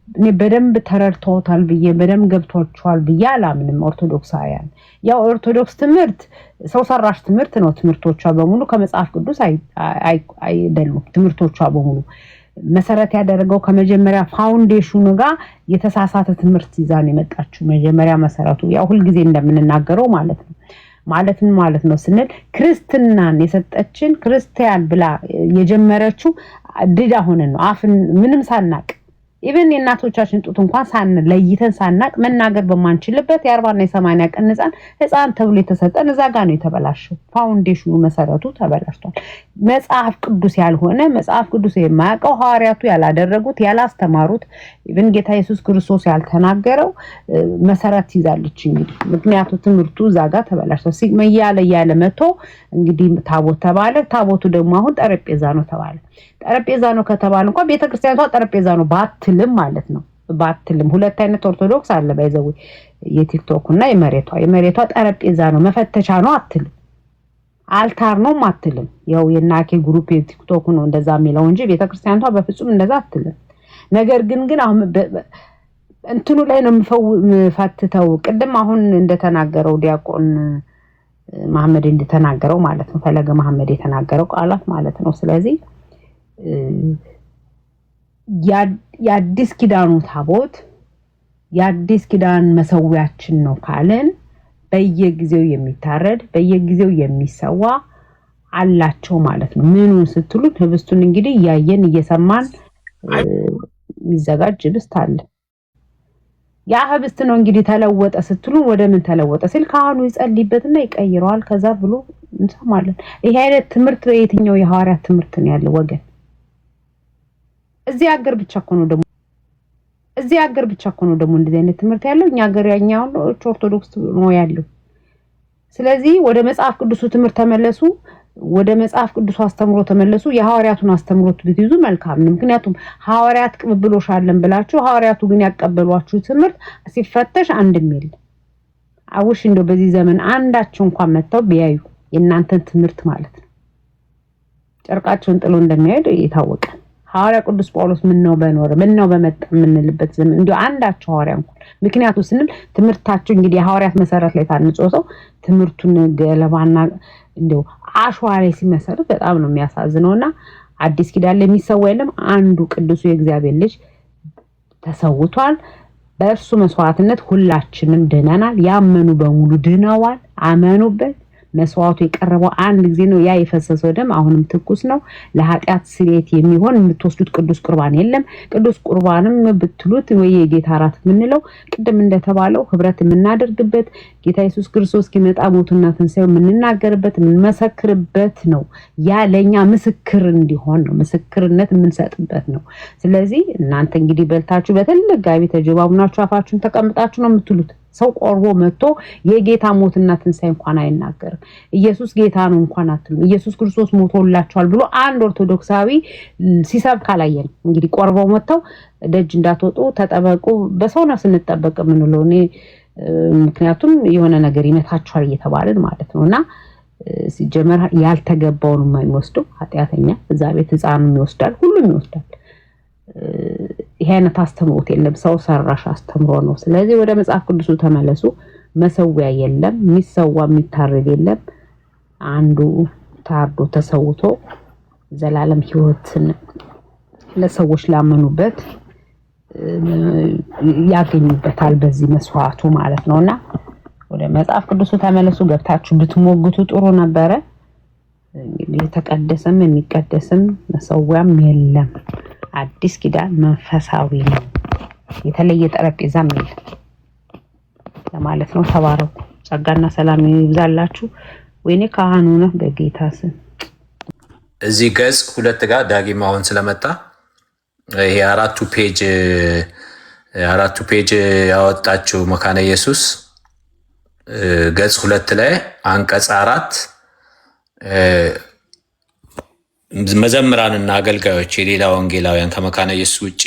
እኔ በደንብ ተረድተውታል ብዬ በደንብ ገብቷቸዋል ብዬ አላምንም። ኦርቶዶክሳውያን ያው ኦርቶዶክስ ትምህርት ሰው ሰራሽ ትምህርት ነው። ትምህርቶቿ በሙሉ ከመጽሐፍ ቅዱስ አይደሉም። ትምህርቶቿ በሙሉ መሰረት ያደረገው ከመጀመሪያ ፋውንዴሽኑ ጋር የተሳሳተ ትምህርት ይዛን የመጣችው መጀመሪያ መሰረቱ ያው ሁልጊዜ እንደምንናገረው ማለት ነው ስንል ክርስትናን የሰጠችን ክርስቲያን ብላ የጀመረችው ድዳ ሆነን ነው። አፍን ምንም ሳናቅ ኢቭን የእናቶቻችን ጡት እንኳን ለይተን ሳናቅ መናገር በማንችልበት የ40 እና የ80 ቀን ህፃን ተብሎ የተሰጠን እዛ ጋር ነው የተበላሸው። ፋውንዴሽኑ መሰረቱ ተበላሽቷል። መጽሐፍ ቅዱስ ያልሆነ መጽሐፍ ቅዱስ የማያውቀው ሐዋርያቱ ያላደረጉት ያላስተማሩት ኢቭን ጌታ ኢየሱስ ክርስቶስ ያልተናገረው መሰረት ይዛለች። እንግዲህ ምክንያቱ ትምህርቱ እዛ ጋር ተበላሽቷል። ያለ መቶ እንግዲህ ታቦት ተባለ። ታቦቱ ደግሞ አሁን ጠረጴዛ ነው ተባለ። ጠረጴዛ ነው ከተባለ እንኳን ቤተክርስቲያኗ ጠረጴዛ ነው ባትልም ማለት ነው። ባትልም ሁለት አይነት ኦርቶዶክስ አለ ባይዘው የቲክቶክ እና የመሬቷ ጠረጴዛ ነው መፈተቻ ነው አትልም። አልታር ነው አትልም። ያው የናኬ ግሩፕ የቲክቶክ ነው እንደዛ የሚለው እንጂ ቤተክርስቲያኗ በፍጹም እንደዛ አትልም። ነገር ግን አሁን እንትኑ ላይ ነው የምፈትተው። ቅድም አሁን እንደተናገረው ዲያቆን መሐመድ እንደተናገረው ማለት ነው ፈለገ መሐመድ የተናገረው ቃላት ማለት ነው። ስለዚህ የአዲስ ኪዳኑ ታቦት የአዲስ ኪዳን መሰዊያችን ነው ካለን በየጊዜው የሚታረድ በየጊዜው የሚሰዋ አላቸው ማለት ነው። ምኑን ስትሉት ህብስቱን እንግዲህ ያየን እየሰማን የሚዘጋጅ ህብስት አለ። ያ ህብስት ነው እንግዲህ ተለወጠ ስትሉን ወደ ምን ተለወጠ ሲል ካህኑ ይጸልይበትና ይቀይረዋል ከዛ ብሎ እንሰማለን። ይሄ አይነት ትምህርት የትኛው የሐዋርያት ትምህርት ነው ያለው ወገን? እዚህ ሀገር ብቻ እኮ ነው ደግሞ እንደዚህ አይነት ትምህርት ያለው እኛ ሀገር ያኛው ኦርቶዶክስ ነው ያለው። ስለዚህ ወደ መጽሐፍ ቅዱሱ ትምህርት ተመለሱ፣ ወደ መጽሐፍ ቅዱሱ አስተምሮ ተመለሱ። የሐዋርያቱን አስተምሮት ብትይዙ መልካም ነው። ምክንያቱም ሐዋርያት ቅብብሎሽ አለን ብላችሁ ሐዋርያቱ ግን ያቀበሏችሁ ትምህርት ሲፈተሽ አንድም የለም። አውሽ እንደው በዚህ ዘመን አንዳቸው እንኳን መተው ቢያዩ የእናንተን ትምህርት ማለት ነው ጨርቃቸውን ጥሎ እንደሚያሄድ የታወቀ ሐዋርያ ቅዱስ ጳውሎስ ምን ነው በኖረ ምን ነው በመጣ የምንልበት ዘመን እንደው አንዳቸው ሐዋርያ እንኳን ምክንያቱም ስንል ትምህርታቸው እንግዲህ የሐዋርያት መሰረት ላይ ታንጾ ሰው ትምህርቱን ገለባና እንደው አሸዋ ላይ ሲመሰረት በጣም ነው የሚያሳዝነውና አዲስ ኪዳን ላይ የሚሰዋ የለም። አንዱ ቅዱሱ የእግዚአብሔር ልጅ ተሰውቷል። በእርሱ መስዋዕትነት ሁላችንም ድነናል። ያመኑ በሙሉ ድነዋል። አመኑበት። መስዋዕቱ የቀረበው አንድ ጊዜ ነው። ያ የፈሰሰው ደም አሁንም ትኩስ ነው። ለኃጢአት ስርየት የሚሆን የምትወስዱት ቅዱስ ቁርባን የለም። ቅዱስ ቁርባንም ብትሉት ወይ የጌታ እራት የምንለው ቅድም እንደተባለው ህብረት የምናደርግበት ጌታ ኢየሱስ ክርስቶስ እስኪመጣ ሞቱና ትንሣኤው የምንናገርበት የምንመሰክርበት ነው። ያ ለኛ ምስክር እንዲሆን ነው፣ ምስክርነት የምንሰጥበት ነው። ስለዚህ እናንተ እንግዲህ በልታችሁ በትልቅ ጋቢ ተጀባቡናችሁ አፋችሁን ተቀምጣችሁ ነው የምትሉት። ሰው ቆርቦ መጥቶ የጌታ ሞትና ትንሣኤ እንኳን አይናገርም። ኢየሱስ ጌታ ነው እንኳን አትሉም። ኢየሱስ ክርስቶስ ሞቶላችኋል ብሎ አንድ ኦርቶዶክሳዊ ሲሰብክ አላየንም። እንግዲህ ቆርበው መጥተው ደጅ እንዳትወጡ ተጠበቁ። በሰው ነው ስንጠበቅ የምንለው እኔ ምክንያቱም የሆነ ነገር ይመታችኋል እየተባለን ማለት ነውና ሲጀመር ያልተገባውን የማይወስደው ኃጢአተኛ እዛ ቤት ህፃኑን ይወስዳል፣ ሁሉም ይወስዳል። ይሄ አይነት አስተምሮት የለም፣ ሰው ሰራሽ አስተምሮ ነው። ስለዚህ ወደ መጽሐፍ ቅዱሱ ተመለሱ። መሰዊያ የለም፣ የሚሰዋ የሚታረድ የለም። አንዱ ታርዶ ተሰውቶ ዘላለም ህይወትን ለሰዎች ላመኑበት ያገኙበታል በዚህ መስዋዕቱ ማለት ነውና ወደ መጽሐፍ ቅዱሱ ተመለሱ። ገብታችሁ ብትሞግቱ ጥሩ ነበረ። የተቀደሰም የሚቀደስም መሰዊያም የለም። አዲስ ኪዳን መንፈሳዊ ነው። የተለየ ጠረጴዛም የለም ለማለት ነው። ተባረኩ። ጸጋና ሰላም ይብዛላችሁ። ወይኔ ካህኑ ነው በጌታ ስም። እዚህ ገጽ 2 ጋር ዳግም አሁን ስለመጣ ይሄ አራቱ ፔጅ ያወጣችው መካነ ኢየሱስ ገጽ 2 ላይ አንቀጽ 4 መዘምራንና አገልጋዮች የሌላ ወንጌላውያን ከመካነ ኢየሱስ ውጪ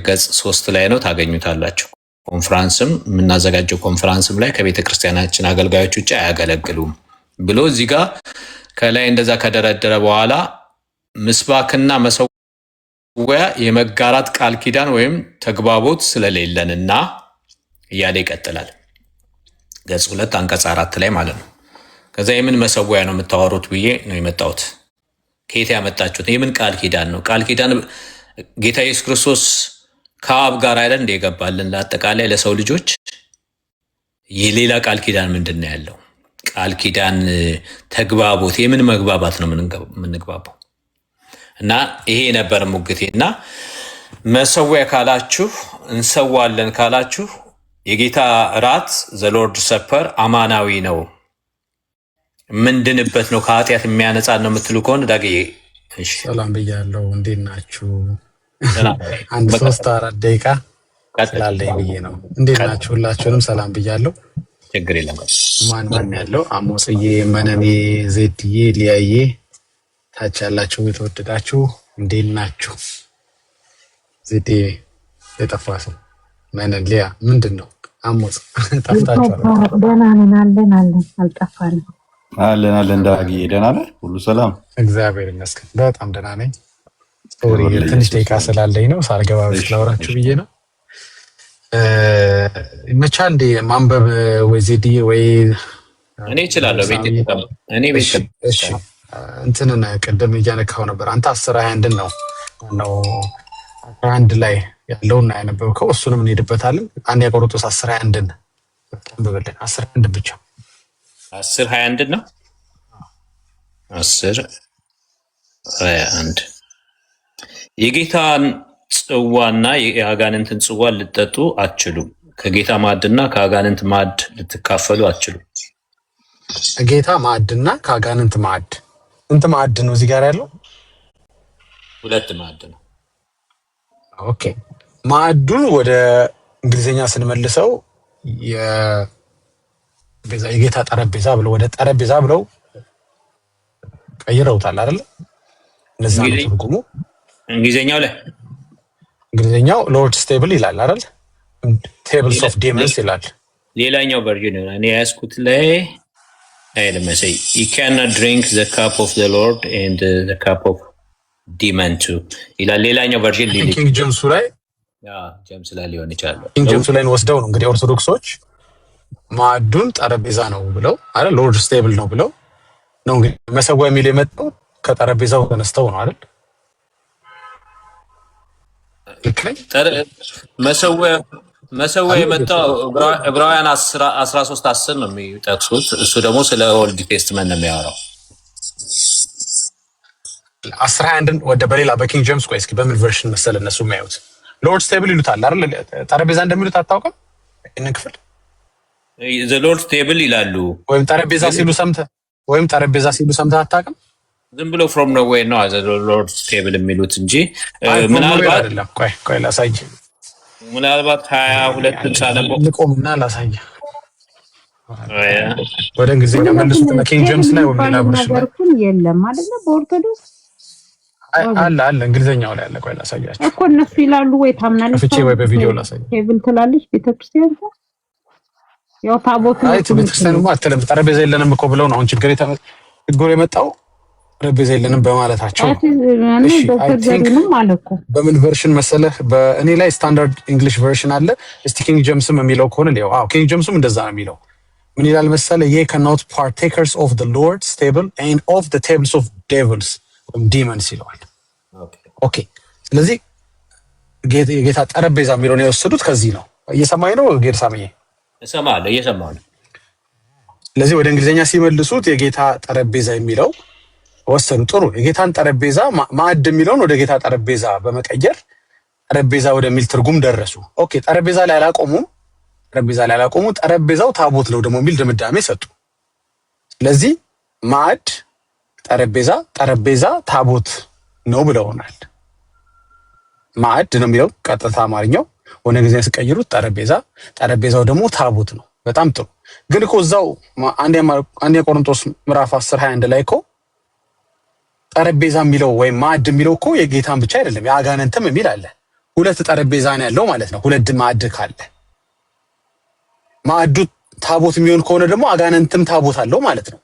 ገጽ 3 ላይ ነው ታገኙታላችሁ። ኮንፈረንስም የምናዘጋጀው ኮንፈረንስም ላይ ከቤተ ክርስቲያናችን አገልጋዮች ውጪ አያገለግሉም ብሎ እዚህ ጋር ከላይ እንደዛ ከደረደረ በኋላ ምስባክና መሰዊያ የመጋራት ቃል ኪዳን ወይም ተግባቦት ስለሌለንና እያለ ይቀጥላል። ገጽ 2 አንቀጽ 4 ላይ ማለት ነው። ከዛ የምን መሰዊያ ነው የምታወሩት ብዬ ነው የመጣሁት። ከየት ያመጣችሁት? የምን ቃል ኪዳን ነው? ቃል ኪዳን ጌታ ኢየሱስ ክርስቶስ ከአብ ጋር አይደል እንደ የገባልን ለአጠቃላይ ለሰው ልጆች። የሌላ ቃል ኪዳን ምንድን ነው ያለው? ቃል ኪዳን ተግባቦት፣ የምን መግባባት ነው የምንግባባው? እና ይሄ ነበር ሙግቴ። እና መሰዊያ ካላችሁ እንሰዋለን ካላችሁ የጌታ እራት ዘሎርድ ሰፐር አማናዊ ነው ምንድንበት ነው ከኃጢአት የሚያነጻን ነው የምትሉ ከሆነ ዳግዬ ሰላም ብያለሁ። እንዴት ናችሁ? አንድ 3-4 ደቂቃ ስላለኝ ብዬ ነው። እንዴት ናችሁ? ሁላችሁንም ሰላም ብያለሁ። ችግር የለም። ማን ያለው? አሞጽዬ፣ መነኔ፣ ዜድዬ፣ ሊያዬ ታች ያላችሁ የተወደዳችሁ እንዴት ናችሁ? ዜድ የጠፋ ሰው መነን፣ ሊያ ምንድን ነው? አሞጽ ጠፍታችኋል። ደህና ነን አለን አልጠፋንም። አለን ዳጊ ደህና ነህ? ሁሉ ሰላም እግዚአብሔር ይመስገን። በጣም ደህና ነኝ። ሶሪ ትንሽ ደቂቃ ስላለኝ ነው ሳልገባ በፊት ላወራችሁ ብዬ ነው። ይመቻል እንዴ ማንበብ? ወይ ዜድዬ ወይ እኔ እችላለሁ። ቤት እንትንን ቅድም እያነካው ነበር። አንተ 10:21 ነው 11 ላይ ያለውና ያነበብከው እሱንም እንሄድበታለን። አንደኛ ቆሮንቶስ 10:21 በጣም በበለን 10:21 ብቻ 10:21 ነው 10:21 የጌታን ጽዋና የአጋንንትን ጽዋ ልትጠጡ አትችሉም፣ ከጌታ ማዕድና ከአጋንንት ማዕድ ልትካፈሉ አትችሉም። ጌታ ማዕድና ከአጋንንት ማዕድ እንት ማዕድ ነው እዚህ ጋር ያለው 2 ማዕድ ነው። ኦኬ ማዕዱን ወደ እንግሊዝኛ ስንመልሰው የጌታ ጠረጴዛ ብለው ወደ ጠረጴዛ ብለው ቀይረውታል አይደል? ለዛ ነው ትርጉሙ። እንግሊዝኛው ሎርድስ ቴብል ይላል አይደል? ቴብልስ ኦፍ ዴመንስ ይላል። ሌላኛው ቨርዥን ነው እኔ ያስኩት ላይ አይደለምሰይ you cannot drink the cup of the Lord and the cup of demon too ይላል። ሌላኛው ቨርዥን ኪንግ ጄምስ ላይ ጄምስ ላይ ሊሆን ይችላል። ኪንግ ጄምስ ላይ ወስደው ነው እንግዲህ ኦርቶዶክሶች ማዕዱን ጠረጴዛ ነው ብለው አይደል? ሎርድስ ቴብል ነው ብለው ነው እንግዲህ መሰዊያ የሚል የመጣው ከጠረጴዛው ተነስተው ነው አይደል? መሰዊያ የመጣው ዕብራውያን 13:10 ነው የሚጠቅሱት። እሱ ደግሞ ስለ ኦልድ ቴስትመንት ነው የሚያወራው። 10:21 ወደ በሌላ በኪንግ ጄምስ ቆይ እስኪ በምን ቨርሽን መሰለ እነሱ የሚያዩት ሎርድስ ቴብል ይሉታል አይደል? ጠረጴዛ እንደሚሉት አታውቅም? እነ ክፍል ዘ ሎርድስ ቴብል ይላሉ። ወይም ጠረጴዛ ሲሉ ሰምተህ አታውቅም? ዝም ብሎ ፍሮም ኖ ዌይ ነው ዘ ሎርድስ ቴብል የሚሉት እንጂ ምናልባት አይደለም። ቆይ ላሳይ። ምናልባት 22 ሳነቦ ልቆምና ላሳይ። ወደ እንግሊዝኛ መልሱትና ኪንግ ጄምስ ላይ ወይም ሌላ ቨርሽን የለም አይደለ? በኦርቶዶክስ አለ እንግሊዝኛው ላይ አለ። ቆይ ላሳያችሁ እኮ እነሱ ይላሉ። ወይ ታምናለች ፍቼ ወይ በቪዲዮ ላሳይ። ቴብል ትላለች ቤተክርስቲያን ያው ታቦት ነው። ቤተክርስቲያንማ አትልም። ጠረጴዛ የለንም እኮ ብለው ነው አሁን ችግር የመጣው ጠረጴዛ የለንም በማለታቸው። እሺ አይ ቲንክ በምን ቨርሽን መሰለህ? በእኔ ላይ ስታንዳርድ እንግሊሽ ቨርሽን አለ። እስቲ ኪንግ ጄምስም የሚለው ከሆነ ነው። ኪንግ ጄምስም እንደዛ ነው የሚለው። ምን ይላል መሰለህ? ye cannot partakers of the Lord's table and of the tables of devils demons ይለዋል። ኦኬ ስለዚህ የጌታ ጠረጴዛ የሚለውን የወሰዱት ከዚህ ነው። እየሰማኝ ነው ጌርሳምዬ? እየሰማሁ ነው። ስለዚህ ወደ እንግሊዝኛ ሲመልሱት የጌታ ጠረጴዛ የሚለው ወሰዱ። ጥሩ። የጌታን ጠረጴዛ ማዕድ የሚለውን ወደ ጌታ ጠረጴዛ በመቀየር ጠረጴዛ ወደሚል ትርጉም ደረሱ። ኦኬ ጠረጴዛ ላይ አላቆሙም። ጠረጴዛው ታቦት ነው ደግሞ የሚል ድምዳሜ ሰጡ። ስለዚህ ማዕድ፣ ጠረጴዛ ታቦት ነው ብለውናል። ማዕድ ነው የሚለው ቀጥታ አማርኛው፣ ወደ እንግሊዝኛ ሲቀይሩት ጠረጴዛው ደግሞ ታቦት ነው። በጣም ጥሩ። ግን እኮ እዛው አንደኛ ቆሮንቶስ ምዕራፍ 10:21 ላይ እኮ ጠረጴዛ የሚለው ወይም ማዕድ የሚለው እኮ የጌታን ብቻ አይደለም የአጋንንትም የሚል አለ። 2 ጠረጴዛ ነው ያለው ማለት ነው። 2 ማዕድ ካለ ማዕዱ ታቦት የሚሆን ከሆነ ደግሞ አጋንንትም ታቦት አለው ማለት ነው።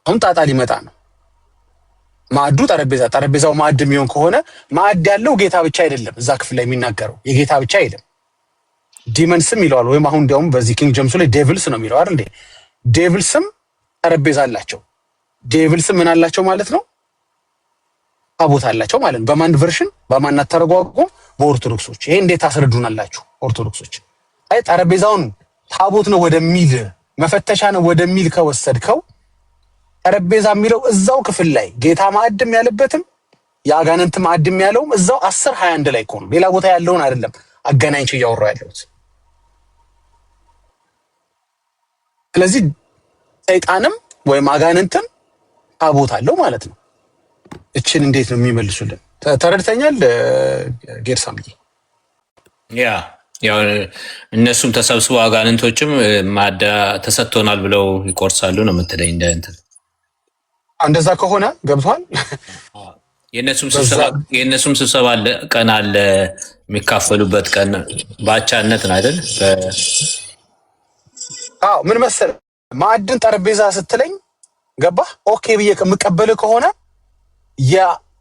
አሁን ጣጣ ሊመጣ ነው። ማዕዱ ጠረጴዛው ማዕድ የሚሆን ከሆነ ማዕድ ያለው ጌታ ብቻ አይደለም። እዛ ክፍል ላይ የሚናገረው የጌታ ብቻ አይደለም፣ ዲመንስም ይለዋል። ወይም አሁን እንዲያውም በዚህ ኪንግ ጄምስ ላይ ዴቪልስ ነው የሚለው አይደል? ዴቪልስም ጠረጴዛ አላቸው። ዴቪልስም ምን አላቸው ማለት ነው? ታቦት አላቸው ማለት ነው። በማን ቨርሽን በማን አተረጓጎም? በኦርቶዶክሶች። ይሄ እንዴት ታስረዱናላችሁ ኦርቶዶክሶች? አይ ጠረጴዛውን ታቦት ነው ወደሚል መፈተሻ ነው ወደሚል ከወሰድከው ጠረጴዛ የሚለው እዛው ክፍል ላይ ጌታ ማዕድም ያለበትም የአጋንንት ማዕድም ያለውም እዛው 10:21 ላይ እኮ ነው። ሌላ ቦታ ያለውን አይደለም አገናኝቼ እያወራሁ ያለሁት። ስለዚህ ሰይጣንም ወይም አጋንንትም ታቦት አለው ማለት ነው። እችን እንዴት ነው የሚመልሱልን? ተረድተኛል ጌርሳምዬ? ያው እነሱም ተሰብስበው አጋንንቶችም ማዕድ ተሰጥቶናል ብለው ይቆርሳሉ ነው የምትለኝ? እንደዛ ከሆነ ገብቷል። የእነሱም ስብሰባ አለ፣ ቀን አለ፣ የሚካፈሉበት ቀን ባቻነት ነው አይደል? አዎ ምን መሰለህ ማዕድን ጠረጴዛ ስትለኝ ገባህ? ኦኬ ብዬ ከምቀበል ከሆነ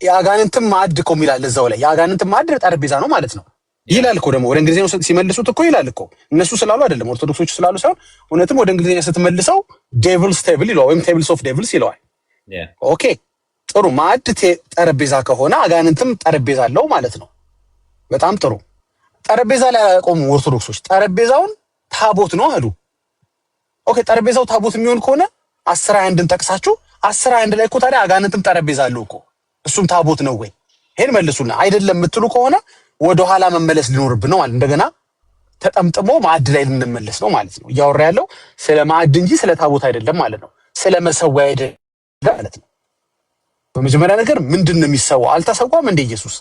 የአጋንንትም ማዕድ እኮ ይላል እዛው ላይ። የአጋንንትም ማዕድ ጠረጴዛ ነው ማለት ነው ይላል እኮ። ደግሞ ወደ እንግሊዝኛ ሲመልሱት እኮ ይላል እኮ። እነሱ ስላሉ አይደለም ኦርቶዶክሶች ስላሉ ሳይሆን እውነትም ወደ እንግሊዝኛ ስትመልሰው ዴቪልስ ቴብል ይለዋል፣ ወይም ቴብልስ ኦፍ ዴቪልስ ይለዋል። ኦኬ ጥሩ። ማዕድ ጠረጴዛ ከሆነ አጋንንትም ጠረጴዛ አለው ማለት ነው። በጣም ጥሩ። ጠረጴዛ ላይ ያቆሙ ኦርቶዶክሶች ጠረጴዛውን ታቦት ነው አሉ። ኦኬ ጠረጴዛው ታቦት የሚሆን ከሆነ 10:21ን ጠቅሳችሁ 10:21 ላይ እኮ ታዲያ አጋንንትም ጠረጴዛ አለው እኮ እሱም ታቦት ነው ወይ? ይሄን መልሱና። አይደለም የምትሉ ከሆነ ወደ ኋላ መመለስ ሊኖርብን ነው ማለት እንደገና ተጠምጥሞ ማዕድ ላይ ልንመለስ ነው ማለት ነው። እያወራ ያለው ስለ ማዕድ እንጂ ስለ ታቦት አይደለም ማለት ነው። ስለ መሰዊያ አይደለም ማለት ነው። በመጀመሪያ ነገር ምንድን ነው የሚሰዋው? አልተሰዋም እንደ ኢየሱስ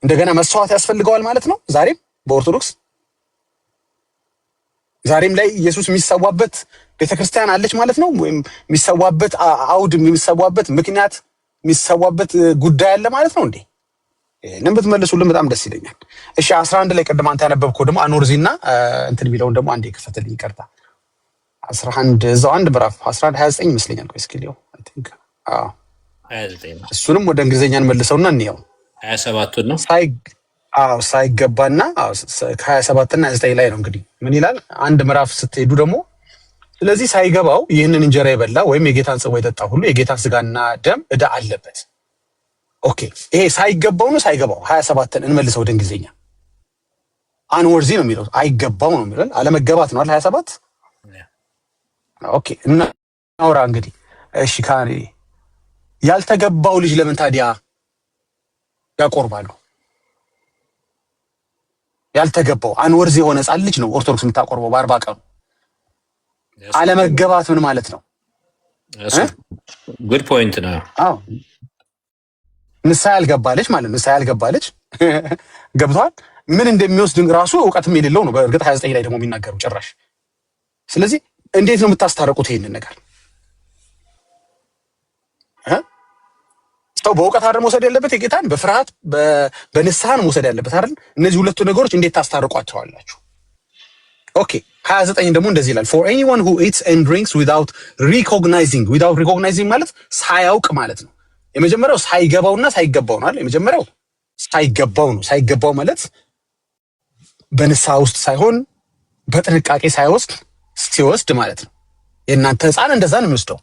እንደገና መስዋዕት ያስፈልገዋል ማለት ነው። ዛሬም በኦርቶዶክስ ዛሬም ላይ ኢየሱስ የሚሰዋበት ቤተክርስቲያን አለች ማለት ነው። ወይም የሚሰዋበት አውድ የሚሰዋበት ምክንያት የሚሰዋበት ጉዳይ አለ ማለት ነው እንዴ? ይሄንን ብትመልሱልን በጣም ደስ ይለኛል። እሺ 11 ላይ ቀደም አንተ ያነበብከው ደግሞ አኖርዚና እንትን የሚለውን ደግሞ አንዴ ክፈትልኝ። ይቅርታ 11 እዛው አንድ ምዕራፍ 11 29 ይመስለኛል። ቆይ እስኪ ሊው አይ ቲንክ 29 እሱንም ወደ እንግሊዘኛ እንመልሰውና እንየው። 27 ነው ሳይገባና 27 እና 29 ላይ ነው እንግዲህ ምን ይላል? አንድ ምዕራፍ ስትሄዱ ደግሞ ስለዚህ ሳይገባው ይህንን እንጀራ የበላ ወይም የጌታን ጽዋ የጠጣ ሁሉ የጌታን ስጋና ደም ዕዳ አለበት። ኦኬ ይሄ ሳይገባው ነው ሳይገባው? 27ን እንመልሰው ወደ እንግሊዘኛ። አንወርዚ ነው የሚለው አይገባው ነው የሚለው አለመገባት ነው አይደል? 27 ኦኬ እና አውራ እንግዲህ እሺ ካሪ ያልተገባው ልጅ ለምን ታዲያ ያቆርባሉ? ያልተገባው አንወርዚ የሆነ ሕፃን ልጅ ነው ኦርቶዶክስ የምታቆርበው በ40 ቀኑ። አለመገባት ምን ማለት ነው? ጉድ ፖይንት ነው። አዎ ንስሐ ያልገባለች ማለት ንስሐ ያልገባለች ገብቷል። ምን እንደሚወስድ ራሱ እውቀትም የሌለው ነው በእርግጥ 29 ላይ ደግሞ የሚናገረው ጭራሽ። ስለዚህ እንዴት ነው የምታስታርቁት ይሄንን ነገር? ሰው በእውቀት አይደል መውሰድ ያለበት የጌታን በፍርሃት በንስሐን መውሰድ ያለበት አይደል? እነዚህ ሁለቱ ነገሮች እንዴት ታስታርቋቸዋላችሁ? ኦኬ 29 ደግሞ እንደዚህ ይላል for anyone who eats and drinks without recognizing ማለት ሳያውቅ ማለት ነው። የመጀመሪያው ሳይገባውና ሳይገባው ነው አይደል? የመጀመሪያው ሳይገባው ነው። ሳይገባው ማለት በንስሐ ውስጥ ሳይሆን በጥንቃቄ ሲወስድ ማለት ነው። የእናንተ ሕፃን እንደዛ ነው የሚወስደው።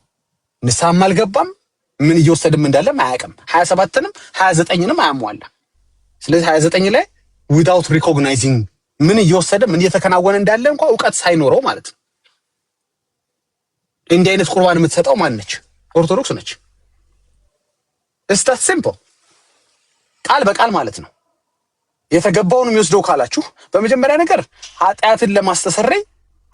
ንስሐም አልገባም ምን እየወሰድም እንዳለም አያውቅም። 27ንም 29ንም አያሟላ። ስለዚህ 29 ላይ without recognizing ምን እየወሰደ ምን እየተከናወነ እንዳለ እንኳን እውቀት ሳይኖረው ማለት ነው። እንዲህ አይነት ቁርባን የምትሰጠው ማን ነች? ኦርቶዶክስ ነች። it's that simple ቃል በቃል ማለት ነው። የተገባውን የሚወስደው ካላችሁ በመጀመሪያ ነገር ኃጢአትን ለማስተሰረይ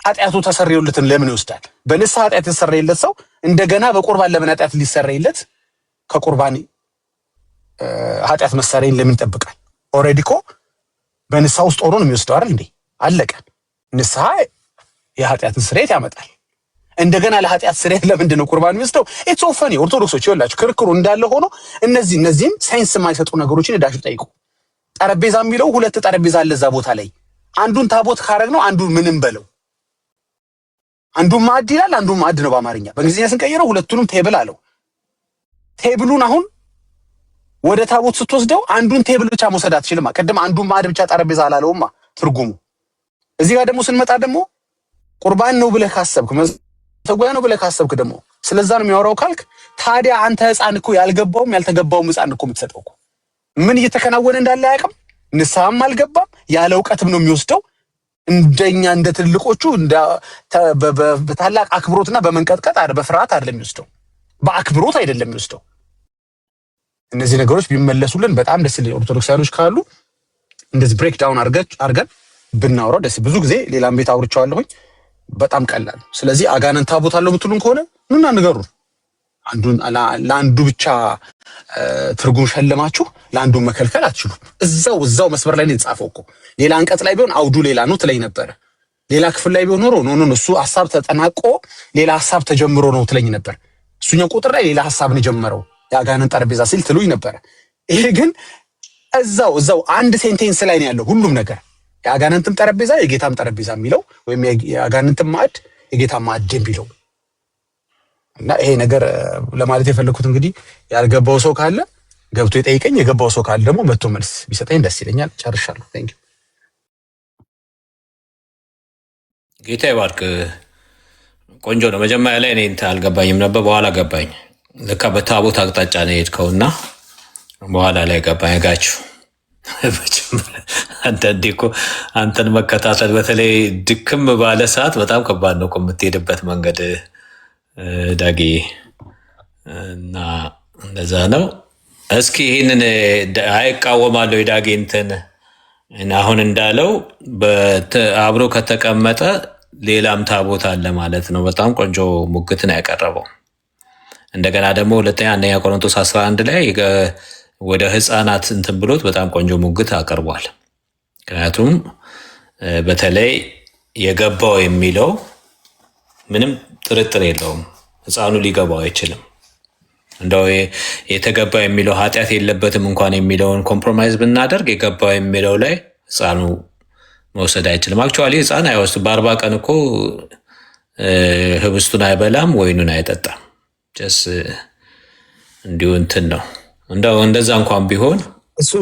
ኃጢአቱ ተሰረየለትን ለምን ይወስዳል? በንስሐ ኃጢአት የተሰረየለት ሰው እንደገና በቁርባን ለምን ኃጢአት ሊሰረይለት ከቁርባን ኃጢአት መሰረይን ለምን ይጠብቃል? ኦልሬዲ እኮ በንስሐ ውስጥ ሆኖ ነው የሚወስደው አይደል እንዴ? አለቀ። ንስሐ የኃጢአትን ስርየት ያመጣል። እንደገና ለኃጢአት ስርየት ለምንድን ነው ቁርባን የሚወስደው? ኢትስ ኦፍ ፈኒ ኦርቶዶክሶች ይኸውላችሁ ክርክሩ እንዳለ ሆኖ እነዚህም ሳይንስ የማይሰጡ ነገሮችን ሄዳችሁ ጠይቁ። ጠረጴዛ የሚለው ሁለት ጠረጴዛ አለ እዛ ቦታ ላይ። አንዱን ታቦት ካረግነው አንዱን ምንም በለው አንዱን ማዕድ ይላል፣ አንዱን ማዕድ ነው በአማርኛ። በእንግሊዝኛ ስንቀይረው ሁለቱንም ቴብል አለው። ቴብሉን አሁን ወደ ታቦት ስትወስደው አንዱን ቴብል ብቻ መውሰድ አትችልማ። ቀደም አንዱን ማዕድ ብቻ ጠረጴዛ አላለውማ ትርጉሙ። እዚህ ጋር ደግሞ ስንመጣ ደግሞ ቁርባን ነው ብለህ ካሰብክ መሰዊያ ነው ብለህ ካሰብክ ደግሞ ስለዛ ነው የሚያወራው ካልክ ታዲያ አንተ ሕፃን እኮ ያልገባውም ያልተገባውም ሕፃን እኮ የምትሰጠው እኮ ምን እየተከናወነ እንዳለ አያውቅም። ንስሐም አልገባም ያለ እውቀትም ነው የሚወስደው። እንደኛ እንደ ትልቆቹ በታላቅ አክብሮትና በመንቀጥቀጥ በፍርሃት አይደለም የሚወስደው፣ በአክብሮት አይደለም የሚወስደው። እነዚህ ነገሮች ቢመለሱልን በጣም ደስ ይላል። ኦርቶዶክሳውያኖች ካሉ እንደዚህ ብሬክ ዳውን አርገን ብናወራው ደስ። ብዙ ጊዜ ሌላም ቤት አውርቼዋለሁኝ። በጣም ቀላል። ስለዚህ አጋንንት ታቦት አለው የምትሉን ከሆነ ኑና ንገሩን። ለአንዱ ብቻ ትርጉም ሸለማችሁ ለአንዱ መከልከል አትችሉም። እዛው መስመር ላይ ነው የተጻፈው እኮ። ሌላ አንቀጽ ላይ ቢሆን አውዱ ሌላ ነው ትለኝ ነበረ። ሌላ ክፍል ላይ ቢሆን ኖሮ ኖ እሱ ሐሳብ ተጠናቆ ሌላ ሐሳብ ተጀምሮ ነው ትለኝ ነበር። እሱኛው ቁጥር ላይ ሌላ ሐሳብ ነው የጀመረው የአጋንንት ጠረጴዛ ሲል ትሉኝ ነበረ። ይሄ ግን እዛው አንድ ሴንቴንስ ላይ ነው ያለው ሁሉም ነገር። የአጋንንትም ጠረጴዛ የጌታም ጠረጴዛ የሚለው ወይም የአጋንንትም ማዕድ የጌታም ማዕድ የሚለው እና ይሄ ነገር ለማለት የፈለኩት እንግዲህ ያልገባው ሰው ካለ ገብቶ ይጠይቀኝ፣ የገባው ሰው ካለ ደግሞ መጥቶ መልስ ቢሰጠኝ ደስ ይለኛል። ጨርሻለሁ። ቴንክ ዩ። ጌታ ይባርክ። ቆንጆ ነው። መጀመሪያ ላይ እኔ እንትን አልገባኝም ነበር፣ በኋላ ገባኝ። ለካ በታቦት አቅጣጫ ነው የሄድከውና በኋላ ላይ ገባኝ ጋችሁ። አንዳንዴ እኮ አንተን መከታተል በተለይ ድክም ባለ ሰዓት በጣም ከባድ ነው እኮ የምትሄድበት መንገድ ዳጊ እና እንደዛ ነው። እስኪ ይህንን አይቃወማለሁ የዳጊ እንትን አሁን እንዳለው አብሮ ከተቀመጠ ሌላም ታቦት አለ ማለት ነው። በጣም ቆንጆ ሙግትን ያቀረበው። እንደገና ደግሞ አንደኛ ቆሮንቶስ 11 ላይ ወደ ህፃናት እንትን ብሎት በጣም ቆንጆ ሙግት አቀርቧል። ምክንያቱም በተለይ የገባው የሚለው ምንም ጥርጥር የለውም፣ ህፃኑ ሊገባው አይችልም። እንደው የተገባ የሚለው ኃጢአት የለበትም እንኳን የሚለውን ኮምፕሮማይዝ ብናደርግ የገባው የሚለው ላይ ህፃኑ መውሰድ አይችልም። አክቹዋሊ ህፃን አይወስድ። በ40 ቀን እኮ ህብስቱን አይበላም ወይኑን አይጠጣም። ጀስ እንዲሁ እንትን ነው። እንደው እንደዛ እንኳን ቢሆን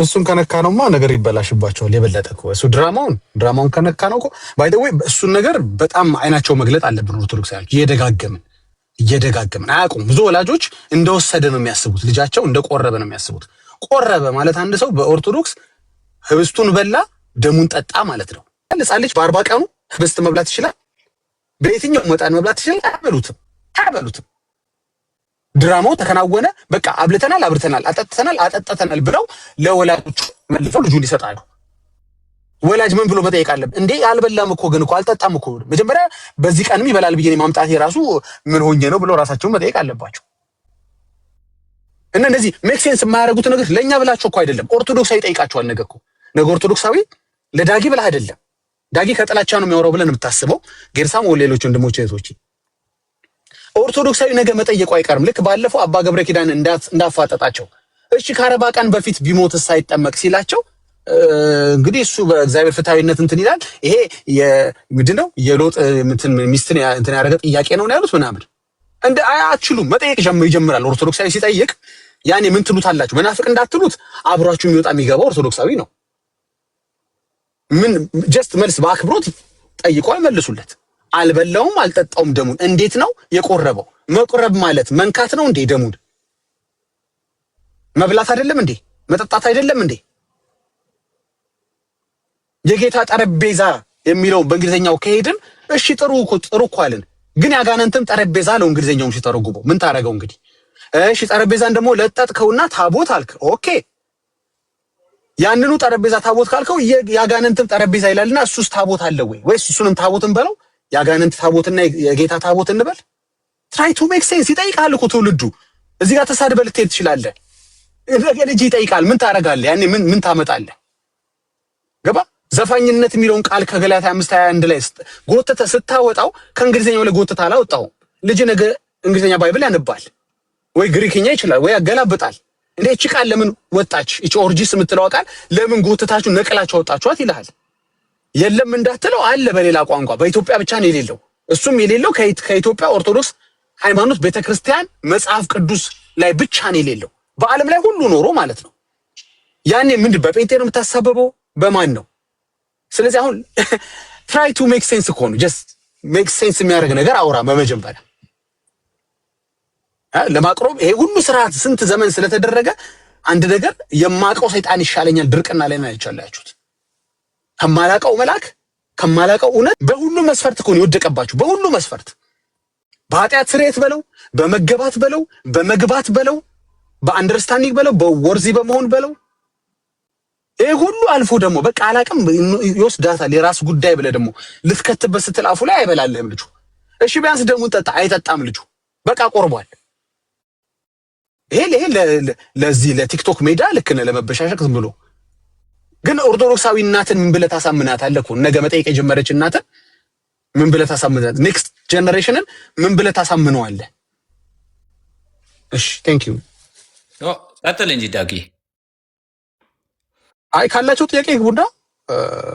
እሱን ከነካ ነውማ ነገር ይበላሽባቸዋል የበለጠ እኮ። እሱ ድራማውን ከነካ ነው እኮ። ባይ ዘ ዌይ እሱን ነገር በጣም አይናቸው መግለጥ አለብን ኦርቶዶክሳውያን። እየደጋገምን አያውቁም። ብዙ ወላጆች እንደወሰደ ነው የሚያስቡት፣ ልጃቸው እንደቆረበ ነው የሚያስቡት። ቆረበ ማለት አንድ ሰው በኦርቶዶክስ ህብስቱን በላ ደሙን ጠጣ ማለት ነው። ህፃን ልጅ በ40 ቀኑ ህብስት መብላት ይችላል? በየትኛው መጠን መብላት ይችላል? አያበሉትም። ድራማው ተከናወነ፣ በቃ አብልተናል፣ አጠጥተናል ብለው ለወላጆቹ መልሰው ልጁን ይሰጣሉ። ወላጅ ምን ብሎ መጠየቅ አለበት እንዴ? አልበላም እኮ ግን እኮ አልጠጣም እኮ መጀመሪያ በዚህ ቀንም ይበላል ብዬ ማምጣት የራሱ ምን ሆኜ ነው ብሎ ራሳቸውን መጠየቅ አለባቸው። እና እነዚህ ሜክ ሴንስ የማያደርጉት ነገር ለእኛ ብላቸው እኮ አይደለም፣ ኦርቶዶክሳዊ ጠይቃቸዋል። ነገ ኦርቶዶክሳዊ ለዳጊ ብለህ አይደለም። ዳጊ ከጥላቻ ነው የሚያወራው ብለን የምታስበው ጌርሳም ወይ ሌሎች ወንድሞች እህቶች፣ ኦርቶዶክሳዊ ነገ መጠየቁ አይቀርም። ልክ ባለፈው አባ ገብረ ኪዳን እንዳፋጠጣቸው እሺ ከ40 ቀን በፊት ቢሞት ሳይጠመቅ ሲላቸው እንግዲህ እሱ በእግዚአብሔር ፍትሃዊነት እንትን ይላል። ይሄ ምንድነው የሎጥ ሚስትን እንትን ያደረገ ጥያቄ ነው ያሉት ምናምን። እንደ አያችሉም መጠየቅ ይጀምራል። ኦርቶዶክሳዊ ሲጠይቅ ያኔ ምን ትሉታላችሁ? መናፍቅ እንዳትሉት አብሯችሁ የሚወጣ የሚገባው ኦርቶዶክሳዊ ነው። ምን ጀስት መልስ በአክብሮት ጠይቆ አይመልሱለት። አልበላውም አልጠጣውም ደሙን። እንዴት ነው የቆረበው? መቁረብ ማለት መንካት ነው እንዴ? ደሙን መብላት አይደለም እንዴ? መጠጣት አይደለም እንዴ? የጌታ ጠረጴዛ የሚለው በእንግሊዘኛው ከሄድን እሺ ጥሩ እኮ አለን። ግን ያጋነንትም ጠረጴዛ ነው እንግሊዘኛውም ሲተረጉመው ምን ታረገው እንግዲህ። እሺ ጠረጴዛን ደግሞ ለጠጥከውና ታቦት አልክ። ኦኬ ያንኑ ጠረጴዛ ታቦት ካልከው ያጋነንትም ጠረጴዛ ይላልና እሱስ ታቦት አለ ወይ? ወይስ እሱንም ታቦትን በለው ያጋነንት ታቦትና የጌታ ታቦት እንበል? ትራይ ቱ ሜክ ሴንስ። ይጠይቃል እኮ ትውልዱ። እዚህ ጋር ተሳድበህ ልትሄድ ትችላለህ። ልጅ ይጠይቃል። ምን ታረጋለህ? ያኔ ምን ታመጣለህ? ገባ? ዘፋኝነት የሚለውን ቃል ከገላትያ 5:21 ላይ ጎተተ ስታወጣው ከእንግሊዘኛው ላይ ጎተታ አላወጣው። ልጅ ነገ እንግሊዘኛ ባይብል ያነባል ወይ ግሪክኛ ይችላል ወይ ያገላብጣል። እንዴ እቺ ቃል ለምን ወጣች? እቺ ኦርጂስ የምትለው ቃል ለምን ጎተታችሁ ነቅላችሁ ወጣችኋት ይልሃል። የለም እንዳትለው አለ በሌላ ቋንቋ። በኢትዮጵያ ብቻ ነው የሌለው። እሱም የሌለው ከኢትዮጵያ ኦርቶዶክስ ሃይማኖት ቤተክርስቲያን መጽሐፍ ቅዱስ ላይ ብቻ ነው የሌለው። በዓለም ላይ ሁሉ ኖሮ ማለት ነው። ያኔ ምንድን በጴንጤ ነው የምታሳበበው? በማን ነው? ስለዚህ አሁን ትራይ ቱ ሜክ ሴንስ እኮ ነው። ጀስት ሜክ ሴንስ የሚያደርግ ነገር አውራ። በመጀመሪያ ለማቅረብ ይሄ ሁሉ ስርዓት ስንት ዘመን ስለተደረገ አንድ ነገር የማቀው ሰይጣን ይሻለኛል ድርቅና ላይ ነው ያቻላችሁት። ከማላቀው መልአክ ከማላቀው እውነት በሁሉ መስፈርት እኮ ነው የወደቀባችሁ። በሁሉ መስፈርት በኃጢአት ስርየት በለው፣ በመገባት በለው፣ በመግባት በለው፣ በአንደርስታንዲንግ በለው፣ በወርዚ በመሆን በለው፣ ይሄ ሁሉ አልፎ ደግሞ በቃ አላቅም ይወስዳታል። የራስ ጉዳይ ብለህ ደግሞ ልትከትበት ስትል አፉ ላይ አይበላልህም ልጁ። እሺ ቢያንስ ደሙን ጠጣ፣ አይጠጣም ልጁ። በቃ ቆርቧል። ይሄ ለዚህ ለቲክቶክ ሜዳ ልክ ነህ ለመበሻሸቅ ዝም ብሎ። ግን ኦርቶዶክሳዊ እናትን ምን ብለህ ታሳምናታለህ እኮ? ነገ መጠየቅ የጀመረች እናትን ምን ብለህ ታሳምናታለህ? ኔክስት ጀነሬሽንን ምን ብለህ ታሳምነዋለህ? እሺ ቴንክ ዩ። ቀጥል እንጂ ዳጊ። አይ ካላቸው ጥያቄ ቡዳ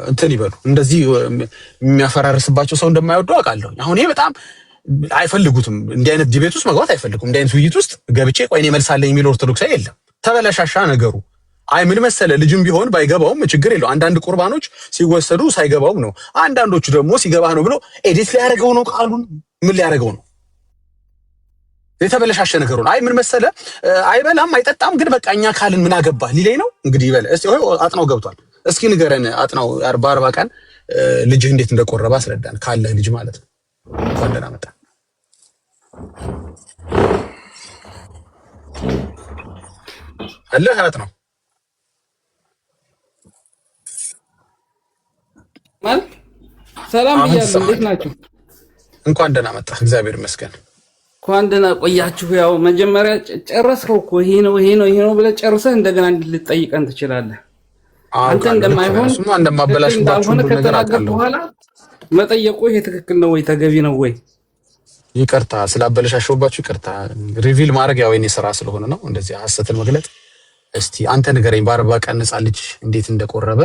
እንትን ይበሉ። እንደዚህ የሚያፈራርስባቸው ሰው እንደማይወዱ አውቃለሁ። አሁን ይሄ በጣም አይፈልጉትም። እንዲህ አይነት ዲቤት ውስጥ መግባት አይፈልጉም። እንዲህ አይነት ውይይት ውስጥ ገብቼ ቆይ እኔ መልሳለኝ የሚል ኦርቶዶክሳዊ የለም። ተበላሻሻ ነገሩ። አይ ምን መሰለ ልጅም ቢሆን ባይገባውም ችግር የለው። አንዳንድ ቁርባኖች ሲወሰዱ ሳይገባው ነው። አንዳንዶቹ ደግሞ ሲገባ ነው ብሎ ኤዲት ሊያደርገው ነው። ቃሉን ምን ሊያደርገው ነው? የተበለሻሸ ነገር ሆነ። አይ ምን መሰለ አይበላም አይጠጣም ግን በቃ እኛ ካልን ምን አገባህ ሊለኝ ነው እንግዲህ ይበለ። እስቲ አጥናው ገብቷል። እስኪ ንገረን አጥናው 40 ቀን ልጅህ እንዴት እንደቆረበ አስረዳን። ካለ ልጅ ማለት ነው። እንኳን ደህና መጣ አለ አጥናው ማለት ሰላም ብያለሁ። እንዴት ናችሁ? እንኳን ደህና መጣ። እግዚአብሔር ይመስገን። እንኳን ደህና ቆያችሁ። ያው መጀመሪያ ጨረስከው እኮ ይሄ ነው ብለህ ጨርሰህ እንደገና እንድትጠይቀን ትችላለህ። አንተ እንደማይሆን እንደማበላሽባችሁ ነገር አውቃለሁ። በኋላ መጠየቁ ይሄ ትክክል ነው ወይ ተገቢ ነው ወይ? ይቅርታ ስላበላሻሽባችሁ ይቅርታ። ሪቪል ማድረግ ያው የኔ ስራ ስለሆነ ነው እንደዚህ ሐሰትን መግለጥ። እስቲ አንተ ንገረኝ በ40 ቀን ሕፃን ልጅ እንዴት እንደቆረበ።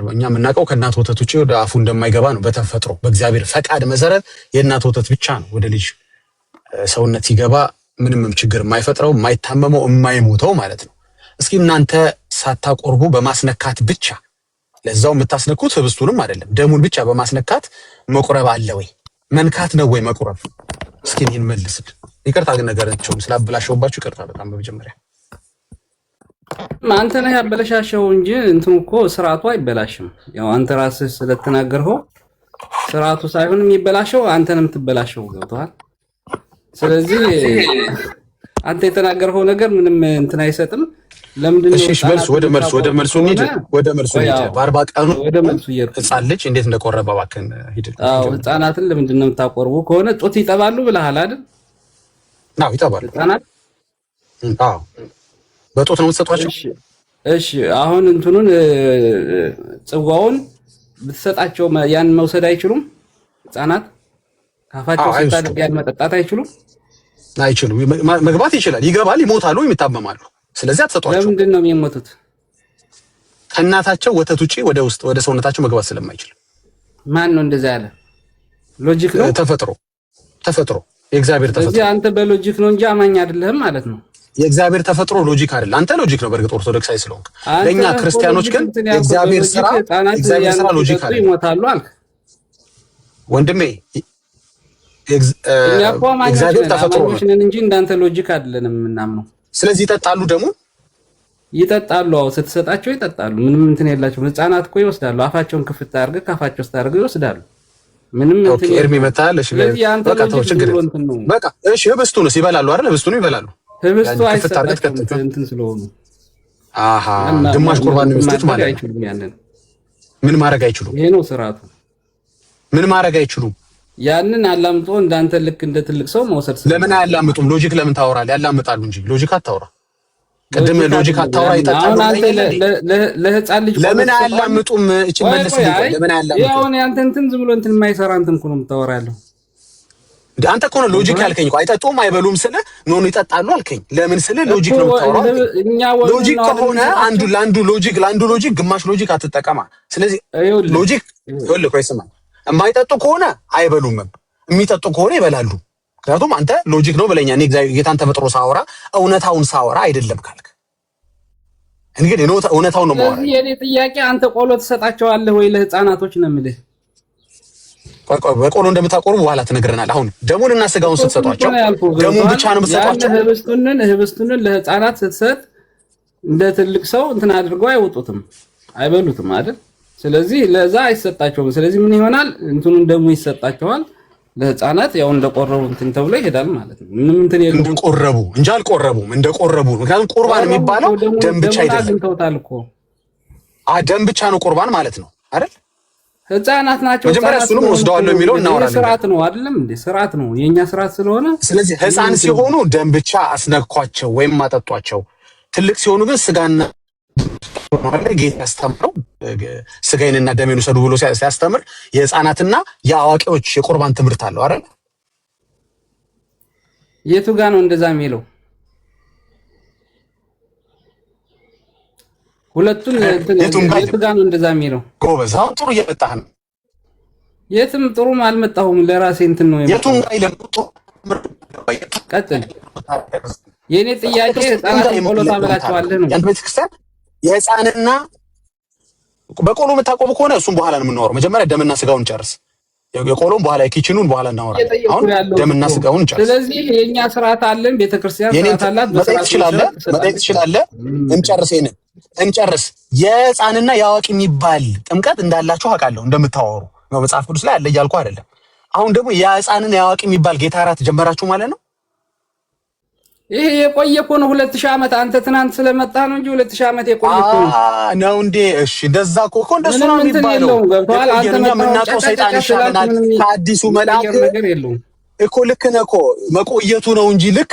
እኛ የምናውቀው ከእናት ወተት ውጪ ወደ አፉ እንደማይገባ ነው። በተፈጥሮ በእግዚአብሔር ፈቃድ መሰረት የእናት ወተት ብቻ ነው ወደ ልጅ ሰውነት ሲገባ ምንም ችግር የማይፈጥረው የማይታመመው የማይሞተው ማለት ነው። እስኪ እናንተ ሳታቆርቡ በማስነካት ብቻ ለዛው የምታስነኩት ህብስቱንም አይደለም ደሙን ብቻ በማስነካት መቁረብ አለ ወይ? መንካት ነው ወይ መቁረብ? እስኪ ይሄን መልስል። ይቅርታ ግን ነገራችሁም ስላበላሸውባችሁ ይቅርታ በጣም በመጀመሪያ አንተ ነህ ያበላሻሸው እንጂ እንትም እኮ ስርዓቱ አይበላሽም። ያው አንተ ራስህ ስለተናገርኸው ስርዓቱ ሳይሆን የሚበላሸው አንተንም ትበላሸው ገብቶሃል። ስለዚህ አንተ የተናገርኸው ነገር ምንም እንትን አይሰጥም። ለምንድን ነው እሺ መልስ ወደ መልሱ እንሂድ። በ40 ቀኑ ሕፃን ልጅ እንዴት እንደቆረበ እባክህን ሂድ። አዎ ሕፃናትን ለምንድን ነው የምታቆርቡ? ከሆነ ጡት ይጠባሉ ብለሃል አይደል? አዎ ይጠባሉ ሕፃናት። አዎ በጡት ነው የምትሰጧቸው? እሺ አሁን እንትኑን ጽዋውን ብትሰጣቸው ያን መውሰድ አይችሉም? ሕፃናት ካፋቸው ሲታደግ ያን መጠጣት አይችሉም? አይችሉም። መግባት ይችላል፣ ይገባል፣ ይሞታሉ፣ ይታመማሉ። ስለዚህ አትሰጧቸው። ለምንድን ነው የሚሞቱት? ከእናታቸው ወተት ውጪ ወደ ውስጥ ወደ ሰውነታቸው መግባት ስለማይችል። ማን ነው እንደዛ ያለ? ሎጂክ ነው? ተፈጥሮ የእግዚአብሔር ተፈጥሮ። ስለዚህ አንተ በሎጂክ ነው እንጂ አማኝ አይደለህም ማለት ነው። የእግዚአብሔር ተፈጥሮ ሎጂክ አይደለም። አንተ ሎጂክ ነው በእርግጥ ኦርቶዶክሳዊ ስለሆንክ። ለኛ ክርስቲያኖች ግን የእግዚአብሔር ስራ ሎጂክ አይደለም። ይሞታሉ አልክ ወንድሜ። እግዚአብሔር ተፈጥሮ ነው እንጂ እንዳንተ ሎጂክ አይደለም የምናምነው። ስለዚህ ይጠጣሉ፣ ደግሞ ይጠጣሉ። አዎ ስትሰጣቸው ይጠጣሉ። ምንም እንትን የላቸውም። ሕፃናት እኮ ይወስዳሉ። አፋቸውን ክፍት አድርገህ ካፋቸው ውስጥ አድርገው ይወስዳሉ። ምንም እንትን ኤርሚ መታል። እሺ በቃ ተው፣ ችግር በቃ እሺ። ህብስቱንስ ይበላሉ አይደል? ህብስቱን ይበላሉ። ህብስቱ አይሰጣቸውም እንትን ስለሆኑ። አሃ ግማሽ ቁርባን ነው የሚሰጡት ማለት ነው። ምን ማድረግ አይችሉም? ይሄ ነው ስርዓቱ። ምን ማድረግ አይችሉም? ያንን አላምጦ እንዳንተ ልክ እንደ ትልቅ ሰው መውሰድ። ለምን አያላምጡም? ሎጂክ ለምን ታወራለህ? ያላምጣሉ እንጂ ሎጂክ አታውራ። ቅድም ሎጂክ አታውራ ይጠጣሉ። ለህፃን ልጅ ለምን አያላምጡም? እቺ መልስ ይባል። ለምን አያላምጡም? ያው አንተ እንትን ዝም ብሎ እንትን የማይሰራ እንትን እኮ ነው የምታወራለህ። አንተ እኮ ነው ሎጂክ ያልከኝ እኮ። አይጠጡም አይበሉም ስለ ኖ ይጠጣሉ አልከኝ። ለምን ስለ ሎጂክ ነው የምታወራው? ሎጂክ ከሆነ አንዱ ለአንዱ ሎጂክ ግማሽ ሎጂክ አትጠቀማ። ስለዚህ ሎጂክ ይኸውልህ ቆይ ስማ፣ የማይጠጡ ከሆነ አይበሉም፣ የሚጠጡ ከሆነ ይበላሉ። ምክንያቱም አንተ ሎጂክ ነው ብለኛ። እኔ ጌታን ተፈጥሮ ሳወራ እውነታውን ሳወራ አይደለም ካልክ እንግዲህ እውነታውን ነው የማወራው። የኔ ጥያቄ አንተ ቆሎ ትሰጣቸዋለህ ወይ ለህፃናቶች ነው የምልህ። በቆሎ እንደምታቆርቡ በኋላ ትነግረናለህ። አሁን ደሙንና ስጋውን ስትሰጧቸው ደሙን ብቻ ነው የምትሰጧቸው። ህብስቱንን ለህፃናት ስትሰጥ እንደ ትልቅ ሰው እንትን አድርገው አይወጡትም፣ አይበሉትም አይደል? ስለዚህ ለዛ አይሰጣቸውም። ስለዚህ ምን ይሆናል? እንትኑን ደሙ ይሰጣቸዋል ለህፃናት። ያው እንደቆረቡ እንትን ተብሎ ይሄዳል ማለት ነው። ምንም እንትን የለም። እንደቆረቡ እንጂ አልቆረቡም፣ እንደቆረቡ። ምክንያቱም ቁርባን የሚባለው ደም ብቻ አይደለም። ደም ብቻ ነው ቁርባን ማለት ነው አይደል? ህፃናት ናቸው። መጀመሪያ እሱንም ወስደዋለሁ የሚለው እናወራለን። ስርዓት ነው አይደለም እንዴ? ስርዓት ነው የኛ ስርዓት ስለሆነ። ስለዚህ ህፃን ሲሆኑ ደም ብቻ አስነኳቸው ወይም አጠጧቸው። ትልቅ ሲሆኑ ግን ስጋና ጌታ ያስተምረው ስጋዬንና ደሜን ውሰዱ ብሎ ሲያስተምር የህፃናትና የአዋቂዎች የቁርባን ትምህርት አለው አይደል? የቱ ጋር ነው እንደዛ የሚለው? ሁለቱን የቱ ጋር ነው እንደዛ የሚለው? ጎበዝ፣ አሁን ጥሩ እየመጣህ ነው። የትም ጥሩም አልመጣሁም። ለራሴ እንትን ነው የቱን ጋር ይለምጡ። ቀጥል። የኔ ጥያቄ ህፃናት ቆሎ ታበላቸዋለህ ነው? ያን ቤተክርስቲያን የህፃንና በቆሎ የምታቆሙ ከሆነ እሱም በኋላ ነው የምናወራው። መጀመሪያ ደምና ስጋውን ጨርስ። የቆሎም በኋላ የኪችኑን በኋላ እናወራለን። አሁን ደምና ስጋውን እንጨርስ። ስለዚህ የኛ ስርዓት አለን፣ ቤተክርስቲያን ስርዓት አላት። መጠየቅ ትችላለህ። እንጨርስ። የሕፃንና የአዋቂ የሚባል ጥምቀት እንዳላችሁ አውቃለሁ፣ እንደምታወሩ ነው መጽሐፍ ቅዱስ ላይ አለ እያልኩ አይደለም። አሁን ደግሞ የሕፃንና የአዋቂ የሚባል ጌታ እራት ጀመራችሁ ማለት ነው። ይሄ የቆየ እኮ ነው 2000 ዓመት። አንተ ትናንት ስለመጣ ነው እንጂ 2000 ዓመት የቆየ እኮ ነው እንዴ? እሺ እንደዛ እኮ እንደሱ ነው የሚባለው። አንተ የምናውቀው ሰይጣን ይሻለናል ከአዲሱ መልአክ እኮ። ልክ ነህ እኮ መቆየቱ ነው እንጂ ልክ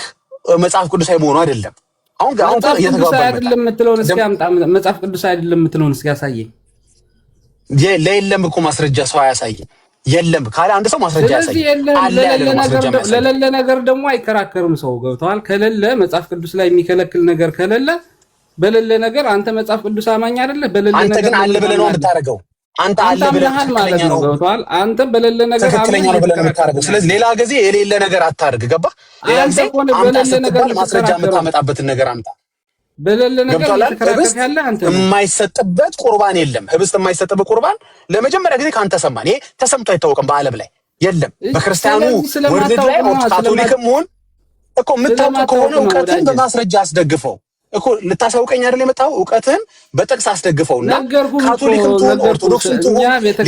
መጽሐፍ ቅዱሳዊ መሆኑ አይደለም። አሁን እየተገባባን አይደለም የምትለውን እስኪ አምጣ። መጽሐፍ ቅዱስ አይደለም የምትለውን እስኪ ያሳየኝ። የለም እኮ ማስረጃ ሰው አያሳየኝ። የለም ካለ አንድ ሰው ማስረጃ ያሳየኝ። ለሌለ ነገር ደግሞ አይከራከርም ሰው። ገብተዋል። ከሌለ መጽሐፍ ቅዱስ ላይ የሚከለክል ነገር ከሌለ በሌለ ነገር አንተ መጽሐፍ ቅዱስ አማኝ አይደለ? በሌለ ነገር አንተ ግን አለ ብለህ ነው የምታረገው። አንተ አለ ብለህ ማለት ነው። ገብተዋል። አንተ በሌለ ነገር ትክክለኛ ነው ብለህ ነው የምታረገው። ስለዚህ ሌላ ጊዜ የሌለ ነገር አታርግ። ገባህ? ሌላ ጊዜ በሌለ ነገር ማስረጃ የምታመጣበትን ነገር አምጣ። በሌለ ነገር ተከራከር ያለ አንተ የማይሰጥበት ቁርባን የለም። ህብስት የማይሰጥበት ቁርባን ለመጀመሪያ ጊዜ ካንተ ሰማን። ይሄ ተሰምቶ አይታወቅም በዓለም ላይ የለም። በክርስቲያኑ ወርድ ላይ ካቶሊክም ሆን እኮ የምታውቀው ከሆነ እውቀትን በማስረጃ አስደግፈው እኮ ልታሳውቀኝ አይደል የመጣው? እውቀትን በጥቅስ አስደግፈውና ካቶሊክም ትሁን ኦርቶዶክስም ትሁን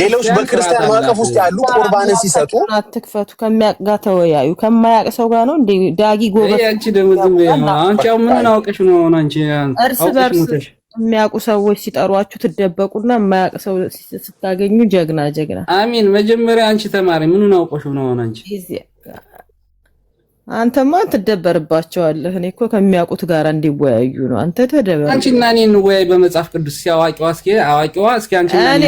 ሌሎች በክርስቲያን ማዕቀፍ ውስጥ ያሉ ቁርባንን ሲሰጡ አትክፈቱ። ከሚያውቅ ጋር ተወያዩ። ከማያውቅ ሰው ጋር ነው እንዴ ዳጊ ጎበዝ? አንቺ ደግሞ ዝም ብለህ አንቺ ምን አውቀሽ ነው? አንቺ እርስ በርስ የሚያውቁ ሰዎች ሲጠሯችሁ ትደበቁና የማያውቅ ሰው ስታገኙ ጀግና። አሚን። መጀመሪያ አንቺ ተማሪ ምን አውቀሽ ነው? አንቺ አንተማ ትደበርባቸዋለህ። እኔ እኮ ከሚያውቁት ጋር እንዲወያዩ ነው። አንተ ተደበር። አንቺና እኔ እንወያይ በመጽሐፍ ቅዱስ ሲያዋቂዋ እስኪ አንቺ እኔ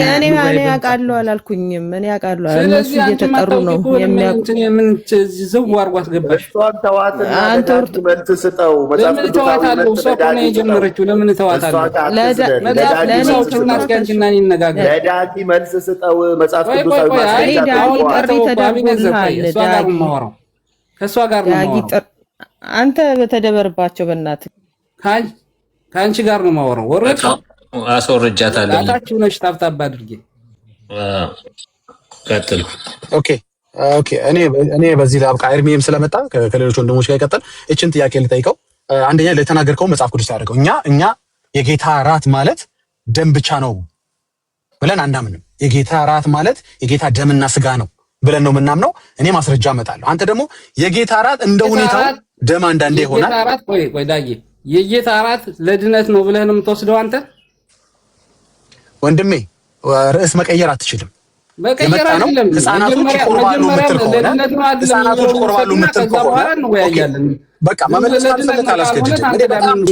ያውቃለሁ አላልኩኝም። እኔ ያውቃለሁ እነሱ እየተጠሩ ነው የሚያውቁት። ምን ዝው አድርጎ አስገባሽ? አንተ መልስ ስጠው። ለምን ተዋታለሁ? እሷ እኮ ነው የጀመረችው። ለምን ተዋታለሁ? አንቺና እኔ እንነጋገር። ለዳጊ መልስ ስጠው። መጽሐፍ ቅዱሳዊ ማስረጃ ከሷ ጋር ነው የማወራው። አንተ በተደበርባቸው በእናትህ ከአንቺ ጋር ነው የማወራው። ወረድ አስወርጃታለሁ። አታችሁ ነሽ ታብታብ አድርጌ ቀጥል። ኦኬ እኔ በዚህ ላብቃ። ኤርሚም ስለመጣ ከሌሎች ወንድሞች ጋር ይቀጥል። እችን ጥያቄ ልጠይቀው። አንደኛ ለተናገርከው መጽሐፍ ቅዱስ ያደርገው። እኛ የጌታ ራት ማለት ደም ብቻ ነው ብለን አናምንም። የጌታ ራት ማለት የጌታ ደምና ስጋ ነው ብለን ነው የምናምነው። እኔ ማስረጃ አመጣለሁ። አንተ ደግሞ የጌታ እራት እንደ ሁኔታው ደም አንዳንዴ ይሆናል። የጌታ እራት ቆይ ዳጊ፣ የጌታ እራት ለድነት ነው ብለህ ነው የምትወስደው አንተ? ወንድሜ ርዕስ መቀየር አትችልም። መቀየር አይደለም። ህፃናቶች ቆርባሉ ምትል ከሆነ ህፃናቶች ቆርባሉ ምትል ከሆነ በቃ መመለስ ካልፈለክ አላስገድድም። እኔ በጣም ምን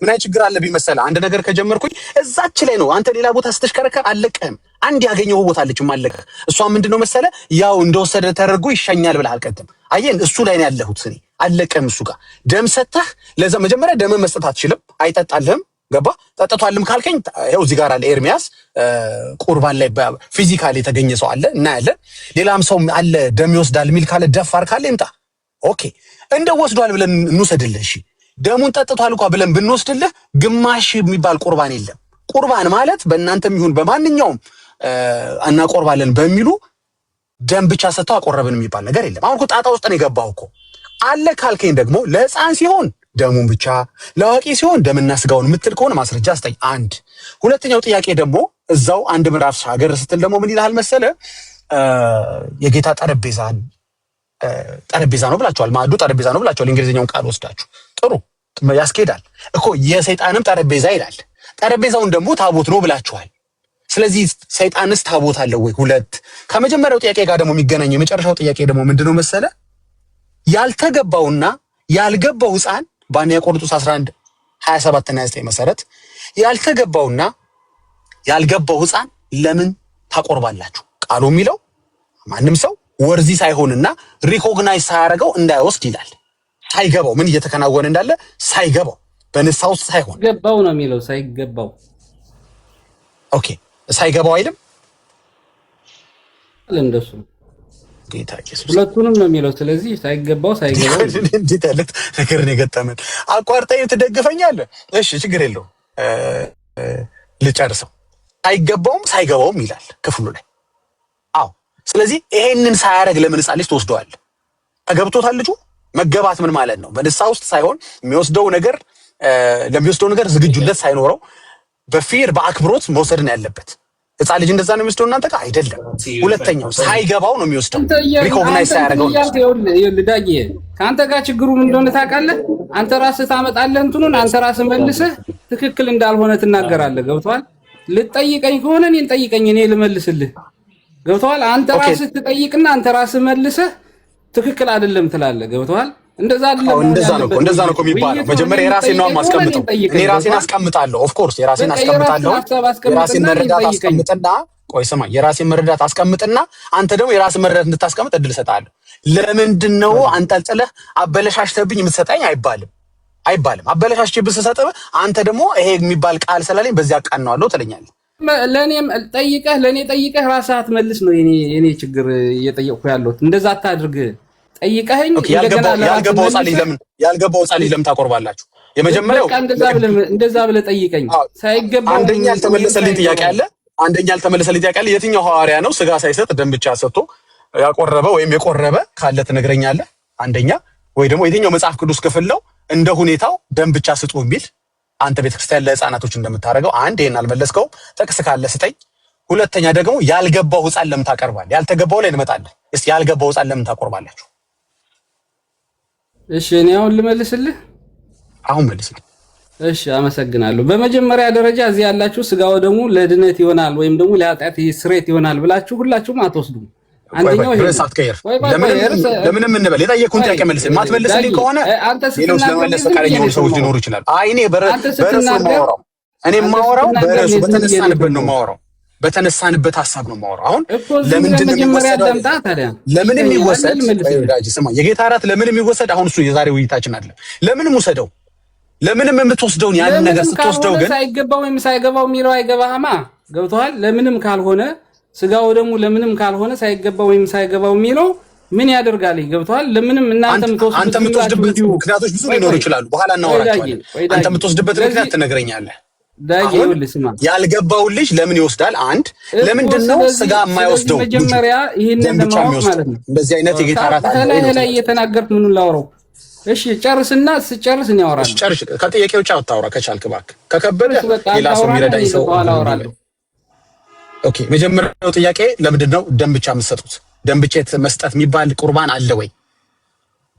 አይነት ችግር አለብኝ መሰለህ? አንድ ነገር ከጀመርኩኝ እዛች ላይ ነው። አንተ ሌላ ቦታ ስትሽከረከር አለቀህም። አንድ ያገኘው ቦታ አለች ማለቀህ። እሷ ምንድነው መሰለህ? ያው እንደወሰደ ተደርጎ ይሻኛል ብለህ አልቀድም። አየህ፣ እሱ ላይ ነው ያለሁት እኔ። አለቀህም እሱ ጋር ደም ሰተህ ለዛ መጀመሪያ ደም መስጠት አትችልም። አይጠጣልህም። ገባ? ጠጥቷልም ካልከኝ ይኸው እዚህ ጋር አለ ኤርሚያስ። ቁርባን ላይ ፊዚካሊ የተገኘ ሰው አለ እናያለን። ሌላም ሰው አለ ደም ይወስዳል የሚል ካለ ደፋር ካለ ይምጣ። ኦኬ እንደ ወስዷል ብለን እንውሰድልህ። እሺ ደሙን ጠጥቷል እንኳን ብለን ብንወስድልህ ግማሽ የሚባል ቁርባን የለም። ቁርባን ማለት በእናንተም ይሁን በማንኛውም እናቆርባለን በሚሉ ደም ብቻ ሰጥተው አቆረብን የሚባል ነገር የለም። አሁን እኮ ጣጣ ውስጥ ነው የገባው እኮ። አለ ካልከኝ ደግሞ ለሕፃን ሲሆን ደሙን ብቻ፣ ለአዋቂ ሲሆን ደምና ስጋውን የምትል ከሆነ ማስረጃ አስጠኝ። አንድ ሁለተኛው ጥያቄ ደግሞ እዛው አንድ ምዕራፍ ሀገር ስትል ደግሞ ምን ይልሃል መሰለ? የጌታ ጠረጴዛ ነው ብላችኋል። ማዕዱ ጠረጴዛ ነው ብላችኋል። እንግሊዝኛውን ቃል ወስዳችሁ ጥሩ ያስኬዳል እኮ። የሰይጣንም ጠረጴዛ ይላል። ጠረጴዛውን ደግሞ ታቦት ነው ብላችኋል። ስለዚህ ሰይጣንስ ታቦት አለው ወይ? ሁለት ከመጀመሪያው ጥያቄ ጋር ደግሞ የሚገናኘው የመጨረሻው ጥያቄ ደግሞ ምንድነው መሰለ? ያልተገባውና ያልገባው ሕፃን በአንደኛ ቆሮንቶስ 11:27 እና 29 መሰረት ያልተገባውና ያልገባው ሕፃን ለምን ታቆርባላችሁ? ቃሉ የሚለው ማንም ሰው ወርዚ ሳይሆንና ሪኮግናይዝ ሳያደርገው እንዳይወስድ ይላል። ሳይገባው ምን እየተከናወነ እንዳለ ሳይገባው በንስሐ ውስጥ ሳይሆን ገባው ነው የሚለው። ሳይገባው ኦኬ፣ ሳይገባው አይልም እንደሱ ጌታ ኢየሱስ ሁለቱንም ነው የሚለው። ስለዚህ ሳይገባው እንዴት ያለ ነገር ነው የገጠመን? አቋርጠኝ ትደግፈኛለህ? እሺ ችግር የለውም ልጨርሰው። ሳይገባውም ሳይገባውም ይላል ክፍሉ ላይ። አዎ ስለዚህ ይሄንን ሳያደርግ ለምን ሕፃን ልጅ ትወስደዋል? ተገብቶታል ልጁ? መገባት ምን ማለት ነው? በንስሐ ውስጥ ሳይሆን የሚወስደው ነገር ለሚወስደው ነገር ዝግጁነት ሳይኖረው በፊር በአክብሮት መውሰድ ነው ያለበት። ሕፃን ልጅ እንደዛ ነው የሚወስደው እናንተ ጋር አይደለም። ሁለተኛው ሳይገባው ነው የሚወስደው። ሪኮግናይዝ ሳያደርገው ዳጊ ከአንተ ጋር ችግሩ ምን እንደሆነ ታውቃለህ? አንተ ራስህ ታመጣለህ እንትኑን አንተ ራስህ መልሰህ ትክክል እንዳልሆነ ትናገራለህ። ገብቶሃል? ልትጠይቀኝ ከሆነ እኔን ጠይቀኝ፣ እኔ ልመልስልህ። ገብቶሃል? አንተ ራስህ ትጠይቅና አንተ ራስህ መልሰህ ትክክል አይደለም ትላለህ። ገብቶሃል? እንደዛ አይደለም። እንደዛ ነው የሚባለው። መጀመሪያ የራሴን ነው የማስቀምጠው። እኔ ራሴን አስቀምጣለሁ። ኦፍ ኮርስ የራሴን አስቀምጣለሁ። የራሴን መረዳት አስቀምጥና ቆይ ስማ፣ የራሴን መረዳት አስቀምጥና አንተ ደግሞ የራስን መረዳት እንድታስቀምጥ እድል እሰጥሃለሁ። ለምንድን ነው አንጠልጥለህ አበለሻሽተብኝ የምትሰጠኝ? አይባልም። አበለሻሽቼ ብትሰጠህ አንተ ደግሞ ይሄ የሚባል ቃል ስላለኝ በዚያ አቃናዋለሁ ትለኛለህ። ለኔ ጠይቀህ ራስህ አትመልስ ነው የኔ ችግር እየጠየቅኩ ያለሁት። እንደዛ አታድርግ። ጠይቀኸኝ ያልገባው ሕፃን ልጅ ለምን ታቆርባላችሁ? የመጀመሪያው እንደዛ ብለህ ጠይቀኝ። ሳይገባው አንደኛ ያልተመለሰልኝ ጥያቄ አለ። የትኛው ሐዋርያ ነው ስጋ ሳይሰጥ ደም ብቻ ሰጥቶ ያቆረበ ወይም የቆረበ ካለ ትነግረኛለህ? አንደኛ ወይ ደግሞ የትኛው መጽሐፍ ቅዱስ ክፍል ነው እንደ ሁኔታው ደም ብቻ ስጡ የሚል አንተ ቤተክርስቲያን ለሕፃናቶች እንደምታደርገው? አንድ ይሄን አልመለስከውም። ጥቅስ ካለ ስጠኝ። ሁለተኛ ደግሞ ያልገባው ሕፃን ለምን ታቀርባለህ? ያልተገባው ላይ እንመጣለን። እስቲ ያልገባው ሕፃን ለምን ታቆርባላችሁ? እሺ እኔ አሁን ልመልስልህ። አሁን መልስልህ። እሺ አመሰግናለሁ። በመጀመሪያ ደረጃ እዚህ ያላችሁ ስጋው ደግሞ ለድነት ይሆናል ወይም ደግሞ ለኃጢአት ስርየት ይሆናል ብላችሁ ሁላችሁም አትወስዱም። አንደኛው ይሄ ለምንም እንበል የጠየቁን ጥያቄ መልስ ማትመልስልኝ ከሆነ ሌሎች ለመመለስ ፈቃደኛ የሆኑ ሰዎች ሊኖሩ ይችላሉ። አይ እኔ በርዕሱ ማወራው እኔ ማወራው በርዕሱ በተነሳንበት ነው ማወራው፣ በተነሳንበት ሐሳብ ነው ማወራው። አሁን ለምንድን ነው የሚወሰደው? ለምን የሚወሰድ ወዳጅ ስማ፣ የጌታ እራት ለምን የሚወሰድ አሁን እሱ የዛሬ ውይይታችን አይደለም። ለምንም ውሰደው፣ ለምንም የምትወስደውን ያን ነገር ስትወስደው ግን ሳይገባው ወይም ሳይገባው የሚለው አይገባህማ። ገብቶሃል? ለምንም ካልሆነ ስጋው ደግሞ ለምንም ካልሆነ ሳይገባው ወይም ሳይገባው የሚለው ምን ያደርጋል? ገብቶሃል? ለምንም እናንተ የምትወስድበት ምክንያቶች ብዙ ሊኖሩ ይችላሉ። በኋላ እናወራቸዋለን። አንተ የምትወስድበት ምክንያት ትነግረኛለህ። ያልገባው ልጅ ለምን ይወስዳል? አንድ ለምንድን ነው ስጋ የማይወስደው? መጀመሪያ ይሄንን ለማወቅ ማለት ነው። እንደዚህ አይነት የጌታ እራት ላይ እየተናገርኩ ምኑን ላወራው? እሺ ጨርስና ስጨርስ ነው ያወራል። ጨርስ። ከጥያቄዎች አታውራ ከቻልክ እባክህ። ከከበደ ሌላ ሰው የሚረዳኝ ሰው አወራለሁ። ኦኬ፣ መጀመሪያው ጥያቄ ለምንድን ነው ደም ብቻ የምትሰጡት? ደም ብቻ መስጠት የሚባል ቁርባን አለ ወይ?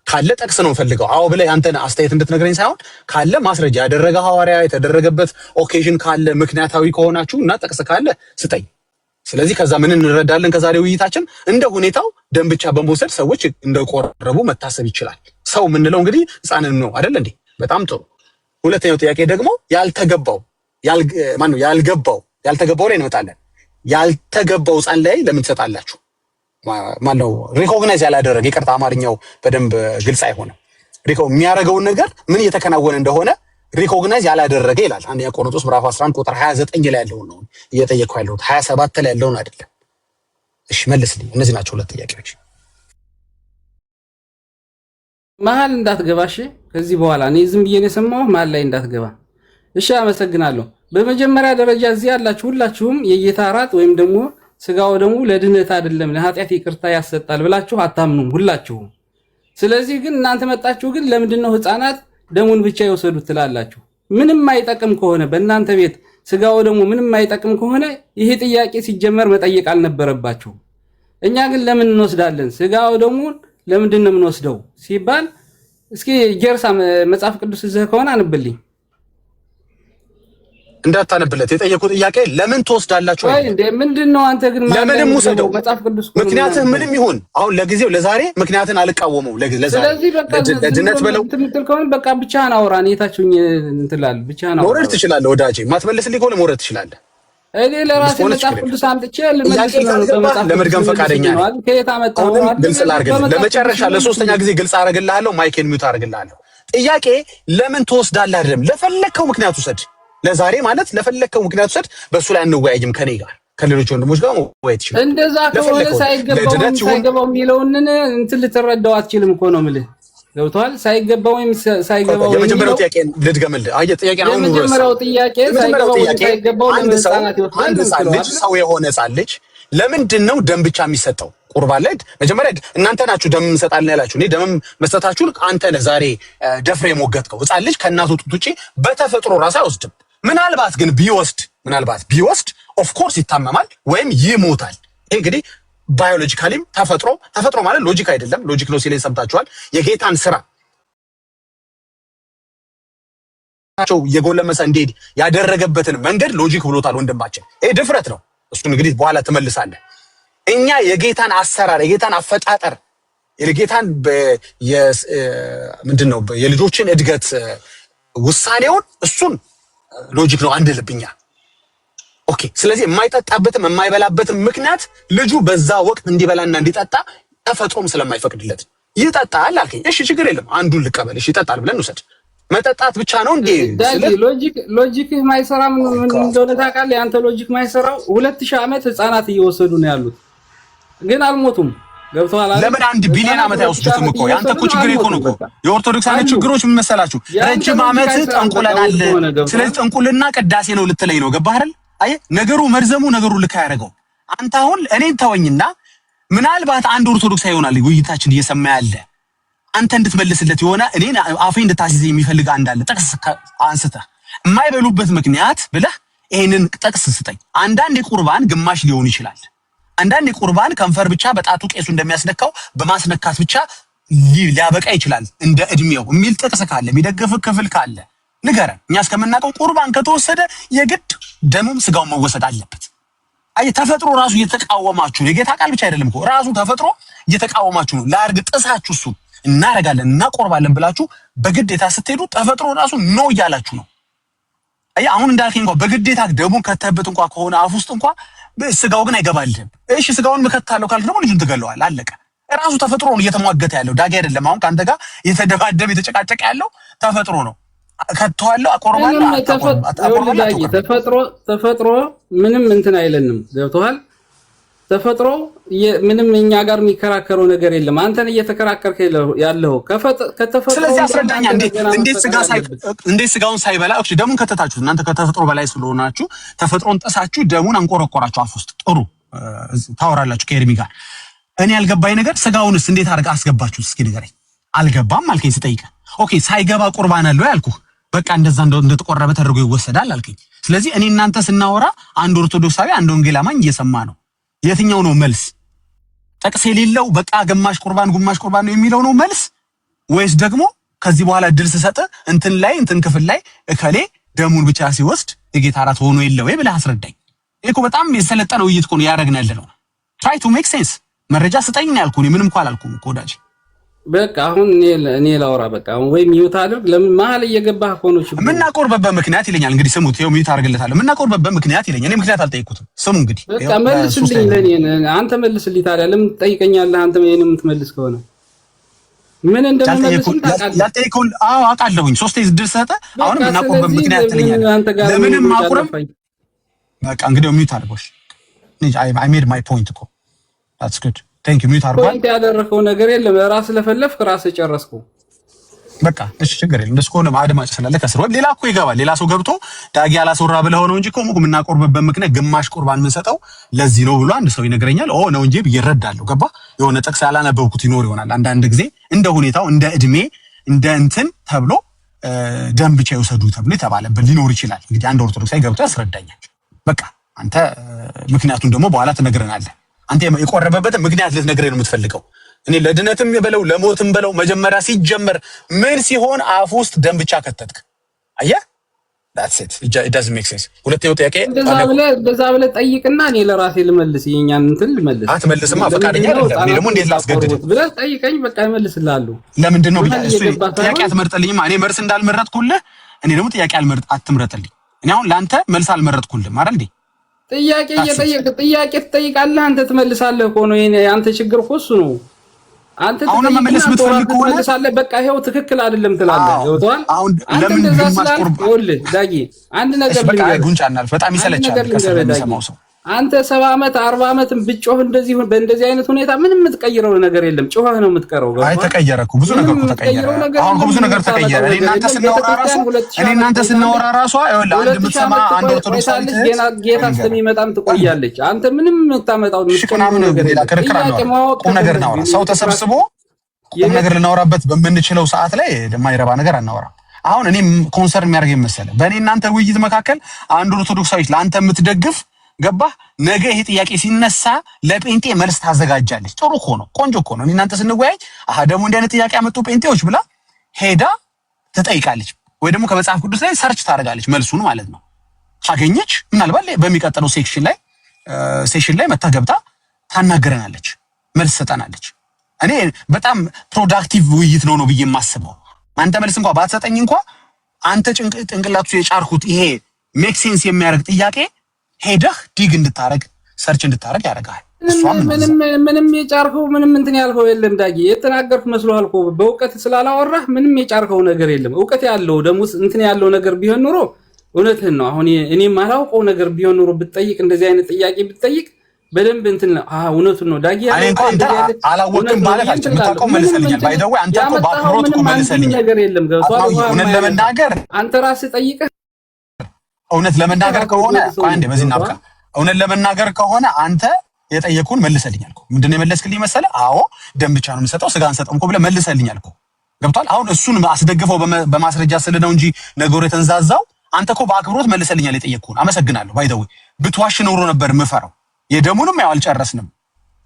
ካለ ጠቅስ ነው ፈልገው። አዎ ብለህ አንተን አስተያየት እንድትነግረኝ ሳይሆን ካለ ማስረጃ ያደረገ ሐዋርያ የተደረገበት ኦኬዥን ካለ ምክንያታዊ ከሆናችሁ እና ጠቅስ ካለ ስጠኝ። ስለዚህ ከዛ ምን እንረዳለን? ከዛሬ ውይይታችን እንደ ሁኔታው ደም ብቻ በመውሰድ ሰዎች እንደቆረቡ መታሰብ ይችላል። ሰው የምንለው እንግዲህ ሕፃንን ነው አይደል እንዴ? በጣም ጥሩ። ሁለተኛው ጥያቄ ደግሞ ያልተገባው ላይ እንመጣለን። ያልተገባው ሕፃን ላይ ለምን ትሰጣላችሁ? ማነው ሪኮግናይዝ ያላደረገ? ይቅርታ አማርኛው በደንብ ግልጽ አይሆንም። የሚያደርገውን ነገር ምን እየተከናወነ እንደሆነ ሪኮግናይዝ ያላደረገ ይላል። አንደኛ ቆሮንቶስ ምዕራፍ 11 ቁጥር 29 ላይ ያለውን ነው እየጠየቅኩ ያለሁት፣ 27 ላይ ያለውን አይደለም። እሺ መልስልኝ። እነዚህ ናቸው ሁለት ጥያቄዎች። መሀል እንዳትገባ እሺ። ከዚህ በኋላ እኔ ዝም ብዬ ነው የሰማሁህ፣ መሀል ላይ እንዳትገባ እሺ። አመሰግናለሁ። በመጀመሪያ ደረጃ እዚህ ያላችሁ ሁላችሁም የጌታ እራት ወይም ደግሞ ስጋው ደግሞ ለድነት አይደለም ለኃጢአት ይቅርታ ያሰጣል ብላችሁ አታምኑም ሁላችሁም። ስለዚህ ግን እናንተ መጣችሁ ግን ለምንድነው ሕፃናት ደሙን ብቻ ይወሰዱት ትላላችሁ? ምንም አይጠቅም ከሆነ በእናንተ ቤት ስጋው ደግሞ ምንም አይጠቅም ከሆነ ይሄ ጥያቄ ሲጀመር መጠየቅ አልነበረባችሁም። እኛ ግን ለምን እንወስዳለን? ስጋው ደግሞ ለምንድን ነው የምንወስደው ሲባል እስኪ ጀርሳ መጽሐፍ ቅዱስ እዚህ ከሆነ አንብልኝ። እንዳታነብለት የጠየቁት ጥያቄ ለምን ትወስዳላችሁ? አይ እንዴ ምንድነው? አንተ ግን ለምንም ውሰደው መጽሐፍ ቅዱስ ምክንያትህ ምንም ይሁን አሁን ለጊዜው ለዛሬ ምክንያትን አልቃወመው። ለዛሬ ስለዚህ በቃ ለድነት በለው እንትን ከሆነ በቃ ብቻህን አውራ። እኔ ታችሁኝ እንትላል ብቻህን አውራ። መውረድ ትችላለህ ወዳጄ፣ ማትመልስልኝ ከሆነ መውረድ ትችላለህ። እኔ ለራሴ መጽሐፍ ቅዱስ አምጥቼ ልመልስ ነው። ለመድገም ፈቃደኛ ነኝ። ከየት አመጣው? ግልጽ ላድርግልህ፣ ለመጨረሻ ለሶስተኛ ጊዜ ግልጽ አደርግልሃለሁ። ማይኬን ሚውት አደርግልሃለሁ። ጥያቄ ለምን ትወስዳለህ አይደለም፣ ለፈለከው ምክንያት ውሰድ። ለዛሬ ማለት ለፈለከው ምክንያት ውሰድ። በሱ ላይ አንወያይም። ከኔ ጋር ከሌሎች ወንድሞች ጋር መወያየት ይችላል። እንደዛ ከሆነ ሳይገባው የሚለውን እንትን ልትረዳው አትችልም እኮ ነው የምልህ። ገብቶሃል? ሳይገባው ወይም ሳይገባው የመጀመሪያው ጥያቄ ልድገምልህ። አይ ጥያቄ ነው። የመጀመሪያው ጥያቄ ሳይገባው ወይም ሳይገባው አንድ ሰው ልጅ ሰው የሆነ ሕፃን ልጅ ለምንድን ነው ደም ብቻ የሚሰጠው? ቁርባን ላይ መጀመሪያ እናንተ ናችሁ ደም እንሰጣለን ያላችሁ። እኔ ደም መስጠታችሁን አንተ ነህ ዛሬ ደፍሬ የሞገትከው። ሕፃን ልጅ ከእናቱ ጡት ውጪ በተፈጥሮ ራሱ አይወስድም። ምናልባት ግን ቢወስድ ኦፍ ኮርስ ይታመማል ወይም ይሞታል። ይሄ እንግዲህ ባዮሎጂካሊም ተፈጥሮ ማለት ሎጂክ አይደለም። ሎጂክ ነው ሲለኝ ሰምታችኋል። የጌታን ስራ የጎለመሰ እንዲሄድ ያደረገበትን መንገድ ሎጂክ ብሎታል ወንድማችን። ይሄ ድፍረት ነው። እሱን እንግዲህ በኋላ ትመልሳለህ። እኛ የጌታን አሰራር የጌታን አፈጣጠር የጌታን ምንድነው የልጆችን እድገት ውሳኔውን እሱን ሎጂክ ነው አንድ ልብኛ። ኦኬ። ስለዚህ የማይጠጣበትም የማይበላበትም ምክንያት ልጁ በዛ ወቅት እንዲበላና እንዲጠጣ ተፈጥሮም ስለማይፈቅድለት ይጠጣል አልከኝ። እሺ ችግር የለም አንዱን ልቀበል። እሺ ይጠጣል ብለን እንውሰድ። መጠጣት ብቻ ነው እንዴ? ሎጂክ ማይሰራ ምን እንደሆነ ታውቃለህ? ያንተ ሎጂክ ማይሰራው 2000 ዓመት ህፃናት እየወሰዱ ነው ያሉት፣ ግን አልሞቱም። ገብቶሃል? ለምን 1 ቢሊዮን ዓመት አይወስዱትም እኮ? ያንተ እኮ ችግር እኮ ነው እኮ። የኦርቶዶክሳውያን ችግሮች ምን መሰላችሁ? ረጅም ዓመት ጠንቁለናል። ስለዚህ ጠንቁልና ቅዳሴ ነው ልትለኝ ነው። ገባህ አይደል? አየህ ነገሩ መርዘሙ ነገሩ ልክ ያደረገው አንተ አሁን እኔን ተወኝና ምናልባት አንድ ኦርቶዶክሳዊ ይሆናል ውይይታችን እየሰማ ያለ አንተ እንድትመልስለት የሆነ እኔን አፌ እንድታስይዝ የሚፈልግ አንዳለ ጥቅስ አንስተህ የማይበሉበት ምክንያት ብለህ ይሄንን ጥቅስ ስጠኝ። አንዳንድ የቁርባን ግማሽ ሊሆን ይችላል። አንዳንድ የቁርባን ከንፈር ብቻ በጣቱ ቄሱ እንደሚያስነካው በማስነካት ብቻ ሊያበቃ ይችላል እንደ እድሜው የሚል ጥቅስ ካለ የሚደገፍ ክፍል ካለ ንገረን። እኛ እስከምናውቀው ቁርባን ከተወሰደ የግድ ደሙም ስጋውን መወሰድ አለበት። አይ ተፈጥሮ ራሱ እየተቃወማችሁ ነው። የጌታ ቃል ብቻ አይደለም እኮ ራሱ ተፈጥሮ እየተቃወማችሁ ነው። ላርግ ጥሳችሁ እሱ እናረጋለን እናቆርባለን ብላችሁ በግዴታ ስትሄዱ ተፈጥሮ ራሱ ኖ እያላችሁ ነው። አይ አሁን እንዳልከኝ እንኳን በግዴታ ደሙን ከተበት እንኳን ከሆነ አፍ ውስጥ እንኳን ስጋው ግን አይገባልህም። እሺ ስጋውን መከታለው ካልክ ደግሞ ልጁን ትገለዋል። አለቀ። ራሱ ተፈጥሮ ነው እየተሟገተ ያለው ዳጊ አይደለም። አሁን ካንተ ጋር የተደባደበ የተጨቃጨቀ ያለው ተፈጥሮ ነው። ከተዋለው አቆርባለሁ ተፈጥሮ ምንም እንትን አይለንም። ገብቶሃል? ተፈጥሮ ምንም እኛ ጋር የሚከራከረው ነገር የለም። አንተን እየተከራከርክ ያለው ከተፈጥሮ። ስለዚህ አስረዳኛ እንዴት ስጋውን ሳይበላ እሺ ደሙን ከተታችሁ እናንተ ከተፈጥሮ በላይ ስለሆናችሁ ተፈጥሮን ጥሳችሁ ደሙን አንቆረቆራችሁ አፍ ውስጥ ጥሩ ታወራላችሁ ከኤርሚ ጋር። እኔ ያልገባኝ ነገር ስጋውንስ እንዴት አድርጋ አስገባችሁ? እስኪ ንገረኝ። አልገባም አልከኝ ስጠይቅ። ኦኬ ሳይገባ ቁርባን አለው ያልኩህ በቃ እንደዛ እንደተቆረበ ተደርጎ ይወሰዳል አልከኝ። ስለዚህ እኔ እናንተ ስናወራ አንድ ኦርቶዶክሳዊ አንድ ወንጌል አማኝ እየሰማ ነው። የትኛው ነው መልስ? ጥቅስ የሌለው በቃ ግማሽ ቁርባን ነው የሚለው ነው መልስ? ወይስ ደግሞ ከዚህ በኋላ እድል ስሰጥ እንትን ክፍል ላይ እከሌ ደሙን ብቻ ሲወስድ የጌታ እራት ሆኖ የለ ወይ ብለህ አስረዳኝ። ይሄ እኮ በጣም የሰለጠነ ውይይት እኮ ነው ያደረግን ያለ ነው። ትራይ ቱ ሜክ ሴንስ። መረጃ ስጠኝ ነው ያልኩህ። እኔ ምንም እኮ አላልኩም እኮ ወዳጅ። በቃ አሁን እኔ ላውራ በቃ አሁን ወይ ሚውት አድርግ። ለምን መሀል እየገባህ እኮ ነው? የምናቆርበበት ምክንያት ይለኛል። እንግዲህ ስሙት፣ ይኸው ሚውት አድርግለታለሁ። የምናቆርበበት ምክንያት ይለኛል። እኔ ምክንያት አልጠየቅኩትም። ስሙ እንግዲህ በቃ መልስልኝ። ለኔ አንተ መልስልኝ። ታዲያ ለምን ትጠይቀኛለህ? አንተ ምን የምትመልስ ከሆነ ምን እንደምመልስ ያልጠየቅኩን አውቃለሁኝ። 3 እድል ሰጠ። አሁን የምናቆርበበት ምክንያት ትለኛለህ። ለምንም ማቆርብ በቃ እንግዲህ ሚውት አድርጎሽ I made my point እኮ that's good thank you ሚውት አድርጓል። ፖይንት ያደረከው ነገር የለም። ራስህ ለፈለፍክ ራስህ ጨረስከው። በቃ እሺ ችግር የለም። እንደሱ ከሆነ አድማጭ ስላለ ከስር ሌላ እኮ ይገባል። ሌላ ሰው ገብቶ ዳጊ አላስወራ ብለው ነው እንጂ እኮ የምናቆርበበት ምክንያት ግማሽ ቁርባን የምንሰጠው ለዚህ ነው ብሎ አንድ ሰው ይነግረኛል። ነው እንጂ ይረዳለሁ። ገባ? የሆነ ጥቅስ ያላነበብኩት ይኖር ይሆናል። አንዳንድ ጊዜ እንደ ሁኔታው እንደ እድሜ እንደ እንትን ተብሎ ደም ብቻ ይወሰዱ ተብሎ የተባለበት ሊኖር ይችላል። እንግዲህ አንድ ኦርቶዶክሳዊ ገብቶ ያስረዳኛል። በቃ አንተ ምክንያቱም ደግሞ በኋላ ትነግረናለህ። አንተ የቆረበበትን ምክንያት ልትነግረኝ ነው የምትፈልገው። እኔ ለድነትም በለው ለሞትም በለው መጀመሪያ ሲጀመር ምን ሲሆን አፍ ውስጥ ደም ብቻ ከተትክ? አየህ that's it doesn't make sense። ሁለተኛው ጥያቄ እንደዛ ብለህ ጠይቅና እኔ ለራሴ ልመልስ። የኛን እንትን ልመልስ። አትመልስማ ፈቃደኛ አይደለም። እኔ ደግሞ እንዴት ላስገድድ ብለህ ጠይቀኝ። በቃ እመልስልሃለሁ። ለምንድን ነው እሱ ጥያቄ አትመርጥልኝማ? እኔ መልስ እንዳልመረጥኩልህ እኔ ደግሞ ጥያቄ አትምረጥልኝ። እኔ አሁን ለአንተ መልስ አልመረጥኩልህም አይደል እንዴ? ጥያቄ ጥያቄ ትጠይቃለህ፣ አንተ ትመልሳለህ እኮ ነው። አንተ ችግር እኮ እሱ ነው። አንተ መመለስ የምትፈልግ ከሆነ ትመልሳለህ። በቃ ይሄው ትክክል አይደለም ትላለህ። ይወጣል። አሁን ለምን እንደዛ ስላልክ ይኸውልህ ዳጊ አንድ ነገር በቃ ጉንጫናል። በጣም ይሰለቻል ከሰማው ሰው አንተ 70 ዓመት 40 ዓመትም ብጮህ እንደዚህ በእንደዚህ አይነት ሁኔታ ምንም የምትቀይረው ነገር የለም። ጮህ ነው የምትቀረው። አይ ተቀየረ እኮ ብዙ ነገር ተቀየረ። አሁን ብዙ ነገር ተቀየረ። እኔ እናንተ ስናወራ ራሷ ይኸውልህ አንድ የምትሰማ አንድ ኦርቶዶክስ ጌታ እስከሚመጣም ትቆያለች። አንተ ምንም የምታመጣው ቁም ነገር እናወራ። ሰው ተሰብስቦ ቁም ነገር ልናወራበት በምንችለው ሰዓት ላይ የማይረባ ነገር አናወራም። አሁን እኔ ኮንሰርን የሚያደርገኝ መሰለህ በእኔ እናንተ ውይይት መካከል አንድ ኦርቶዶክሳዊት ለአንተ የምትደግፍ ገባህ ነገ ይሄ ጥያቄ ሲነሳ ለጴንጤ መልስ ታዘጋጃለች። ጥሩ እኮ ነው፣ ቆንጆ እኮ ነው። እናንተ ስንወያይ ደግሞ እንዲህ አይነት ጥያቄ ያመጡ ጴንጤዎች ብላ ሄዳ ትጠይቃለች፣ ወይ ደግሞ ከመጽሐፍ ቅዱስ ላይ ሰርች ታደርጋለች መልሱን ማለት ነው። ካገኘች ምናልባት በሚቀጥለው ሴሽን ላይ መታ ገብታ ታናገረናለች፣ መልስ ሰጠናለች። እኔ በጣም ፕሮዳክቲቭ ውይይት ነው ብዬ የማስበው። አንተ መልስ እንኳን ባትሰጠኝ እንኳን አንተ ጭንቅላቱ የጫርኩት ይሄ ሜክ ሴንስ የሚያደርግ ጥያቄ ሄደህ ዲግ እንድታረግ ሰርች እንድታረግ ያደርጋል። ምንም የጫርከው ምንም እንትን ያልከው የለም ዳጊ። የተናገርኩ መስሎሃል እኮ በእውቀት ስላላወራህ ምንም የጫርከው ነገር የለም። እውቀት ያለው ደግሞ እንትን ያለው ነገር ቢሆን ኑሮ እውነትህን ነው። አሁን እኔ ማላውቀው ነገር ቢሆን ኑሮ ብትጠይቅ እንደዚህ አይነት ጥያቄ ብትጠይቅ በደንብ እንትን እውነቱን ነው ዳጊ። እኔ እንኳን አላወቅም ማለት አልችልም። የምታውቀው መልሰልኛል። ባይ ዘ ወይ አንተ እኮ በአክብሮት እኮ መልሰልኛል ነገር የለም። ገብቶሃል? እውነት ለመናገር አንተ ራስህ ጠይቀህ እውነት ለመናገር ከሆነ አንዴ በዚህ እናብቃ። እውነት ለመናገር ከሆነ አንተ የጠየቁን መልሰልኛል እኮ። ምንድነው የመለስክልኝ መሰለህ? አዎ ደም ብቻ ነው የምሰጠው ስጋ አንሰጥም እኮ ብለህ መልሰልኛል እኮ። ገብቷል? አሁን እሱን አስደግፈው በማስረጃ ስለ ነው እንጂ ነገሩ የተንዛዛው አንተ እኮ በአክብሮት መልሰልኛል የጠየቁን። አመሰግናለሁ። ባይ ዘ ወይ ብትዋሽ ኖሮ ነበር የምፈራው። የደሙንም ያው አልጨረስንም።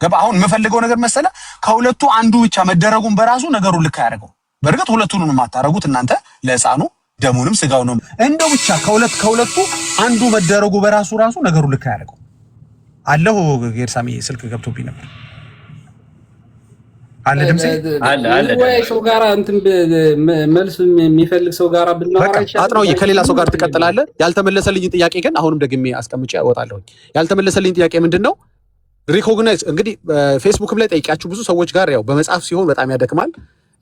ገባ? አሁን የምፈልገው ነገር መሰለህ ከሁለቱ አንዱ ብቻ መደረጉን በራሱ ነገሩን ልክ አያደርገው። በእርግጥ ሁለቱንም የማታረጉት እናንተ ለሕፃኑ ደሙንም ስጋው ነው እንደው ብቻ ከሁለቱ አንዱ መደረጉ በራሱ ነገሩ ልክ ያደርገው። አለሁ ጌርሳሚ ስልክ ገብቶብኝ ነበር። አለ ድምጽ አለ ወይ ሰው ጋር እንትን መልስ የሚፈልግ ሰው ጋር ብናወራ ይችላል። አጥናውዬ ከሌላ ሰው ጋር ትቀጥላለህ። ያልተመለሰልኝ ጥያቄ ግን አሁንም ደግሜ አስቀምጬ እወጣለሁ። ያልተመለሰልኝ ጥያቄ ምንድነው? ሪኮግናይዝ እንግዲህ ፌስቡክም ላይ ጠይቂያችሁ ብዙ ሰዎች ጋር ያው በመጽሐፍ ሲሆን በጣም ያደክማል።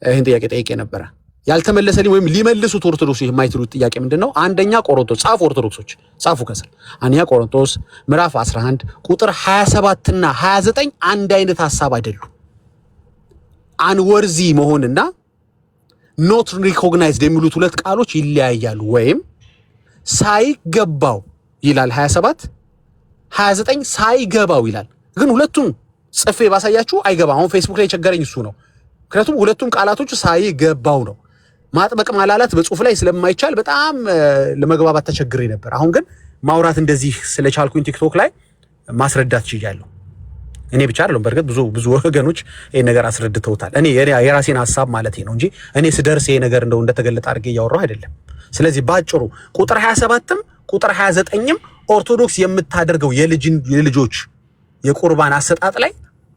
ይሄን ጥያቄ ጠይቄ ነበረ። ያልተመለሰልኝ ወይም ሊመልሱት ኦርቶዶክስ የማይትሉት ጥያቄ ምንድነው? አንደኛ ቆሮንቶስ ጻፉ፣ ኦርቶዶክሶች ጻፉ ከስር። አንደኛ ቆሮንቶስ ምዕራፍ 11 ቁጥር 27 እና 29 አንድ አይነት ሐሳብ አይደሉም። አንወርዚ መሆንና ኖት ሪኮግናይዝድ የሚሉት ሁለት ቃሎች ይለያያሉ። ወይም ሳይገባው ይላል 27፣ 29 ሳይገባው ይላል። ግን ሁለቱም ጽፌ ባሳያችሁ አይገባም። አሁን ፌስቡክ ላይ የቸገረኝ እሱ ነው። ምክንያቱም ሁለቱም ቃላቶች ሳይገባው ነው። ማጥበቅ ማላላት በጽሁፍ ላይ ስለማይቻል በጣም ለመግባባት ተቸግሬ ነበር። አሁን ግን ማውራት እንደዚህ ስለቻልኩኝ ቲክቶክ ላይ ማስረዳት ችያለሁ። እኔ ብቻ አይደለም፣ በርግጥ ብዙ ወገኖች ይሄ ነገር አስረድተውታል። እኔ የራሴን ሐሳብ ማለት ነው እንጂ እኔ ስደርስ ይሄ ነገር እንደተገለጠ አድርጌ እያወራሁ አይደለም። ስለዚህ ባጭሩ ቁጥር 27ም ቁጥር 29ም ኦርቶዶክስ የምታደርገው የልጆች የቁርባን አሰጣጥ ላይ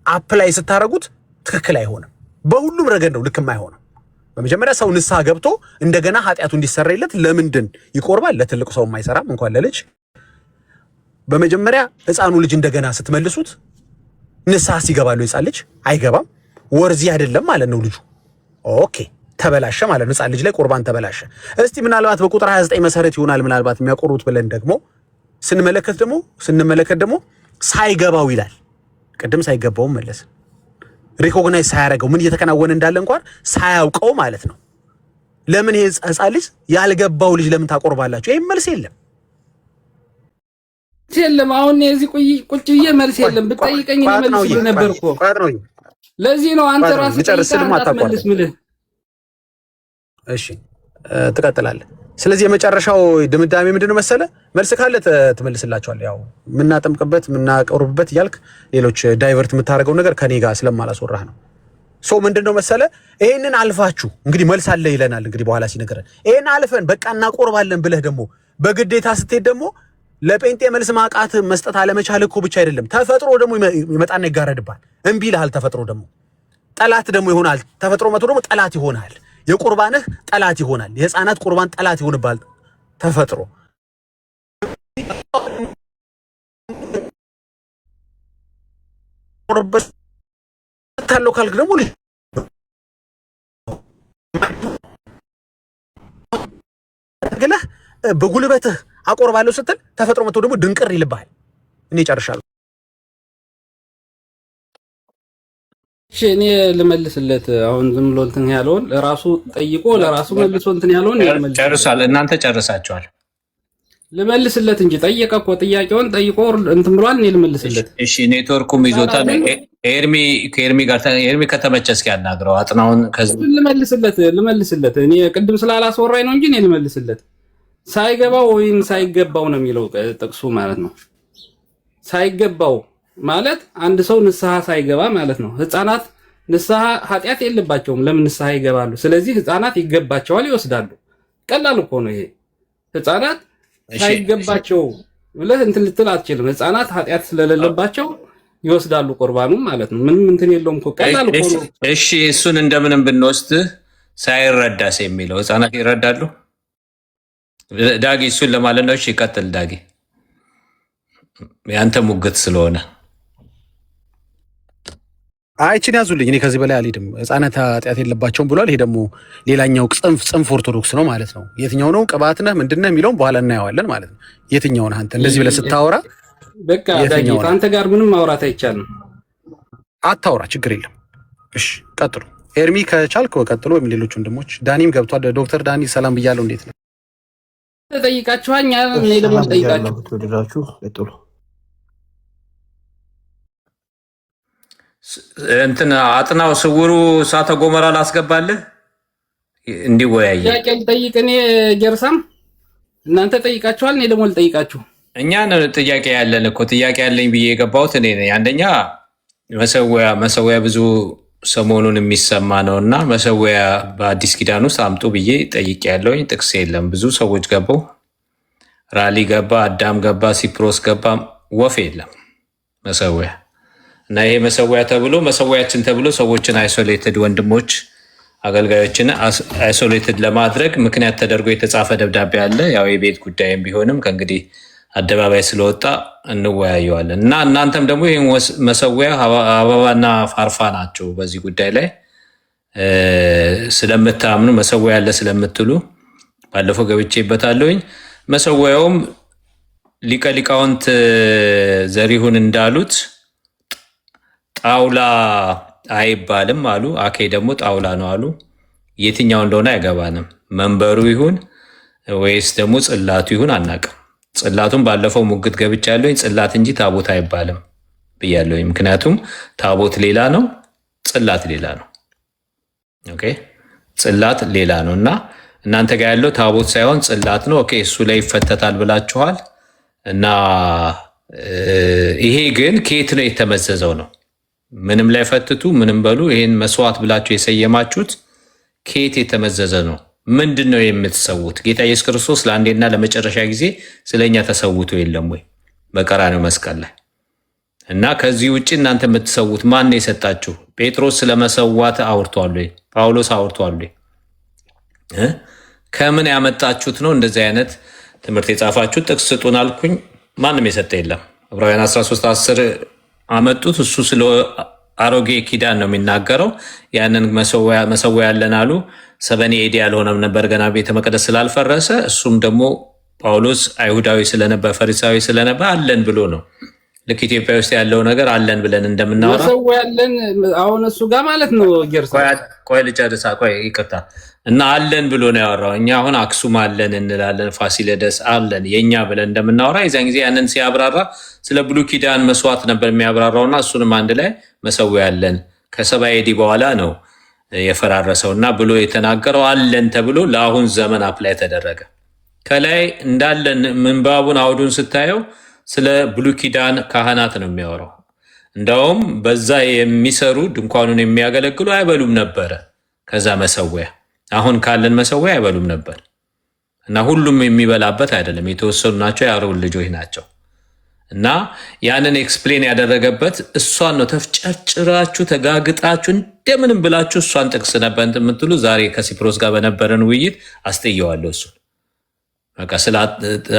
አፕላይ ስታረጉት ትክክል አይሆንም። በሁሉም ረገድ ነው ልክ የማይሆነው። በመጀመሪያ ሰው ንስሐ ገብቶ እንደገና ኃጢአቱ እንዲሰረይለት ለምንድን ይቆርባል? ለትልቁ ሰው የማይሰራም እንኳን ለልጅ። በመጀመሪያ ሕፃኑ ልጅ እንደገና ስትመልሱት ንስሐ ሲገባሉ ሕፃን ልጅ አይገባም። ወርዚ አይደለም ማለት ነው ልጁ። ኦኬ ተበላሸ ማለት ነው። ሕፃን ልጅ ላይ ቁርባን ተበላሸ። እስቲ ምናልባት በቁጥር 29 መሰረት ይሆናል ምናልባት የሚያቆርቡት ብለን ደግሞ ስንመለከት ደግሞ ሳይገባው ይላል። ቅድም ሳይገባው መለስ ሪኮግናይዝ ሳያደርገው ምን እየተከናወነ እንዳለ እንኳን ሳያውቀው ማለት ነው። ለምን ይሄ ሕፃን ልጅ ያልገባው ልጅ ለምን ታቆርባላችሁ? ይሄ መልስ የለም። አሁን እዚህ ቁጭ ብዬ መልስ የለም ብጠይቀኝ መልስ ነበር እኮ። ለዚህ ነው አንተ ራስህ መልስ ምልህ። እሺ ትቀጥላለህ። ስለዚህ የመጨረሻው ድምዳሜ ምንድነው መሰለ? መልስ ካለ ትመልስላችኋለህ። ያው ምናጠምቅበት ምናቀርብበት እያልክ ሌሎች ዳይቨርት የምታደርገው ነገር ከኔ ጋር ስለማላስወራህ ነው። ምንድነው መሰለ? ይሄንን አልፋችሁ እንግዲህ መልስ አለ ይለናል። እንግዲህ በኋላ ሲነገረን ይሄን አልፈን በቃ እናቆርባለን ብለህ ደግሞ በግዴታ ስትሄድ ደግሞ ለጴንጤ መልስ ማቃት መስጠት አለመቻል እኮ ብቻ አይደለም፣ ተፈጥሮ ደግሞ ይመጣና ይጋረድባል። እምቢ ይልሃል። ተፈጥሮ ደግሞ ጠላት ደግሞ ይሆናል። ተፈጥሮ መጥቶ ደግሞ ጠላት ይሆናል። የቁርባንህ ጠላት ይሆናል። የሕፃናት ቁርባን ጠላት ይሆንባል ተፈጥሮ። ቁርበት ታለው ካልክ ደግሞ በጉልበትህ አቆርባለሁ ስትል ተፈጥሮ መጥቶ ደግሞ ድንቅር ይልብሃል። እኔ ጨርሻለሁ። እሺ እኔ ልመልስለት። አሁን ዝም ብሎ እንትን ያለውን ለራሱ ጠይቆ ለራሱ መልሶ እንትን ያለውን ጨርሷል። እናንተ ጨርሳችኋል። ልመልስለት እንጂ ጠየቀ እኮ ጥያቄውን ጠይቆ እንትን ብሏል። እኔ ልመልስለት። እሺ ኔትወርኩም ይዞታል። ከኤርሚ ጋር ኤርሚ ከተመቸ እስኪ ያናግረው አጥናውን። ከዚህ ልመልስለት እኔ ቅድም ስላላስወራኝ ነው እንጂ እኔ ልመልስለት። ሳይገባው ወይም ሳይገባው ነው የሚለው ጥቅሱ ማለት ነው። ሳይገባው ማለት አንድ ሰው ንስሐ ሳይገባ ማለት ነው። ህፃናት ንስሐ ኃጢአት የለባቸውም፣ ለምን ንስሐ ይገባሉ? ስለዚህ ህፃናት ይገባቸዋል፣ ይወስዳሉ። ቀላል እኮ ነው ይሄ። ህፃናት ሳይገባቸው ብለህ እንትን ልትል አትችልም። ህፃናት ኃጢአት ስለሌለባቸው ይወስዳሉ ቁርባኑ ማለት ነው። ምንም እንትን የለውም እኮ ቀላል እኮ ነው። እሺ እሱን እንደምንም ብንወስድ ሳይረዳስ የሚለው ህፃናት ይረዳሉ። ዳጊ እሱን ለማለት ነው። እሺ ይቀጥል ዳጊ፣ ያንተ ሙግት ስለሆነ አይችን ያዙልኝ። እኔ ከዚህ በላይ አልሄድም። ህፃናት ኃጢአት የለባቸውም ብሏል። ይሄ ደግሞ ሌላኛው ጽንፍ ኦርቶዶክስ ነው ማለት ነው። የትኛው ነው ቅባት ነህ ምንድነው የሚለውን በኋላ እናየዋለን ማለት ነው። የትኛው ነህ አንተ እንደዚህ ብለህ ስታወራ? በቃ ዳጊ አንተ ጋር ምንም ማውራት አይቻልም። አታውራ፣ ችግር የለም። እሺ ቀጥሉ። ኤርሚ ከቻልክ ቀጥሎ፣ ወይም ሌሎች ወንድሞች። ዳኒም ገብቷል። ዶክተር ዳኒ ሰላም ብያለሁ። እንዴት ነው? ተጠይቃችኋኛል። እኔ ደግሞ ጠይቃችሁ ቀጥሉ። እንትን አጥናው ስውሩ እሳተ ገሞራ ላስገባልህ እንዲወያይ ጥያቄ ልጠይቅ። እኔ ጀርሳም እናንተ ጠይቃችኋል፣ እኔ ደግሞ ልጠይቃችሁ። እኛ ጥያቄ ያለን እኮ ጥያቄ ያለኝ ብዬ የገባሁት እኔ ነኝ። አንደኛ መሰዊያ ብዙ ሰሞኑን የሚሰማ ነው እና መሰዊያ በአዲስ ኪዳን ውስጥ አምጡ ብዬ ጠይቄ ያለውኝ ጥቅስ የለም። ብዙ ሰዎች ገቡ፣ ራሊ ገባ፣ አዳም ገባ፣ ሲፕሮስ ገባ፣ ወፍ የለም መሰዊያ እና ይሄ መሰዊያ ተብሎ መሰዊያችን ተብሎ ሰዎችን አይሶሌትድ ወንድሞች አገልጋዮችን አይሶሌትድ ለማድረግ ምክንያት ተደርጎ የተጻፈ ደብዳቤ አለ። ያው የቤት ጉዳይም ቢሆንም ከእንግዲህ አደባባይ ስለወጣ እንወያየዋለን እና እናንተም ደግሞ ይህን መሰዊያ አበባና ፋርፋ ናቸው በዚህ ጉዳይ ላይ ስለምታምኑ መሰዊያ ያለ ስለምትሉ ባለፈው ገብቼበታለሁኝ። መሰዊያውም ሊቀ ሊቃውንት ዘሪሁን እንዳሉት ጣውላ አይባልም አሉ። አኬ ደግሞ ጣውላ ነው አሉ። የትኛው እንደሆነ አይገባንም። መንበሩ ይሁን ወይስ ደግሞ ጽላቱ ይሁን አናውቅም። ጽላቱን ባለፈው ሙግት ገብቻለሁኝ። ጽላት እንጂ ታቦት አይባልም ብያለሁኝ። ምክንያቱም ታቦት ሌላ ነው፣ ጽላት ሌላ ነው። ኦኬ ጽላት ሌላ ነው እና እናንተ ጋር ያለው ታቦት ሳይሆን ጽላት ነው። ኦኬ እሱ ላይ ይፈተታል ብላችኋል እና ይሄ ግን ከየት ነው የተመዘዘው ነው? ምንም ላይ ፈትቱ ምንም በሉ። ይሄን መስዋዕት ብላችሁ የሰየማችሁት ከየት የተመዘዘ ነው? ምንድን ነው የምትሰዉት? ጌታ ኢየሱስ ክርስቶስ ለአንዴና ለመጨረሻ ጊዜ ስለኛ ተሰውቶ የለም ወይ በቀራንዮ መስቀል ላይ? እና ከዚህ ውጭ እናንተ የምትሰዉት ማን ነው የሰጣችሁ? ጴጥሮስ ስለመሰዋት አውርቷል ወይ? ጳውሎስ አውርቷል ወይ? ከምን ያመጣችሁት ነው እንደዚህ አይነት ትምህርት የጻፋችሁት? ጥቅስ ስጡን አልኩኝ፣ ማንም የሰጠ የለም። ዕብራውያን 13:10 አመጡት። እሱ ስለ አሮጌ ኪዳን ነው የሚናገረው። ያንን መሰዊያ ያለን አሉ። ሰበኔ ኤዲ ያልሆነም ነበር ገና ቤተ መቅደስ ስላልፈረሰ። እሱም ደግሞ ጳውሎስ አይሁዳዊ ስለነበር ፈሪሳዊ ስለነበር አለን ብሎ ነው። ልክ ኢትዮጵያ ውስጥ ያለው ነገር አለን ብለን እንደምናወራ መሰዊያ ያለን አሁን እሱ ጋር ማለት ነው። ጌርሳ ቆይ ልጨርሳ፣ ቆይ ይቅርታ። እና አለን ብሎ ነው ያወራው። እኛ አሁን አክሱም አለን እንላለን፣ ፋሲለደስ አለን የኛ ብለን እንደምናወራ የዚያን ጊዜ ያንን ሲያብራራ ስለ ብሉይ ኪዳን መስዋዕት ነበር የሚያብራራውና እሱንም አንድ ላይ መሰዊያ ያለን ከሰባ ኤዲ በኋላ ነው የፈራረሰው እና ብሎ የተናገረው አለን ተብሎ ለአሁን ዘመን አፕላይ ተደረገ። ከላይ እንዳለን ምንባቡን አውዱን ስታየው ስለ ብሉይ ኪዳን ካህናት ነው የሚያወራው። እንደውም በዛ የሚሰሩ ድንኳኑን የሚያገለግሉ አይበሉም ነበረ ከዛ መሰዊያ። አሁን ካለን መሰዊያ አይበሉም ነበር እና ሁሉም የሚበላበት አይደለም፣ የተወሰኑ ናቸው፣ የአሮን ልጆች ናቸው። እና ያንን ኤክስፕሌን ያደረገበት እሷን ነው። ተፍጨርጭራችሁ ተጋግጣችሁ እንደምንም ብላችሁ እሷን ጥቅስ ነበር የምትሉ። ዛሬ ከሲፕሮስ ጋር በነበረን ውይይት አስጥየዋለሁ። እሱን በቃ ስለ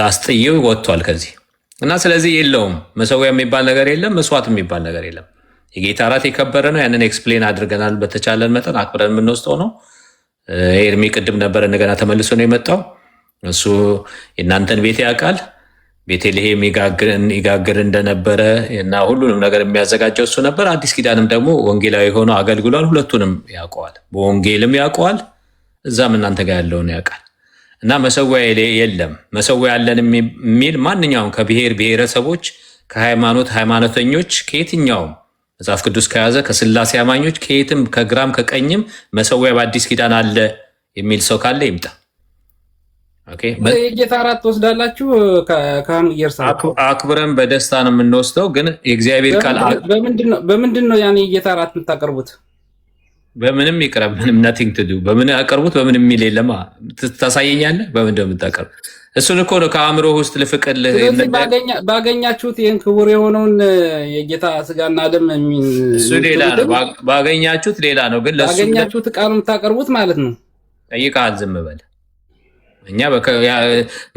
አስጥየው ወጥቷል ከዚህ እና ስለዚህ የለውም መሰዊያ የሚባል ነገር የለም፣ መስዋዕት የሚባል ነገር የለም። የጌታ እራት የከበረ ነው። ያንን ኤክስፕሌን አድርገናል። በተቻለን መጠን አክብረን የምንወስደው ነው። ኤርሚ ቅድም ነበር እንደገና ተመልሶ ነው የመጣው። እሱ የእናንተን ቤት ያውቃል። ቤተልሔም ይጋግር እንደነበረ እና ሁሉንም ነገር የሚያዘጋጀው እሱ ነበር። አዲስ ኪዳንም ደግሞ ወንጌላዊ ሆኖ አገልግሏል። ሁለቱንም ያውቀዋል፣ በወንጌልም ያውቀዋል፣ እዛም እናንተ ጋር ያለውን ያውቃል። እና መሰዊያ የለም መሰዊያ ያለን የሚል ማንኛውም ከብሔር ብሔረሰቦች፣ ሃይማኖተኞች፣ ከየትኛውም መጽሐፍ ቅዱስ ከያዘ ከስላሴ አማኞች ከየትም ከግራም ከቀኝም መሰዊያ በአዲስ ኪዳን አለ የሚል ሰው ካለ ይምጣ። የጌታ እራት ትወስዳላችሁ? ካህኑ ኢየሩሳሌም አክብረን በደስታ ነው የምንወስደው። ግን የእግዚአብሔር ቃል በምንድን ነው ያን የጌታ እራት የምታቀርቡት? በምንም ይቅረብ፣ ምንም ነቲንግ ቱ ዱ። በምን ያቀርቡት? በምን የሚል የለማ። ታሳየኛለህ? በምን እንደምታቀርብ እሱን እኮ ነው ከአእምሮ ውስጥ ልፍቅልህ። ባገኛችሁት ይህን ክቡር የሆነውን የጌታ ስጋና ደም እሱ ሌላ ነው። ባገኛችሁት ሌላ ነው። ግን ባገኛችሁት ዕቃ ነው የምታቀርቡት ማለት ነው። ጠይቀሃል፣ ዝም በል። እኛ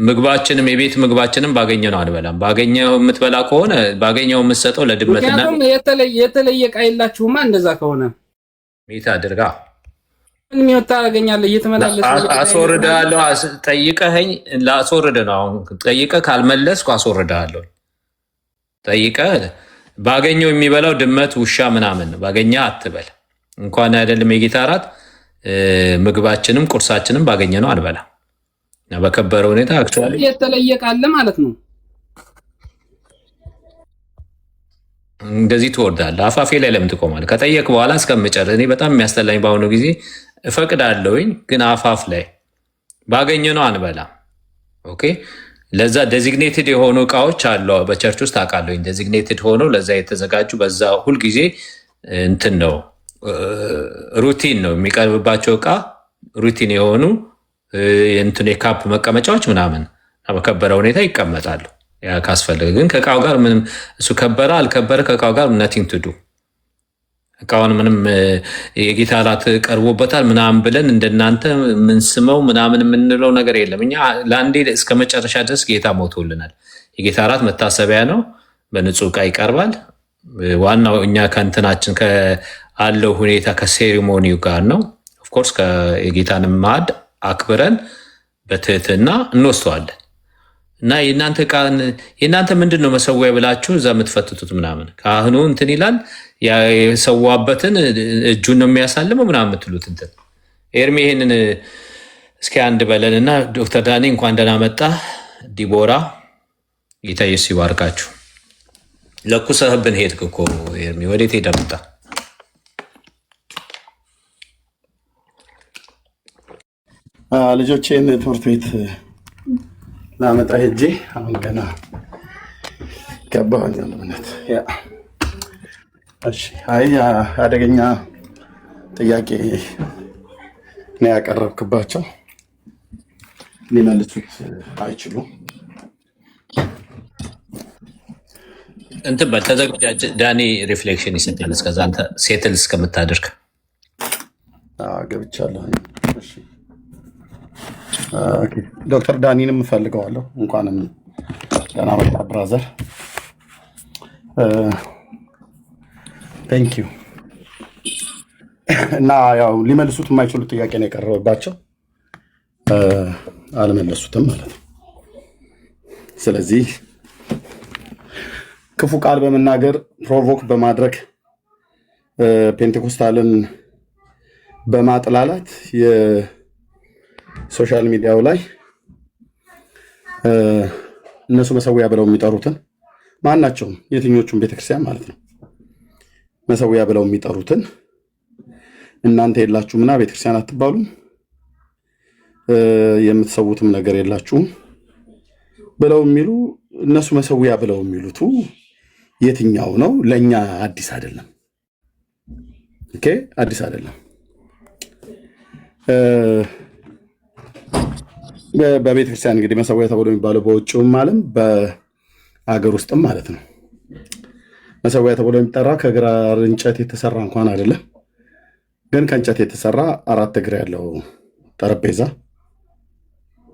ምግባችንም የቤት ምግባችንም ባገኘ ነው አንበላም። ባገኘው የምትበላ ከሆነ ባገኘው የምትሰጠው ለድመትና የተለየ ዕቃ የላችሁማ። እንደዛ ከሆነ ቤት አድርጋ ምን ይወጣ ታገኛለህ? እየተመላለሰ አስወርዳለሁ። ጠይቀኸኝ ላስወርድ ነው። አሁን ጠይቀህ ካልመለስኩ አስወርዳለሁ። ጠይቀህ ባገኘው የሚበላው ድመት፣ ውሻ ምናምን ባገኘ አትበል። እንኳን አይደለም የጌታ እራት ምግባችንም ቁርሳችንም ባገኘ ነው አንበላ እና በከበረ ሁኔታ አክቹዋሊ የተለየ ቃል ማለት ነው። እንደዚህ ትወርዳለህ። አፋፌ ላይ ለምን ትቆማለህ? ከጠየቅ በኋላ እስከምጨርስ። እኔ በጣም የሚያስጠላኝ በአሁኑ ጊዜ እፈቅዳለሁኝ፣ ግን አፋፍ ላይ ባገኘ ነው አንበላም። ኦኬ። ለዛ ዴዚግኔትድ የሆኑ እቃዎች አሉ በቸርች ውስጥ አውቃለሁኝ። ዴዚግኔትድ ሆኖ ለዛ የተዘጋጁ በዛ ሁልጊዜ እንትን ነው ሩቲን ነው የሚቀርብባቸው እቃ ሩቲን የሆኑ እንትን የካፕ መቀመጫዎች ምናምን በከበረ ሁኔታ ይቀመጣሉ። ያ ካስፈለገ ግን ከእቃው ጋር ምንም እሱ ከበረ አልከበረ ከእቃው ጋር ነቲንግ ቱ ዱ። እቃውን ምንም የጌታ እራት ቀርቦበታል ምናምን ብለን እንደናንተ ምንስመው ምናምን የምንለው ነገር የለም። እኛ ለአንዴ እስከ መጨረሻ ድረስ ጌታ ሞቶልናል። የጌታ እራት መታሰቢያ ነው። በንጹህ እቃ ይቀርባል። ዋናው እኛ ከእንትናችን አለው ሁኔታ ከሴሪሞኒው ጋር ነው። ኦፍኮርስ የጌታንም ማዕድ አክብረን በትህትና እንወስደዋለን። እና የእናንተ ምንድን ነው መሰዊያ ብላችሁ እዛ የምትፈትቱት ምናምን ካህኑ እንትን ይላል የሰዋበትን እጁን ነው የሚያሳልመው ምናምን የምትሉት እንትን ኤርሚ ይህንን እስኪ አንድ በለን እና ዶክተር ዳኒ እንኳን ደህና መጣ። ዲቦራ ጌታ ኢየሱስ ይባርካችሁ። ለኩሰህብን ሄድክ እኮ ኤርሚ፣ ወዴት ሄደህ መጣ? ልጆቼን ትምህርት ቤት ላመጣ ሄጄ አሁን ገና ገባሁኝ። እውነት እሺ። አይ አደገኛ ጥያቄ ነው ያቀረብክባቸው፣ ሊመልሱት አይችሉም። እንትን በል ተዘጋጅ። ዳኒ ሪፍሌክሽን ይሰጣል። እስከዛ አንተ ሴትል እስከምታደርግ ገብቻለሁ። እሺ ዶክተር ዳኒንም እፈልገዋለሁ። እንኳንም ደህና መጣ ብራዘር። ቴንክ ዩ። እና ያው ሊመልሱት የማይችሉ ጥያቄ ነው የቀረበባቸው፣ አልመለሱትም ማለት ነው። ስለዚህ ክፉ ቃል በመናገር ፕሮቮክ በማድረግ ፔንቴኮስታልን በማጥላላት የሶሻል ሚዲያው ላይ እነሱ መሰዊያ ብለው የሚጠሩትን ማናቸውም የትኞቹም ቤተክርስቲያን ማለት ነው መሰዊያ ብለው የሚጠሩትን እናንተ የላችሁምና ቤተክርስቲያን አትባሉም፣ የምትሰዉትም ነገር የላችሁም ብለው የሚሉ እነሱ መሰዊያ ብለው የሚሉት የትኛው ነው? ለኛ አዲስ አይደለም። ኦኬ አዲስ አይደለም። በቤተክርስቲያን እንግዲህ መሰዊያ ተብሎ የሚባለው በውጭውም ዓለም በአገር ውስጥም ማለት ነው። መሰዊያ ተብሎ የሚጠራ ከግራር እንጨት የተሰራ እንኳን አይደለም፣ ግን ከእንጨት የተሰራ 4 እግር ያለው ጠረጴዛ፣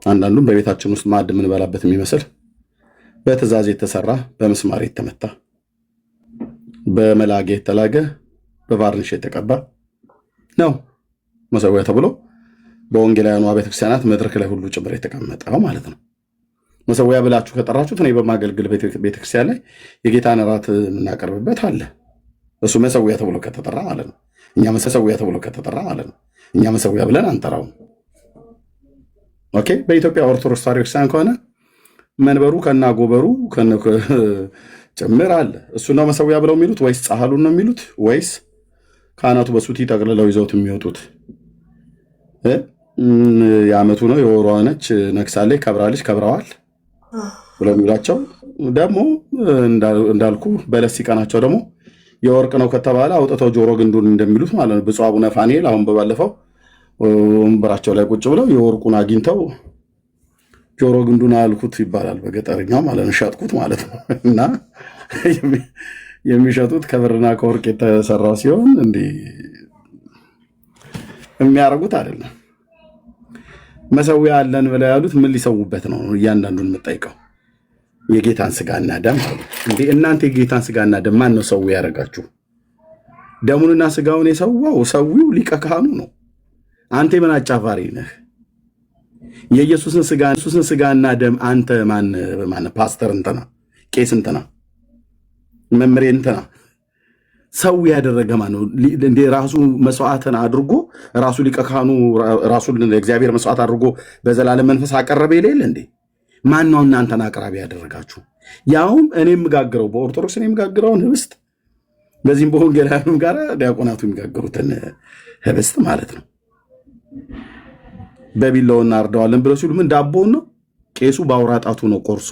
አንዳንዱም በቤታችን ውስጥ ማዕድ የምንበላበት የሚመስል በትእዛዝ የተሰራ በምስማር የተመታ በመላጌ የተላገ በቫርኒሽ የተቀባ ነው መሰዊያ ተብሎ በወንጌላውያኑ ቤተክርስቲያናት መድረክ ላይ ሁሉ ጭምር የተቀመጠው ማለት ነው። መሰዊያ ብላችሁ ከጠራችሁት እኔ በማገልግል ቤተክርስቲያን ላይ የጌታን እራት የምናቀርብበት አለ። እሱ መሰዊያ ተብሎ ከተጠራ ማለት ነው። እኛ መሰዊያ ተብሎ ከተጠራ ማለት ነው። እኛ መሰዊያ ብለን አንጠራውም። ኦኬ። በኢትዮጵያ ኦርቶዶክስ ተዋሕዶ ክርስቲያን ከሆነ መንበሩ ከና ጎበሩ ጭምር አለ። እሱ ነው መሰዊያ ብለው የሚሉት ወይስ ጻሕሉን ነው የሚሉት ወይስ ካህናቱ በሱቲ ጠቅልለው ይዘውት የሚወጡት? የዓመቱ ነው የወሯ ነች ነግሳለች ከብራለች ከብረዋል ብለው የሚሏቸው ደግሞ እንዳልኩ በለስ ሲቀናቸው ደግሞ የወርቅ ነው ከተባለ አውጥተው ጆሮ ግንዱን እንደሚሉት ማለት ነው። ብፁዕ አቡነ ፋኒኤል አሁን በባለፈው ወንበራቸው ላይ ቁጭ ብለው የወርቁን አግኝተው ጆሮ ግንዱን አልኩት ይባላል በገጠርኛው ማለት ነው። ሸጥኩት ማለት ነው። እና የሚሸጡት ከብርና ከወርቅ የተሰራው ሲሆን እንዲህ የሚያደርጉት አይደለም። መሰዊያ አለን ብለው ያሉት ምን ሊሰዉበት ነው? እያንዳንዱን የምጠይቀው የጌታን ስጋና ደም እንዴ! እናንተ የጌታን ስጋና ደም ማን ነው ሰው ያደረጋችሁ? ደሙንና ስጋውን የሰዋው ሰዊው ሊቀ ካህኑ ነው። አንተ ምን አጫፋሪ ነህ? የኢየሱስን ስጋና ደም አንተ ማን ፓስተር እንትና ቄስ እንትና መምሬ እንትና ሰው ያደረገ ማን ነው እንዴ? ራሱ መስዋዕትን አድርጎ ራሱ ሊቀ ካህኑ ራሱን ለእግዚአብሔር መስዋዕት አድርጎ በዘላለም መንፈስ አቀረበ ይላል እንዴ? ማን ነው እናንተን አቅራቢ ያደረጋችሁ? ያውም እኔ የምጋግረው በኦርቶዶክስ እኔ የምጋግረውን ህብስት በዚህም በወንጌላውያኑም ጋር ዲያቆናቱ የሚጋግሩትን ህብስት ማለት ነው። በቢላው እናርደዋለን ብለው ሲሉ ምን ዳቦውን ነው ቄሱ በአውራጣቱ ነው ቆርሶ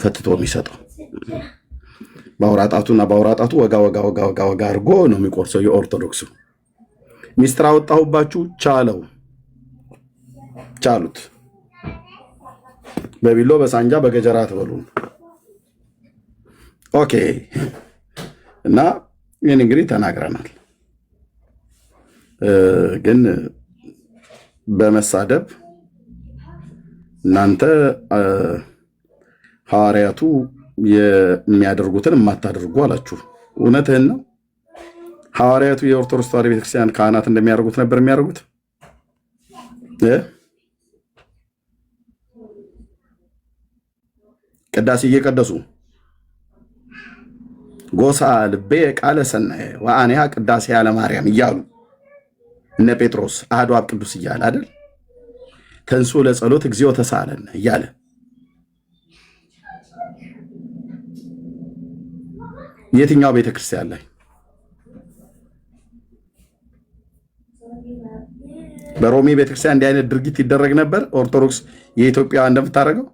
ፈትቶ የሚሰጠው። በአውራጣቱና በአውራጣቱ ወጋ አድርጎ ነው የሚቆርሰው። የኦርቶዶክሱ ሚስጥር አወጣሁባችሁ ቻሉት። በቢሎ በሳንጃ በገጀራ ትበሉ። ኦኬ። እና ይህን እንግዲህ ተናግረናል። ግን በመሳደብ እናንተ ሐዋርያቱ የሚያደርጉትን የማታደርጉ አላችሁ። እውነትህን ነው። ሐዋርያቱ የኦርቶዶክስ ተዋሕዶ ቤተክርስቲያን ካህናት እንደሚያደርጉት ነበር የሚያደርጉት። ቅዳሴ እየቀደሱ ጎሳ ልቤ ቃለ ሰናየ ወአንያ ቅዳሴ ያለ ማርያም እያሉ እነ ጴጥሮስ አሐዱ አብ ቅዱስ እያለ አይደል ተንሱ ለጸሎት እግዚኦ ተሳለን እያለ የትኛው ቤተክርስቲያን ላይ በሮሜ ቤተክርስቲያን እንዲህ አይነት ድርጊት ይደረግ ነበር? ኦርቶዶክስ የኢትዮጵያ እንደምታደርገው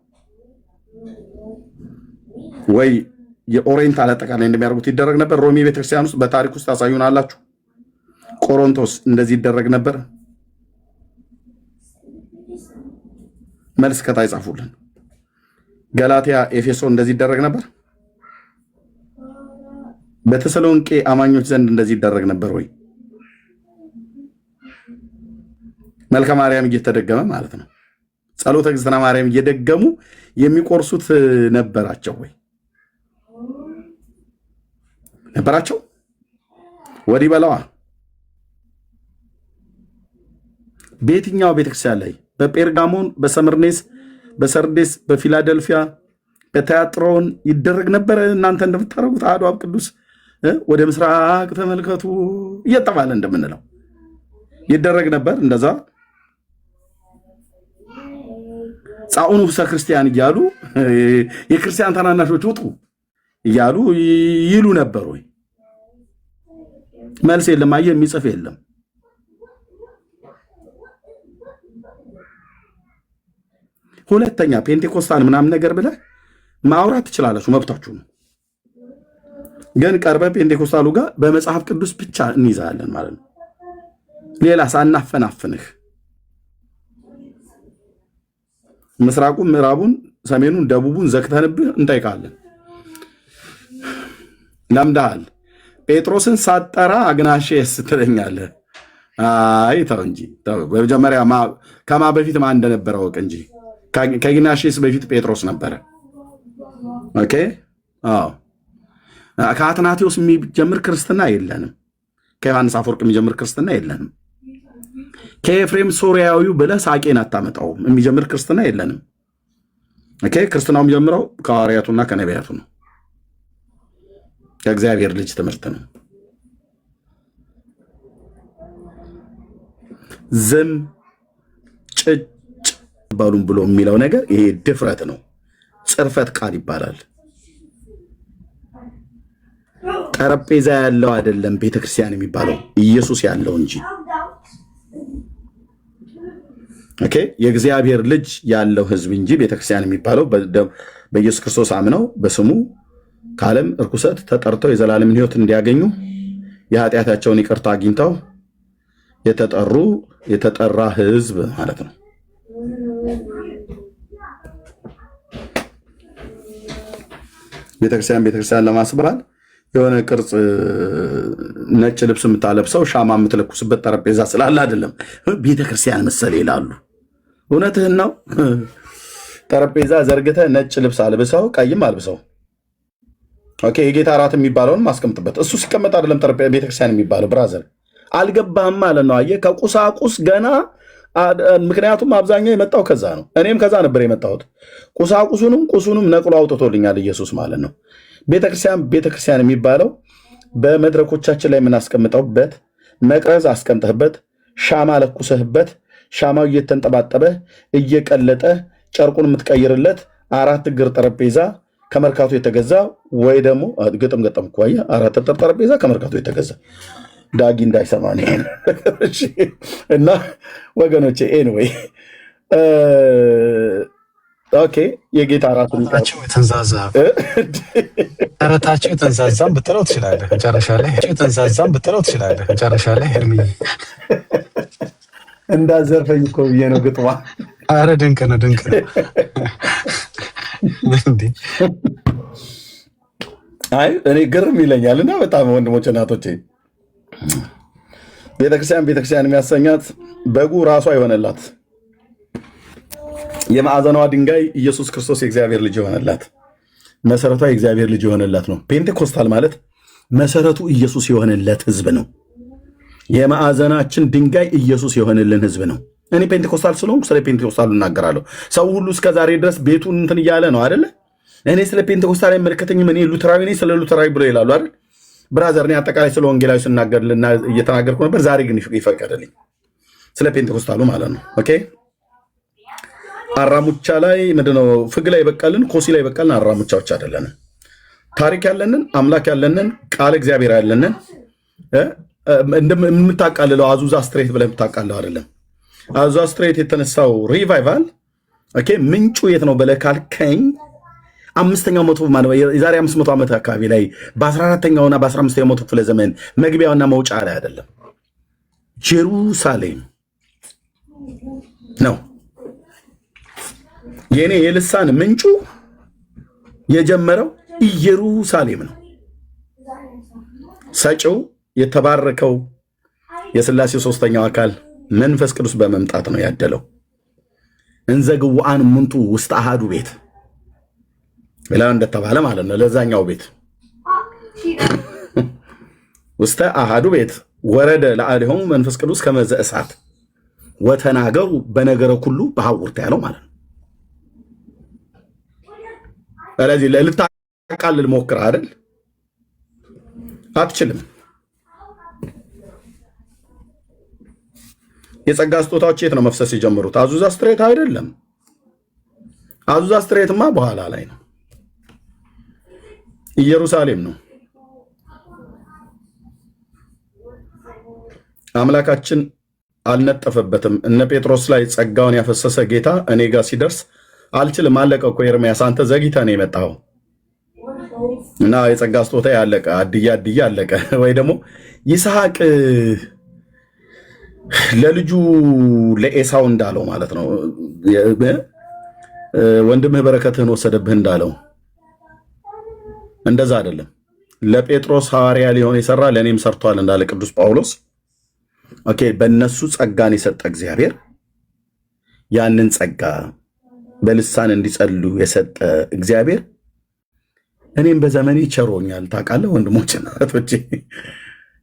ወይ የኦሪየንታል አጠቃላይ እንደሚያደርጉት ይደረግ ነበር? ሮሜ ቤተክርስቲያን ውስጥ በታሪክ ውስጥ ታሳዩናላችሁ? ቆሮንቶስ እንደዚህ ይደረግ ነበር? መልስ ከታይ ጻፉልን። ገላትያ፣ ኤፌሶን እንደዚህ ይደረግ ነበር? በተሰሎንቄ አማኞች ዘንድ እንደዚህ ይደረግ ነበር ወይ? መልከ ማርያም እየተደገመ ማለት ነው። ጸሎተ እግዝእትነ ማርያም እየደገሙ የሚቆርሱት ነበራቸው ወይ? ነበራቸው? ወዲህ በለዋ። በየትኛው ቤተክርስቲያን ላይ? በጴርጋሞን፣ በሰምርኔስ፣ በሰርዴስ፣ በፊላደልፊያ፣ በቲያጥሮን ይደረግ ነበረ? እናንተ እንደምታደርጉት አሐዱ አብ ቅዱስ ወደ ምስራቅ ተመልከቱ እየተባለ እንደምንለው ይደረግ ነበር? እንደዛ ጻኡኑ ብሰ ክርስቲያን እያሉ የክርስቲያን ታናናሾች ውጡ እያሉ ይሉ ነበር ወይ? መልስ የለም። አየህ፣ የሚጽፍ የለም። ሁለተኛ ፔንቴኮስታል ምናምን ነገር ብለህ ማውራት ትችላላችሁ፣ መብታችሁ ነው። ግን ቀርበህ ፔንቴኮስታሉ ጋር በመጽሐፍ ቅዱስ ብቻ እንይዛለን ማለት ነው። ሌላ ሳናፈናፍንህ ምስራቁን፣ ምዕራቡን፣ ሰሜኑን፣ ደቡቡን ዘግተንብህ እንጠይቃለን። ለምደሃል። ጴጥሮስን ሳጠራ አግናሼስ ትለኛለህ። አይ ተው እንጂ በመጀመሪያ ከማ በፊት ማን እንደነበረ ወቅ እንጂ። ከግናሼስ በፊት ጴጥሮስ ነበረ። ኦኬ። አዎ፣ ከአትናቴዎስ የሚጀምር ክርስትና የለንም። ከዮሐንስ አፈወርቅ የሚጀምር ክርስትና የለንም። ከኤፍሬም ሶሪያዊው ብለህ ሳቄን አታመጣውም። የሚጀምር ክርስትና የለንም። ኦኬ ክርስትናውም ጀምረው ከሐዋርያቱና ከነቢያቱ ነው። ከእግዚአብሔር ልጅ ትምህርት ነው። ዝም ጭጭ ባሉም ብሎ የሚለው ነገር ይሄ ድፍረት ነው። ጽርፈት ቃል ይባላል። ጠረጴዛ ያለው አይደለም ቤተክርስቲያን የሚባለው ኢየሱስ ያለው እንጂ። ኦኬ የእግዚአብሔር ልጅ ያለው ህዝብ እንጂ ቤተክርስቲያን የሚባለው በኢየሱስ ክርስቶስ አምነው በስሙ ከዓለም እርኩሰት ተጠርተው የዘላለም ሕይወት እንዲያገኙ የኃጢአታቸውን ይቅርታ አግኝተው የተጠራ ህዝብ ማለት ነው። ቤተክርስቲያን ለማስባል የሆነ ቅርጽ ነጭ ልብስ የምታለብሰው ሻማ የምትለኩስበት ጠረጴዛ ስላለ አይደለም ቤተክርስቲያን መሰለ ይላሉ። እውነትህን ነው። ጠረጴዛ ዘርግተህ ነጭ ልብስ አልብሰው ቀይም አልብሰው ኦኬ የጌታ እራት የሚባለውን ማስቀምጥበት እሱ ሲቀመጥ አይደለም ቤተክርስቲያን የሚባለው። ብራዘር አልገባህም ማለት ነው። አየህ ከቁሳቁስ ገና ምክንያቱም አብዛኛው የመጣው ከዛ ነው። እኔም ከዛ ነበር የመጣሁት። ቁሱንም ነቅሎ አውጥቶልኛል ኢየሱስ ማለት ነው። ቤተክርስቲያን የሚባለው በመድረኮቻችን ላይ የምናስቀምጠውበት መቅረዝ አስቀምጠህበት ሻማ ለኩሰህበት ሻማው እየተንጠባጠበ እየቀለጠ ጨርቁን የምትቀይርለት 4 እግር ጠረጴዛ ከመርካቶ የተገዛ ወይ ደግሞ ግጥም ገጠም እኮ አየህ 4 እግር ጠረጴዛ ከመርካቶ የተገዛ ዳጊ እንዳይሰማ ነው እና ወገኖቼ ኤኒዌይ ኦኬ የጌታ እራት ተረታቸው የተንዛዛም ብትለው ትችላለህ። መጨረሻ ላይ እርምዬ እንዳዘርፈኝ እኮ ብዬ ነው ግጥሟ። አረ ድንቅ ነው። አይ እኔ ግርም ይለኛል እና በጣም ወንድሞች እናቶቼ ቤተክርስቲያን የሚያሰኛት በጉ ራሷ የሆነላት የማዕዘኗ ድንጋይ ኢየሱስ ክርስቶስ የእግዚአብሔር ልጅ የሆነላት መሰረቷ የእግዚአብሔር ልጅ የሆነላት ነው። ፔንቴኮስታል ማለት መሰረቱ ኢየሱስ የሆነለት ህዝብ ነው። የማዕዘናችን ድንጋይ ኢየሱስ የሆነልን ህዝብ ነው። እኔ ፔንቴኮስታል ስለሆንኩ ስለ ፔንቴኮስታሉ እናገራለሁ። ሰው ሁሉ እስከዛሬ ድረስ ቤቱን እንትን እያለ ነው አይደለ? እኔ ስለ ፔንቴኮስታል አይመለከተኝም እኔ ሉተራዊ ነኝ ስለ ሉተራዊ ብሎ ይላሉ አይደል? ብራዘር እኔ አጠቃላይ ስለ ወንጌላዊ ስናገርልና እየተናገርኩ ነበር። ዛሬ ግን ይፈቀደልኝ ስለ ፔንቴኮስታሉ ማለት ነው። ኦኬ አራሙቻ ላይ ምንድነው ፍግ ላይ በቀልን ኮሲ ላይ በቀልን አራሙቻዎች አይደለንም። ታሪክ ያለንን አምላክ ያለንን ቃል እግዚአብሔር ያለንን እንደምታቃልለው አዙዛ ስትሬት ብለህ የምታቃልለው አይደለም። አዙዛ ስትሬት የተነሳው ሪቫይቫል ኦኬ ምንጩ የት ነው ብለህ ካልከኝ 5ኛው መቶ ማለት የዛሬ 500 ዓመት አካባቢ ላይ በ14ኛውና በ15ኛው መቶ ክፍለ ዘመን መግቢያውና መውጫ ላይ አይደለም፣ ጀሩሳሌም ነው። የኔ የልሳን ምንጩ የጀመረው ኢየሩሳሌም ነው። ሰጪው የተባረከው የሥላሴው ሶስተኛው አካል መንፈስ ቅዱስ በመምጣት ነው ያደለው። እንዘግዋን ሙንቱ ውስጥ አሃዱ ቤት ብላ እንደተባለ ማለት ነው። ለዛኛው ቤት ውስጥ አሃዱ ቤት ወረደ ለአሊሆሙ መንፈስ ቅዱስ ከመዘ እሳት ወተናገሩ በነገረ ሁሉ በሐውርት ያለው ማለት ነው። ስለዚህ ልታቃልል ሞክር አይደል? አትችልም። የጸጋ ስጦታዎች የት ነው መፍሰስ የጀመሩት? አዙዛ ስትሬት አይደለም። አዙዛ ስትሬትማ በኋላ ላይ ነው፣ ኢየሩሳሌም ነው። አምላካችን አልነጠፈበትም። እነ ጴጥሮስ ላይ ጸጋውን ያፈሰሰ ጌታ እኔ ጋር ሲደርስ አልችልም አለቀ እኮ ኤርምያስ፣ አንተ ዘግይተህ ነው የመጣኸው እና የጸጋ ስጦታ ያለቀ አድያ አለቀ። ወይ ደግሞ ይስሐቅ ለልጁ ለኤሳው እንዳለው ማለት ነው፣ ወንድምህ በረከትህን ወሰደብህ እንዳለው እንደዛ አይደለም። ለጴጥሮስ ሐዋርያ ሊሆን የሰራ ለእኔም ሰርቷል እንዳለ ቅዱስ ጳውሎስ ኦኬ። በእነሱ ጸጋን የሰጠ እግዚአብሔር ያንን ጸጋ በልሳን እንዲጸሉ የሰጠ እግዚአብሔር እኔም በዘመኔ ቸሮኛል። ታውቃለህ ወንድሞችና እህቶቼ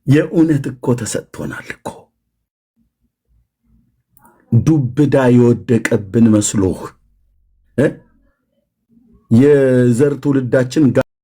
የእውነት እኮ ተሰጥቶናል እኮ። ዱብዳ የወደቀብን መስሎህ የዘር ትውልዳችን